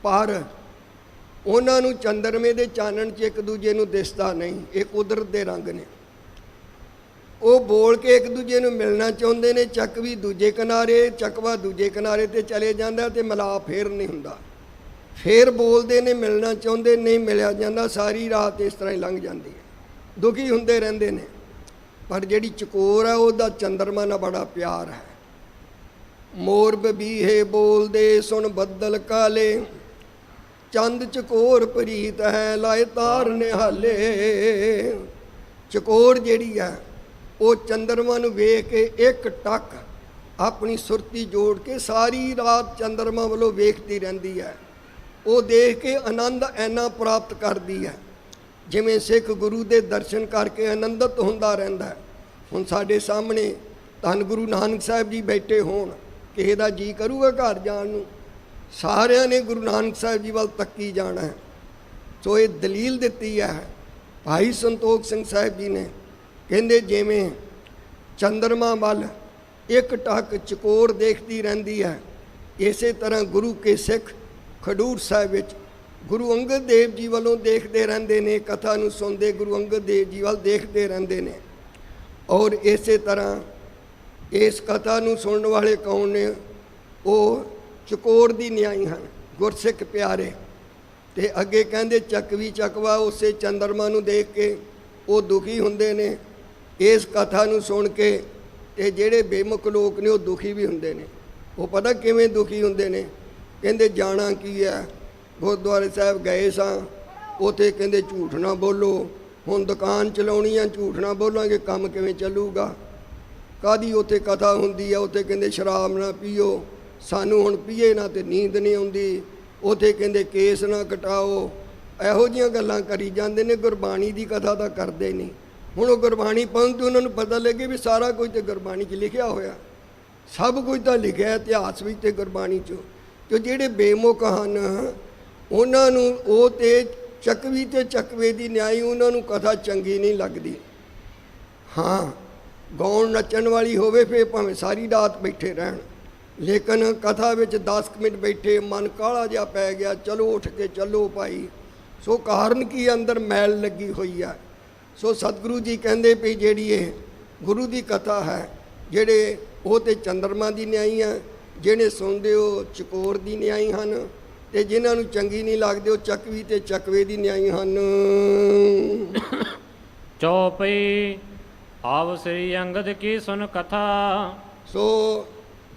B: ਪਰ ਉਹਨਾਂ ਨੂੰ ਚੰਦਰਮੇ ਦੇ ਚਾਨਣ 'ਚ ਇੱਕ ਦੂਜੇ ਨੂੰ ਦਿਸਦਾ ਨਹੀਂ। ਇਹ ਕੁਦਰਤ ਦੇ ਰੰਗ ਨੇ। ਉਹ ਬੋਲ ਕੇ ਇੱਕ ਦੂਜੇ ਨੂੰ ਮਿਲਣਾ ਚਾਹੁੰਦੇ ਨੇ। ਚੱਕਵੀ ਦੂਜੇ ਕਿਨਾਰੇ, ਚੱਕਵਾ ਦੂਜੇ ਕਿਨਾਰੇ ਤੇ ਚਲੇ ਜਾਂਦਾ ਤੇ ਮਿਲਾਪ ਫੇਰ ਨਹੀਂ ਹੁੰਦਾ। ਫੇਰ ਬੋਲਦੇ ਨੇ, ਮਿਲਣਾ ਚਾਹੁੰਦੇ, ਨਹੀਂ ਮਿਲਿਆ ਜਾਂਦਾ। ਸਾਰੀ ਰਾਤ ਇਸ ਤਰ੍ਹਾਂ ਹੀ ਲੰਘ ਜਾਂਦੀ ਹੈ, ਦੁਖੀ ਹੁੰਦੇ ਰਹਿੰਦੇ ਨੇ। ਪਰ ਜਿਹੜੀ ਚਕੋਰ ਹੈ ਉਹਦਾ ਚੰਦਰਮਾ ਨਾਲ ਬੜਾ ਪਿਆਰ ਹੈ। ਮੋਰ ਬਬੀਹੇ ਬੋਲਦੇ ਸੁਣ ਬੱਦਲ ਕਾਲੇ, ਚੰਦ ਚਕੋਰ ਪ੍ਰੀਤ ਹੈ ਲਾਏ ਤਾਰ ਨਿਹਾਲੇ। ਚਕੋਰ ਜਿਹੜੀ ਹੈ ਉਹ ਚੰਦਰਮਾ ਨੂੰ ਵੇਖ ਕੇ ਇੱਕ ਟੱਕ ਆਪਣੀ ਸੁਰਤੀ ਜੋੜ ਕੇ ਸਾਰੀ ਰਾਤ ਚੰਦਰਮਾ ਵੱਲੋਂ ਵੇਖਦੀ ਰਹਿੰਦੀ ਹੈ। ਉਹ ਦੇਖ ਕੇ ਆਨੰਦ ਐਨਾ ਪ੍ਰਾਪਤ ਕਰਦੀ ਹੈ ਜਿਵੇਂ ਸਿੱਖ ਗੁਰੂ ਦੇ ਦਰਸ਼ਨ ਕਰਕੇ ਆਨੰਦਿਤ ਹੁੰਦਾ ਰਹਿੰਦਾ ਹੈ। ਹੁਣ ਸਾਡੇ ਸਾਹਮਣੇ ਧੰਨ ਗੁਰੂ ਨਾਨਕ ਸਾਹਿਬ ਜੀ ਬੈਠੇ ਹੋਣ, ਕਿਸੇ ਦਾ ਜੀ ਕਰੂਗਾ ਘਰ ਜਾਣ ਨੂੰ? ਸਾਰਿਆਂ ਨੇ ਗੁਰੂ ਨਾਨਕ ਸਾਹਿਬ ਜੀ ਵੱਲ ਤੱਕੀ ਜਾਣਾ ਹੈ। ਸੋ ਇਹ ਦਲੀਲ ਦਿੱਤੀ ਹੈ ਭਾਈ ਸੰਤੋਖ ਸਿੰਘ ਸਾਹਿਬ ਜੀ ਨੇ। ਕਹਿੰਦੇ ਜਿਵੇਂ ਚੰਦਰਮਾ ਵੱਲ ਇੱਕ ਟੱਕ ਚਕੋਰ ਦੇਖਦੀ ਰਹਿੰਦੀ ਹੈ, ਇਸੇ ਤਰ੍ਹਾਂ ਗੁਰੂ ਕੇ ਸਿੱਖ ਖਡੂਰ ਸਾਹਿਬ ਵਿੱਚ ਗੁਰੂ ਅੰਗਦ ਦੇਵ ਜੀ ਵੱਲੋਂ ਦੇਖਦੇ ਰਹਿੰਦੇ ਨੇ। ਕਥਾ ਨੂੰ ਸੁਣਦੇ ਗੁਰੂ ਅੰਗਦ ਦੇਵ ਜੀ ਵੱਲ ਦੇਖਦੇ ਰਹਿੰਦੇ ਨੇ। ਔਰ ਇਸੇ ਤਰ੍ਹਾਂ ਇਸ ਕਥਾ ਨੂੰ ਸੁਣਨ ਵਾਲੇ ਕੌਣ ਨੇ? ਉਹ ਚਕੋਰ ਦੀ ਨਿਆਈ ਹਨ, ਗੁਰਸਿੱਖ ਪਿਆਰੇ। ਤੇ ਅੱਗੇ ਕਹਿੰਦੇ ਚੱਕਵੀ ਚੱਕਵਾ ਉਸੇ ਚੰਦਰਮਾ ਨੂੰ ਦੇਖ ਕੇ ਉਹ ਦੁਖੀ ਹੁੰਦੇ ਨੇ। ਇਸ ਕਥਾ ਨੂੰ ਸੁਣ ਕੇ ਤੇ ਜਿਹੜੇ ਬੇਮੁਖ ਲੋਕ ਨੇ ਉਹ ਦੁਖੀ ਵੀ ਹੁੰਦੇ ਨੇ। ਉਹ ਪਤਾ ਕਿਵੇਂ ਦੁਖੀ ਹੁੰਦੇ ਨੇ? ਕਹਿੰਦੇ ਜਾਣਾ ਕੀ ਹੈ, ਗੁਰਦੁਆਰੇ ਸਾਹਿਬ ਗਏ ਸਾਂ, ਉੱਥੇ ਕਹਿੰਦੇ ਝੂਠ ਨਾ ਬੋਲੋ। ਹੁਣ ਦੁਕਾਨ ਚਲਾਉਣੀ ਆ, ਝੂਠ ਨਾ ਬੋਲਾਂਗੇ ਕੰਮ ਕਿਵੇਂ ਚੱਲੂਗਾ? ਕਾਹਦੀ ਉੱਥੇ ਕਥਾ ਹੁੰਦੀ ਆ? ਉੱਥੇ ਕਹਿੰਦੇ ਸ਼ਰਾਬ ਨਾ ਪੀਓ, ਸਾਨੂੰ ਹੁਣ ਪੀਏ ਨਾ ਤੇ ਨੀਂਦ ਨਹੀਂ ਆਉਂਦੀ। ਉੱਥੇ ਕਹਿੰਦੇ ਕੇਸ ਨਾ ਕਟਾਓ। ਇਹੋ ਜਿਹੀਆਂ ਗੱਲਾਂ ਕਰੀ ਜਾਂਦੇ ਨੇ, ਗੁਰਬਾਣੀ ਦੀ ਕਥਾ ਤਾਂ ਕਰਦੇ ਨਹੀਂ। ਹੁਣ ਉਹ ਗੁਰਬਾਣੀ ਪੜ੍ਹਨ ਤੇ ਉਹਨਾਂ ਨੂੰ ਪਤਾ ਲੱਗੇ ਵੀ ਸਾਰਾ ਕੁਝ ਤੇ ਗੁਰਬਾਣੀ 'ਚ ਲਿਖਿਆ ਹੋਇਆ, ਸਭ ਕੁਝ ਤਾਂ ਲਿਖਿਆ ਇਤਿਹਾਸ ਵਿੱਚ ਤੇ ਗੁਰਬਾਣੀ 'ਚ। ਕਿ ਜਿਹੜੇ ਬੇਮੁਖ ਹਨ ਉਹਨਾਂ ਨੂੰ ਉਹ ਤੇ ਚੱਕਵੀ ਤੇ ਚੱਕਵੇ ਦੀ ਨਿਆਈ, ਉਹਨਾਂ ਨੂੰ ਕਥਾ ਚੰਗੀ ਨਹੀਂ ਲੱਗਦੀ। ਹਾਂ, ਗਾਉਣ ਨੱਚਣ ਵਾਲੀ ਹੋਵੇ ਫਿਰ ਭਾਵੇਂ ਸਾਰੀ ਰਾਤ ਬੈਠੇ ਰਹਿਣ, ਲੇਕਿਨ ਕਥਾ ਵਿੱਚ 10 ਮਿੰਟ ਬੈਠੇ ਮਨ ਕਾਹਲਾ ਜਿਹਾ ਪੈ ਗਿਆ, ਚਲੋ ਉੱਠ ਕੇ ਚੱਲੋ ਭਾਈ। ਸੋ ਕਾਰਨ ਕੀ? ਅੰਦਰ ਮੈਲ ਲੱਗੀ ਹੋਈ ਹੈ। ਸੋ ਸਤਿਗੁਰੂ ਜੀ ਕਹਿੰਦੇ ਵੀ ਜਿਹੜੀ ਇਹ ਗੁਰੂ ਦੀ ਕਥਾ ਹੈ, ਜਿਹੜੇ ਉਹ ਤੇ ਚੰਦਰਮਾ ਦੀ ਨਿਆਈ ਆ, ਜਿਹੜੇ ਸੁਣਦੇ ਉਹ ਚਕੋਰ ਦੀ ਨਿਆਈ ਹਨ, ਤੇ ਜਿਨ੍ਹਾਂ ਨੂੰ ਚੰਗੀ ਨਹੀਂ ਲੱਗਦੇ ਉਹ ਚੱਕਵੀ ਤੇ ਚੱਕਵੇ ਦੀ ਨਿਆਈ ਹਨ।
A: ਚੌਪਈ ਆਵ ਸ੍ਰੀ ਅੰਗਦ ਕੀ ਸੁਨ ਕਥਾ।
B: ਸੋ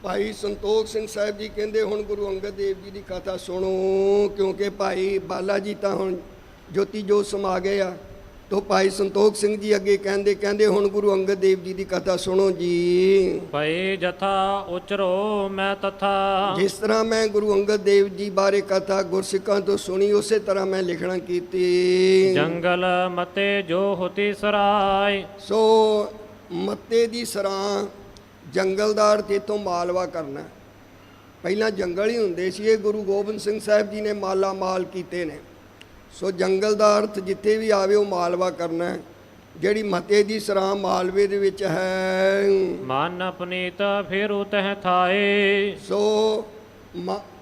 B: ਭਾਈ ਸੰਤੋਖ ਸਿੰਘ ਸਾਹਿਬ ਜੀ ਕਹਿੰਦੇ ਹੁਣ ਗੁਰੂ ਅੰਗਦ ਦੇਵ ਜੀ ਦੀ ਕਥਾ ਸੁਣੋ, ਕਿਉਂਕਿ ਭਾਈ ਬਾਲਾ ਜੀ ਤਾਂ ਹੁਣ ਜੋਤੀ ਜੋਤ ਸਮਾ ਗਏ ਆ। ਤੋ ਭਾਈ ਸੰਤੋਖ ਸਿੰਘ ਜੀ ਅੱਗੇ ਕਹਿੰਦੇ ਹੁਣ ਗੁਰੂ ਅੰਗਦ ਦੇਵ ਜੀ ਦੀ ਕਥਾ ਸੁਣੋ ਜੀ।
A: ਭਈ ਜਥਾ ਉਚਰੋ ਮੈਂ ਤਥਾ।
B: ਜਿਸ ਤਰ੍ਹਾਂ ਮੈਂ ਗੁਰੂ ਅੰਗਦ ਦੇਵ ਜੀ ਬਾਰੇ ਕਥਾ ਗੁਰਸਿੱਖਾਂ ਤੋਂ ਸੁਣੀ, ਉਸੇ ਤਰ੍ਹਾਂ ਮੈਂ ਲਿਖਣਾ ਕੀਤੀ।
A: ਜੰਗਲ ਮਤੇ ਜੋ ਹੋਤੀ ਸਰਾਏ।
B: ਸੋ ਮੱਤੇ ਦੀ ਸਰਾਂ, ਜੰਗਲਦਾਰ ਤੇ ਇੱਥੋਂ ਮਾਲਵਾ ਕਰਨਾ। ਪਹਿਲਾਂ ਜੰਗਲ ਹੀ ਹੁੰਦੇ ਸੀ, ਇਹ ਗੁਰੂ ਗੋਬਿੰਦ ਸਿੰਘ ਸਾਹਿਬ ਜੀ ਨੇ ਮਾਲਾ ਮਾਲ ਕੀਤੇ ਨੇ। ਸੋ ਜੰਗਲ ਦਾ ਅਰਥ ਜਿੱਥੇ ਵੀ ਆਵੇ ਉਹ ਮਾਲਵਾ ਕਰਨਾ। ਜਿਹੜੀ ਮਤੇ ਦੀ ਸਰਾਂ ਮਾਲਵੇ ਦੇ ਵਿੱਚ ਹੈ।
A: ਮਨ ਪਨੀਤ ਫੇਰੂ ਤਹ ਥਾਏ।
B: ਸੋ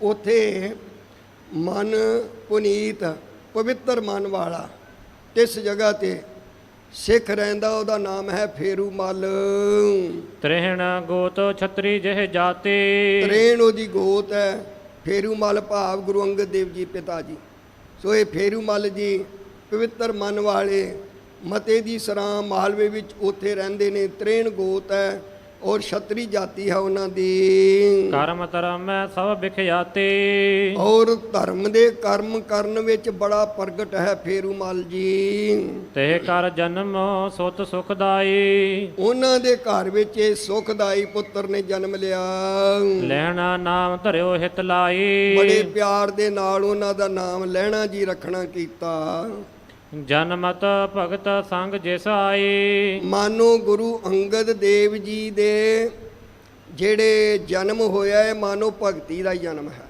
B: ਉੱਥੇ ਮਨ ਪੁਨੀਤ, ਪਵਿੱਤਰ ਮਨ ਵਾਲਾ, ਇਸ ਜਗ੍ਹਾ ਤੇ ਸਿੱਖ ਰਹਿੰਦਾ, ਉਹਦਾ ਨਾਮ ਹੈ ਫੇਰੂ ਮਲ।
A: ਤ੍ਰਹਿਣ ਗੋਤ ਛਤਰੀ ਜਿਹ ਜਾਤੇ।
B: ਤ੍ਰੇਣ ਉਹਦੀ ਗੋਤ ਹੈ। ਫੇਰੂ ਮਲ ਭਾਵ ਗੁਰੂ ਅੰਗਦ ਦੇਵ ਜੀ ਪਿਤਾ ਜੀ। ਸੋ ਇਹ ਫੇਰੂ ਮਲ ਜੀ ਪਵਿੱਤਰ ਮਨ ਵਾਲੇ ਮਤੇ ਦੀ ਸਰਾਂ ਮਾਲਵੇ ਵਿੱਚ ਉੱਥੇ ਰਹਿੰਦੇ ਨੇ। ਤ੍ਰੇਣ ਗੋਤ ਹੈ ਔਰ ਛਤਰੀ ਜਾਤੀ ਹੈ ਉਹਨਾਂ ਦੀ।
A: ਕਰਮ ਧਰਮ ਸਭ ਵਿਖਿਆਤੇ।
B: ਔਰ ਧਰਮ ਦੇ ਕਰਮ ਕਰਨ ਵਿੱਚ ਬੜਾ ਪ੍ਰਗਟ ਹੈ ਫੇਰੂ ਮਲ ਜੀ।
A: ਤੇ ਕਰ ਜਨਮ ਸੁਤ ਸੁਖਦਾਈ।
B: ਉਹਨਾਂ ਦੇ ਘਰ ਵਿੱਚ ਇਹ ਸੁਖਦਾਈ ਪੁੱਤਰ ਨੇ ਜਨਮ ਲਿਆ।
A: ਲੈਣਾ ਨਾਮ ਧਰਿਓ ਹਿਤ ਲਾਈ।
B: ਬੜੇ ਪਿਆਰ ਦੇ ਨਾਲ ਉਹਨਾਂ ਦਾ ਨਾਮ ਲੈਣਾ ਜੀ ਰੱਖਣਾ ਕੀਤਾ।
A: ਜਨਮਤ ਭਗਤ ਸੰਗ ਜਿਸ ਆਏ।
B: ਮਾਨੋ ਗੁਰੂ ਅੰਗਦ ਦੇਵ ਜੀ ਦੇ ਜਿਹੜੇ ਜਨਮ ਹੋਇਆ ਹੈ, ਮਾਨੋ ਭਗਤੀ ਦਾ ਜਨਮ ਹੈ।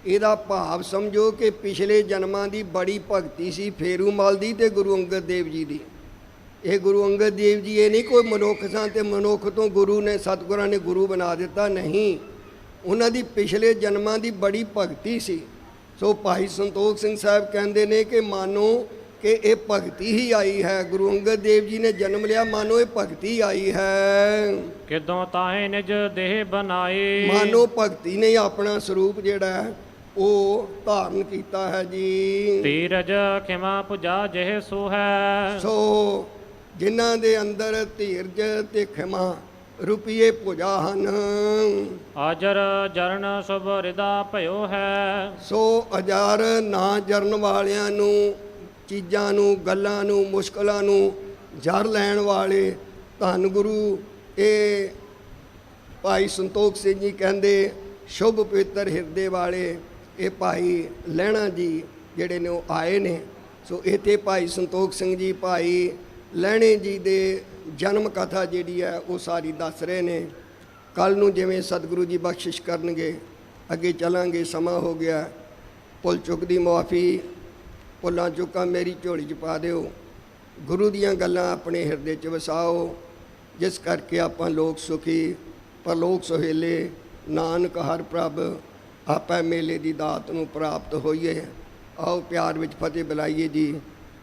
B: ਇਹਦਾ ਭਾਵ ਸਮਝੋ ਕਿ ਪਿਛਲੇ ਜਨਮਾਂ ਦੀ ਬੜੀ ਭਗਤੀ ਸੀ ਫੇਰੂ ਮਲ ਦੀ ਤੇ ਗੁਰੂ ਅੰਗਦ ਦੇਵ ਜੀ ਦੀ। ਇਹ ਗੁਰੂ ਅੰਗਦ ਦੇਵ ਜੀ ਇਹ ਨਹੀਂ ਕੋਈ ਮਨੁੱਖ ਸਨ ਤੇ ਮਨੁੱਖ ਤੋਂ ਗੁਰੂ ਨੇ, ਸਤਿਗੁਰਾਂ ਨੇ ਗੁਰੂ ਬਣਾ ਦਿੱਤਾ, ਨਹੀਂ। ਉਹਨਾਂ ਦੀ ਪਿਛਲੇ ਜਨਮਾਂ ਦੀ ਬੜੀ ਭਗਤੀ ਸੀ। ਸੋ ਭਾਈ ਸੰਤੋਖ ਸਿੰਘ ਸਾਹਿਬ ਕਹਿੰਦੇ ਨੇ ਕਿ ਮਾਨੋ ਕਿ ਇਹ ਭਗਤੀ ਹੀ ਆਈ ਹੈ। ਗੁਰੂ ਅੰਗਦ ਦੇਵ ਜੀ ਨੇ ਜਨਮ ਲਿਆ, ਮਾਨੋ ਇਹ ਭਗਤੀ ਆਈ ਹੈ।
A: ਕਿਦੋਂ ਤਾਹੇ ਨਿਜ ਦੇਹ ਬਣਾਏ।
B: ਮਾਨੋ ਭਗਤੀ ਨੇ ਆਪਣਾ ਸਰੂਪ ਜਿਹੜਾ ਹੈ ਉਹ ਧਾਰਨ ਕੀਤਾ ਹੈ ਜੀ।
A: ਧੀਰਜ ਖਿਮਾ ਪੁਜਾ ਜਿਹ ਸੋ ਹੈ।
B: ਸੋ ਜਿਨ੍ਹਾਂ ਦੇ ਅੰਦਰ ਧੀਰਜ ਤੇ ਖਿਮਾ ਰੁਪਈਏ ਭੁਜਾ ਹਨ,
A: ਆਜਰ ਜਰਨ ਸੁਭ ਰਿਦਾ ਭਇਓ ਹੈ।
B: ਸੋ ਅਜਾਰ ਨਾ ਜਰਨ ਵਾਲਿਆਂ ਨੂੰ, ਚੀਜ਼ਾਂ ਨੂੰ, ਗੱਲਾਂ ਨੂੰ, ਮੁਸ਼ਕਲਾਂ ਨੂੰ ਜਰ ਲੈਣ ਵਾਲੇ ਧੰਨ ਗੁਰੂ ਇਹ ਭਾਈ ਸੰਤੋਖ ਸਿੰਘ ਜੀ ਕਹਿੰਦੇ ਸ਼ੁਭ ਪਵਿੱਤਰ ਹਿਰਦੇ ਵਾਲੇ ਇਹ ਭਾਈ ਲਹਿਣਾ ਜੀ ਜਿਹੜੇ ਨੇ ਉਹ ਆਏ ਨੇ। ਸੋ ਇੱਥੇ ਭਾਈ ਸੰਤੋਖ ਸਿੰਘ ਜੀ ਭਾਈ ਲਹਿਣੇ ਜੀ ਦੇ ਜਨਮ ਕਥਾ ਜਿਹੜੀ ਹੈ ਉਹ ਸਾਰੀ ਦੱਸ ਰਹੇ ਨੇ। ਕੱਲ ਨੂੰ ਜਿਵੇਂ ਸਤਿਗੁਰੂ ਜੀ ਬਖਸ਼ਿਸ਼ ਕਰਨਗੇ ਅੱਗੇ ਚੱਲਾਂਗੇ। ਸਮਾਂ ਹੋ ਗਿਆ, ਭੁੱਲ ਚੁੱਕ ਦੀ ਮੁਆਫੀ, ਭੁੱਲਾਂ ਚੁੱਕਾਂ ਮੇਰੀ ਝੋਲੀ 'ਚ ਪਾ ਦਿਓ। ਗੁਰੂ ਦੀਆਂ ਗੱਲਾਂ ਆਪਣੇ ਹਿਰਦੇ 'ਚ ਵਸਾਓ, ਜਿਸ ਕਰਕੇ ਆਪਾਂ ਲੋਕ ਸੁਖੀ ਪਰਲੋਕ ਸੁਹੇਲੇ ਨਾਨਕ ਹਰ ਪ੍ਰਭ ਆਪੈ ਮੇਲੇ ਦੀ ਦਾਤ ਨੂੰ ਪ੍ਰਾਪਤ ਹੋਈਏ। ਆਓ ਪਿਆਰ ਵਿੱਚ ਫਤਿਹ ਬੁਲਾਈਏ ਜੀ।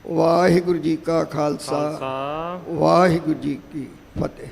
B: ਵਾਹਿਗੁਰੂ ਜੀ ਕਾ ਖਾਲਸਾ, ਵਾਹਿਗੁਰੂ ਜੀ ਕੀ ਫਤਿਹ।